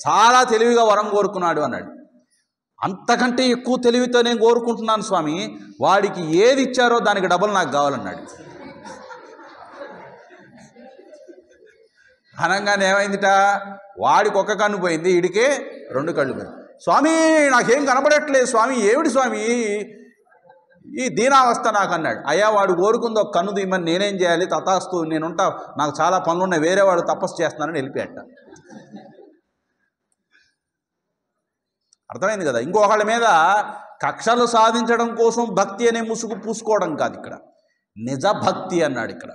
చాలా తెలివిగా వరం కోరుకున్నాడు అన్నాడు. అంతకంటే ఎక్కువ తెలివితో నేను కోరుకుంటున్నాను స్వామి, వాడికి ఏది ఇచ్చారో దానికి డబుల్ నాకు కావాలన్నాడు. అనగానే ఏమైందిట, వాడికి ఒక్క కన్ను పోయింది, వీడికే 2 కళ్ళు పోయింది. స్వామి నాకేం కనబడట్లేదు స్వామి, ఏమిటి స్వామి ఈ దీనావస్థ నాకు అన్నాడు. అయ్యా వాడు కోరుకుంది ఒక కన్ను తీయమని నేనేం చేయాలి, తథాస్తు నేనుంటా, నాకు చాలా పనులు ఉన్నాయి, వేరే వాడు తపస్సు చేస్తున్నానని వెళ్ళిపోయాట. అర్థమైంది కదా? ఇంకొకళ్ళ మీద కక్షలు సాధించడం కోసం భక్తి అనే ముసుగు పూసుకోవడం కాదు ఇక్కడ, నిజ భక్తి అన్నాడు ఇక్కడ.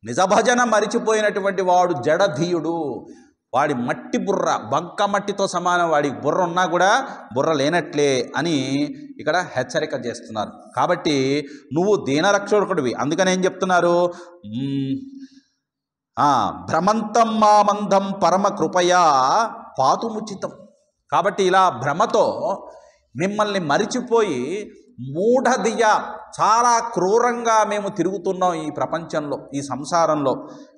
నిజ భజన మరిచిపోయినటువంటి వాడు జడధీయుడు, వాడి మట్టి బుర్ర బంక మట్టితో సమానం, వాడికి బుర్ర ఉన్నా కూడా బుర్ర లేనట్లే అని ఇక్కడ హెచ్చరిక చేస్తున్నారు. కాబట్టి నువ్వు దీనరక్షకుడివి, అందుకని ఏం చెప్తున్నారు, భ్రమంతం మామందం పరమ కృపయా పాతుముచితం. కాబట్టి ఇలా భ్రమతో మిమ్మల్ని మరిచిపోయి మూఢదియ చాలా క్రూరంగా మేము తిరుగుతున్నాం ఈ ప్రపంచంలో, ఈ సంసారంలో.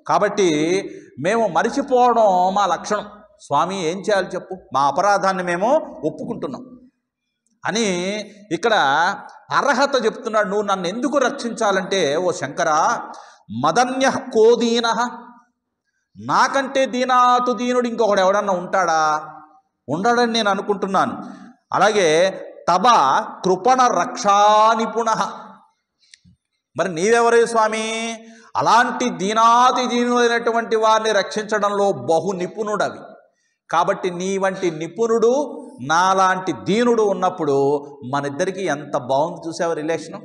కాబట్టి మేము మరిచిపోవడం మా లక్షణం. స్వామి ఏం చేయాలి చెప్పు, మా అపరాధాన్ని మేము ఒప్పుకుంటున్నాం అని ఇక్కడ అర్హత చెప్తున్నాడు. నువ్వు నన్ను ఎందుకు రక్షించాలంటే, ఓ శంకరా, మదన్య కోదీన, నాకంటే దీనాతు దీనుడు ఇంకొకడు ఎవడన్నా ఉంటాడా? ఉండడని నేను అనుకుంటున్నాను. అలాగే తబ కృపణ రక్షానిపుణ, మరి నీవెవరే స్వామి? అలాంటి దీనాతి దీనులైనటువంటి వారిని రక్షించడంలో బహు నిపుణుడవి. కాబట్టి నీ వంటి నిపుణుడు నాలాంటి దీనుడు ఉన్నప్పుడు మన ఇద్దరికి ఎంత బాగుంది చూసావు రిలేషను.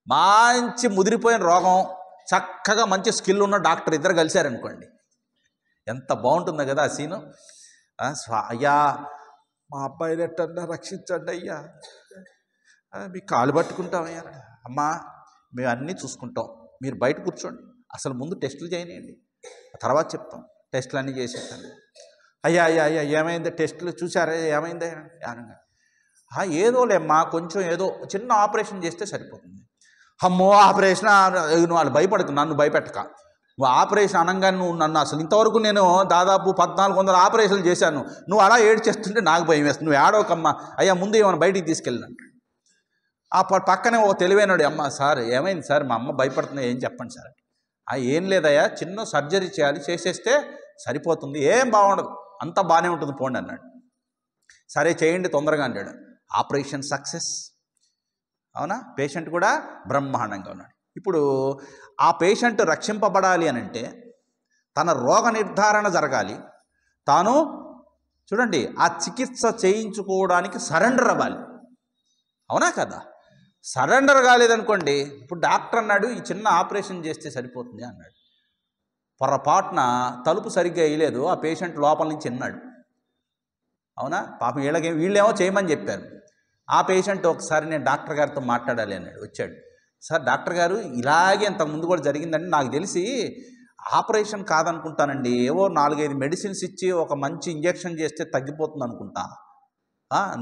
మంచి ముదిరిపోయిన రోగం, చక్కగా మంచి స్కిల్ ఉన్న డాక్టర్ ఇద్దరు కలిశారనుకోండి, ఎంత బాగుంటుందో కదా ఆ సీను. అయ్యా మా అబ్బాయిని ఎట్టన్నా రక్షించండి అయ్యా, మీ కాలు పట్టుకుంటామయ్యా. అమ్మా మేము అన్నీ చూసుకుంటాం, మీరు బయట కూర్చోండి, అసలు ముందు టెస్టులు చేయనియండి, తర్వాత చెప్తాం, టెస్టులు అన్నీ చేసేస్తాను. అయ్యా అయ్యా అయ్యా ఏమైంది, టెస్టులు చూసారా ఏమైంది అనగా, ఏదోలేమ్మా కొంచెం ఏదో చిన్న ఆపరేషన్ చేస్తే సరిపోతుంది. అమ్మో ఆపరేషన్, నువ్వు వాళ్ళు భయపడకు, నన్ను భయపెట్టక. నువ్వు ఆపరేషన్ అనగానే నువ్వు నన్ను అసలు ఇంతవరకు నేను దాదాపు 1400 ఆపరేషన్లు చేశాను, నువ్వు అలా ఏడ్చేస్తుంటే నాకు భయం వేస్తుంది. నువ్వు ఏడవకమ్మా, అయ్యా ముందు ఏమైనా బయటికి తీసుకెళ్ళినట్టు. ఆ పక్కనే ఓ తెలివైనడు, అమ్మ సార్ ఏమైంది సార్, మా అమ్మ భయపడుతుంది, ఏం చెప్పండి సార్. ఏం లేదయ్యా, చిన్న సర్జరీ చేయాలి, చేసేస్తే సరిపోతుంది, ఏం బాగుండదు, అంతా బాగానే ఉంటుంది పోండి అన్నాడు. సరే చేయండి తొందరగా అన్నాడు. Operation success. అవునా? పేషెంట్ కూడా బ్రహ్మాండంగా ఉన్నాడు. ఇప్పుడు ఆ పేషెంట్ రక్షింపబడాలి అని అంటే తన రోగ నిర్ధారణ జరగాలి, తాను చూడండి ఆ చికిత్స చేయించుకోవడానికి సరెండర్ అవ్వాలి. అవునా కదా? సరెండర్ కాలేదనుకోండి, ఇప్పుడు డాక్టర్ అన్నాడు ఈ చిన్న ఆపరేషన్ చేస్తే సరిపోతుంది అన్నాడు, పొరపాటున తలుపు సరిగ్గా వేయలేదు, ఆ పేషెంట్ లోపల నుంచి విన్నాడు. అవునా? పాపం వీళ్ళేమో చేయమని చెప్పారు. ఆ పేషెంట్ ఒకసారి నేను డాక్టర్ గారితో మాట్లాడాలి అన్నాడు. వచ్చాడు, సార్ డాక్టర్ గారు ఇలాగే ఇంతకుముందు కూడా జరిగిందండి, నాకు తెలిసి ఆపరేషన్ కాదనుకుంటానండి, ఏవో 4-5 మెడిసిన్స్ ఇచ్చి ఒక మంచి ఇంజెక్షన్ చేస్తే తగ్గిపోతుంది అనుకుంటా,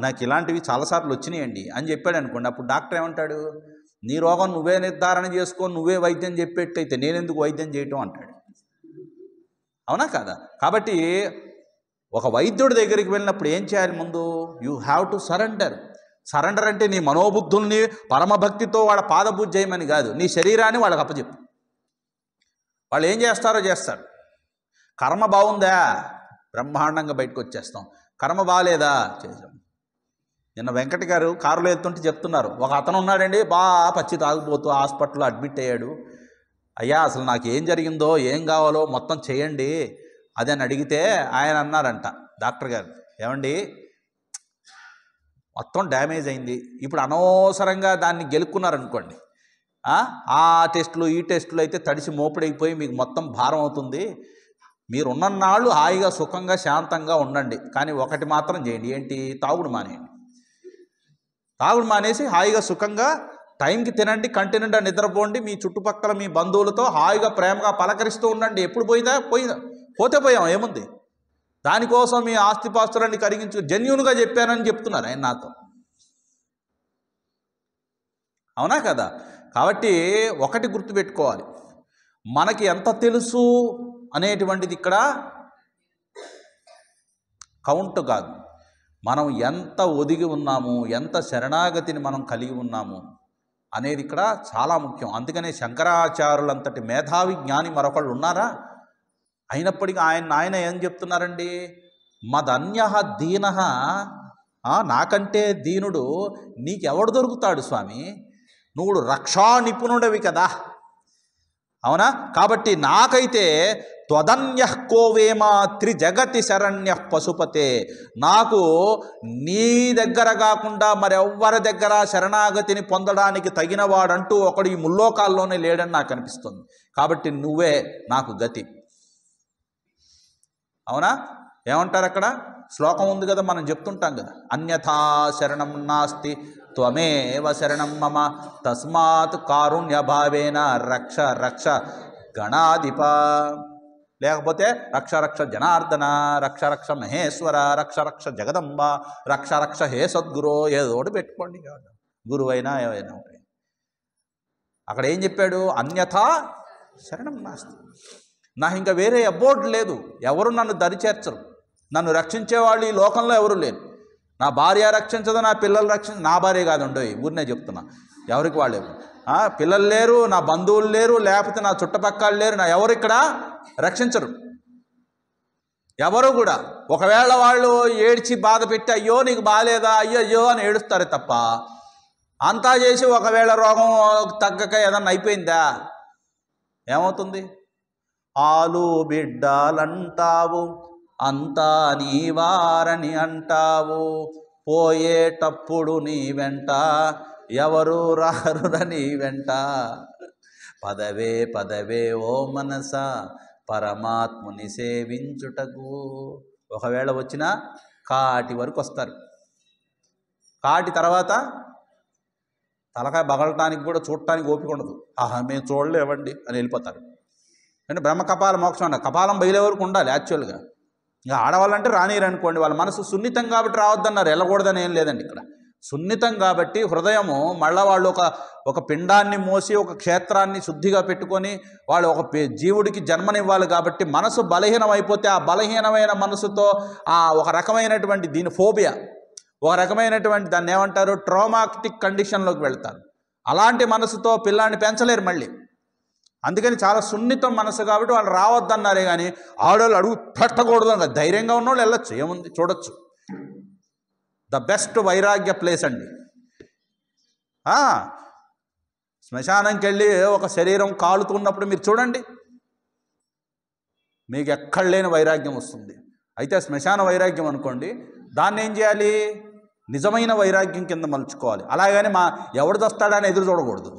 నాకు ఇలాంటివి చాలాసార్లు వచ్చినాయండి అని చెప్పాడు అనుకోండి. అప్పుడు డాక్టర్ ఏమంటాడు, నీ రోగం నువ్వే నిర్ధారణ చేసుకొని నువ్వే వైద్యం చెప్పేట్టయితే నేనెందుకు వైద్యం చేయటం అంటాడు. అవునా కదా? కాబట్టి ఒక వైద్యుడి దగ్గరికి వెళ్ళినప్పుడు ఏం చేయాలి, ముందు you have to surrender. Surrender అంటే నీ మనోబుద్ధుల్ని పరమభక్తితో వాళ్ళ పాదపూజ చేయమని కాదు, నీ శరీరాన్ని వాళ్ళకి అప్పచెప్పు. వాళ్ళు ఏం చేస్తారో చేస్తారు. కర్మ బాగుందా, బ్రహ్మాండంగా బయటకు వచ్చేస్తాం. కర్మ బాగాలేదా, చేసాం. నిన్న వెంకట గారు కారులో వెళ్తుంటే చెప్తున్నారు, ఒక అతను ఉన్నాడండి బాగా పచ్చి తాగుపోతూ హాస్పిటల్లో అడ్మిట్ అయ్యాడు. అయ్యా అసలు నాకు ఏం జరిగిందో ఏం కావాలో మొత్తం చేయండి అది అని అడిగితే ఆయన అన్నారంట, డాక్టర్ గారు ఏమండి మొత్తం డ్యామేజ్ అయింది, ఇప్పుడు అనవసరంగా దాన్ని గెలుక్కున్నారనుకోండి, ఆ టెస్టులు ఈ టెస్టులు అయితే తడిసి మోపుడైపోయి మీకు మొత్తం భారం అవుతుంది, మీరు ఉన్నన్నాళ్ళు హాయిగా సుఖంగా శాంతంగా ఉండండి, కానీ ఒకటి మాత్రం చేయండి, ఏంటి, తాగుడు మానేయండి. తాగుడు మానేసి హాయిగా సుఖంగా టైంకి తినండి, కంటి నిండా నిద్రపోండి, మీ చుట్టుపక్కల మీ బంధువులతో హాయిగా ప్రేమగా పలకరిస్తూ ఉండండి. ఎప్పుడు పోతే పోయాం, ఏముంది దానికోసం మీ ఆస్తిపాస్తులన్నీ కరిగించు. జెన్యూన్గా చెప్పానని చెప్తున్నారు ఆయన నాతో, అవునా కదా? కాబట్టి ఒకటి గుర్తుపెట్టుకోవాలి, మనకి ఎంత తెలుసు అనేటువంటిది ఇక్కడ కౌంట్ కాదు. మనం ఎంత ఒదిగి ఉన్నాము, ఎంత శరణాగతిని మనం కలిగి ఉన్నాము అనేది ఇక్కడ చాలా ముఖ్యం. అందుకనే శంకరాచార్యులంతటి మేధావి జ్ఞాని మరొకళ్ళు ఉన్నారా? అయినప్పటికీ ఆయన ఏం చెప్తున్నారండి, మదన్యః దీనః, నాకంటే దీనుడు నీకెవడు దొరుకుతాడు స్వామి, నువ్వు రక్షా నిపుణుడవి కదా, అవునా? కాబట్టి నాకైతే త్వదన్యః కోవేమా త్రిజగతి శరణ్యః పశుపతే, నాకు నీ దగ్గర కాకుండా మరెవ్వరి దగ్గర శరణాగతిని పొందడానికి తగినవాడంటూ ఒకడు ఈ ముల్లోకాల్లోనే లేడని నాకు అనిపిస్తుంది. కాబట్టి నువ్వే నాకు గతి, అవునా? ఏమంటారు అక్కడ? శ్లోకం ఉంది కదా, మనం చెప్తుంటాం కదా, అన్యథా శరణం నాస్తి త్వమేవ శరణం మమ తస్మాత్ కారుణ్య భావేన రక్ష రక్ష గణాధిప, లేకపోతే రక్ష రక్ష జనార్దన, రక్ష రక్ష మహేశ్వర, రక్ష రక్ష జగదంబ, రక్ష రక్ష హే సద్గురో, ఏదో ఒకటి పెట్టుకోండి, గురువైనా ఏవైనా. అక్కడ ఏం చెప్పాడు? అన్యథా శరణం నాస్తి, నాకు ఇంకా వేరే అబోర్డ్ లేదు, ఎవరు నన్ను దరిచేర్చరు, నన్ను రక్షించేవాళ్ళు ఈ లోకంలో ఎవరు లేరు. నా భార్య రక్షించదు, నా పిల్లలు నా భార్య కాదండి, ఊరినే చెప్తున్నా, ఎవరికి వాళ్ళు పిల్లలు లేరు, నా బంధువులు లేరు, లేకపోతే నా చుట్టుపక్కల లేరు, నా ఎవరు ఇక్కడ రక్షించరు ఎవరు కూడా. ఒకవేళ వాళ్ళు ఏడ్చి బాధ పెట్టి అయ్యో నీకు బాగాలేదా, అయ్యో అని ఏడుస్తారే తప్ప, అంతా చేసి ఒకవేళ రోగం తగ్గక ఏదన్నా అయిపోయిందా ఏమవుతుంది? ఆలు బిడ్డలంటావు, అంతా నీ వారని అంటావు, పోయేటప్పుడు నీ వెంట ఎవరు రారురా నీ వెంట, పదవే పదవే ఓ మనస పరమాత్ముని సేవించుటకు. ఒకవేళ వచ్చినా కాటి వరకు వస్తారు, కాటి తర్వాత తలకాయ బగలటానికి కూడా చూడటానికి ఓపిక ఉండదు, మేము చూడలేవండి అని వెళ్ళిపోతారు. అంటే బ్రహ్మ కపాల మోక్షం అన్న కపాలం బయలే వరకు ఉండాలి యాక్చువల్గా. ఇంకా ఆడవాళ్ళంటే రానియరు అనుకోండి, వాళ్ళ మనసు సున్నితం కాబట్టి రావద్దన్నారు, వెళ్ళకూడదని ఏం లేదండి. ఇక్కడ సున్నితం కాబట్టి హృదయము మళ్ళీ వాళ్ళు ఒక పిండాన్ని మోసి ఒక క్షేత్రాన్ని శుద్ధిగా పెట్టుకొని వాళ్ళు ఒక జీవుడికి జన్మనివ్వాలి. కాబట్టి మనసు బలహీనం అయిపోతే ఆ బలహీనమైన మనసుతో ఒక రకమైనటువంటి దీని ఫోబియా, ఒక రకమైనటువంటి దాన్ని ఏమంటారు, ట్రామాటిక్ కండిషన్లోకి వెళ్తారు. అలాంటి మనసుతో పిల్లాన్ని పెంచలేరు మళ్ళీ. అందుకని చాలా సున్నితం మనసు కాబట్టి వాళ్ళు రావద్దన్నారే కానీ ఆడవాళ్ళు అడుగు పెట్టకూడదు అన్న ధైర్యంగా ఉన్నవాళ్ళు వెళ్ళొచ్చు, ఏముంది చూడొచ్చు. ద బెస్ట్ వైరాగ్య ప్లేస్ అండి. శ్మశానంకి వెళ్ళి ఒక శరీరం కాలుతున్నప్పుడు మీరు చూడండి, మీకు ఎక్కడ లేని వైరాగ్యం వస్తుంది. అయితే శ్మశాన వైరాగ్యం అనుకోండి, దాన్ని ఏం చేయాలి, నిజమైన వైరాగ్యం కింద మలుచుకోవాలి. అలాగని ఎవడు వస్తాడని ఎదురు చూడకూడదు.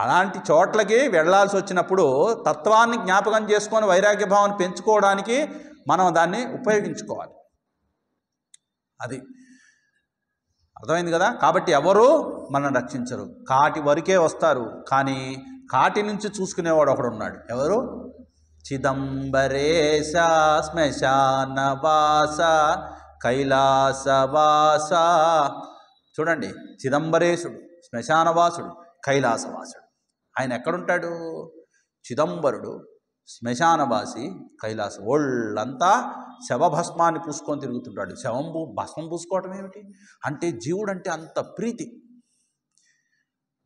అలాంటి చోట్లకి వెళ్ళాల్సి వచ్చినప్పుడు తత్వాన్ని జ్ఞాపకం చేసుకొని వైరాగ్య భావాన్ని పెంచుకోవడానికి మనం దాన్ని ఉపయోగించుకోవాలి. అది అర్థమైంది కదా? కాబట్టి ఎవరు మనం రక్షించరు, కాటి వరకే వస్తారు. కానీ కాటి నుంచి చూసుకునేవాడు ఒకడు ఉన్నాడు. ఎవరు? చిదంబరేశ శ్మశానవాస కైలాసవాస. చూడండి, చిదంబరేశుడు, శ్మశానవాసుడు, కైలాసవాసుడు. ఆయన ఎక్కడుంటాడు? చిదంబరుడు, శ్మశానవాసి, కైలాసం. ఒళ్ళంతా శవభస్మాన్ని పూసుకొని తిరుగుతుంటాడు. భస్మం పూసుకోవటం ఏమిటి అంటే, జీవుడు అంటే అంత ప్రీతి.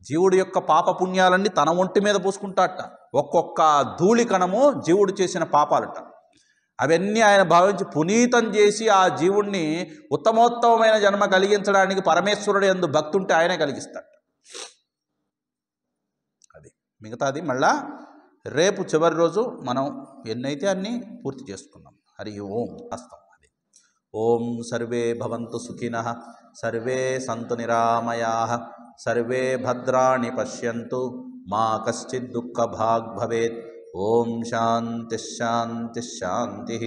జీవుడి యొక్క పాపపుణ్యాలన్నీ తన ఒంటి మీద పూసుకుంటాడట. ఒక్కొక్క ధూళి కణము జీవుడు చేసిన పాపాలట. అవన్నీ ఆయన భావించి పునీతం చేసి ఆ జీవుణ్ణి ఉత్తమోత్తమైన జన్మ కలిగించడానికి పరమేశ్వరుడు యందు భక్తి ఉంటే ఆయనే కలిగిస్తాడు. అది మిగతాది మళ్ళా రేపు చివరి రోజు మనం ఎన్నైతే అన్నీ పూర్తి చేసుకున్నాం. హరి ఓం అస్తం. అది ఓం సర్వే భవంతు సుఖినః, సర్వే సంతు నిరామయాః, సర్వే భద్రాణి పశ్యంతు, మా కశ్చిద్ దుఃఖభాగ్ భవేత్. ఓం శాంతి శాంతి శాంతి.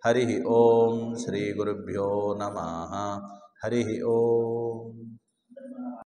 హరి ఓం శ్రీ గురుభ్యో నమః. హరి ఓం.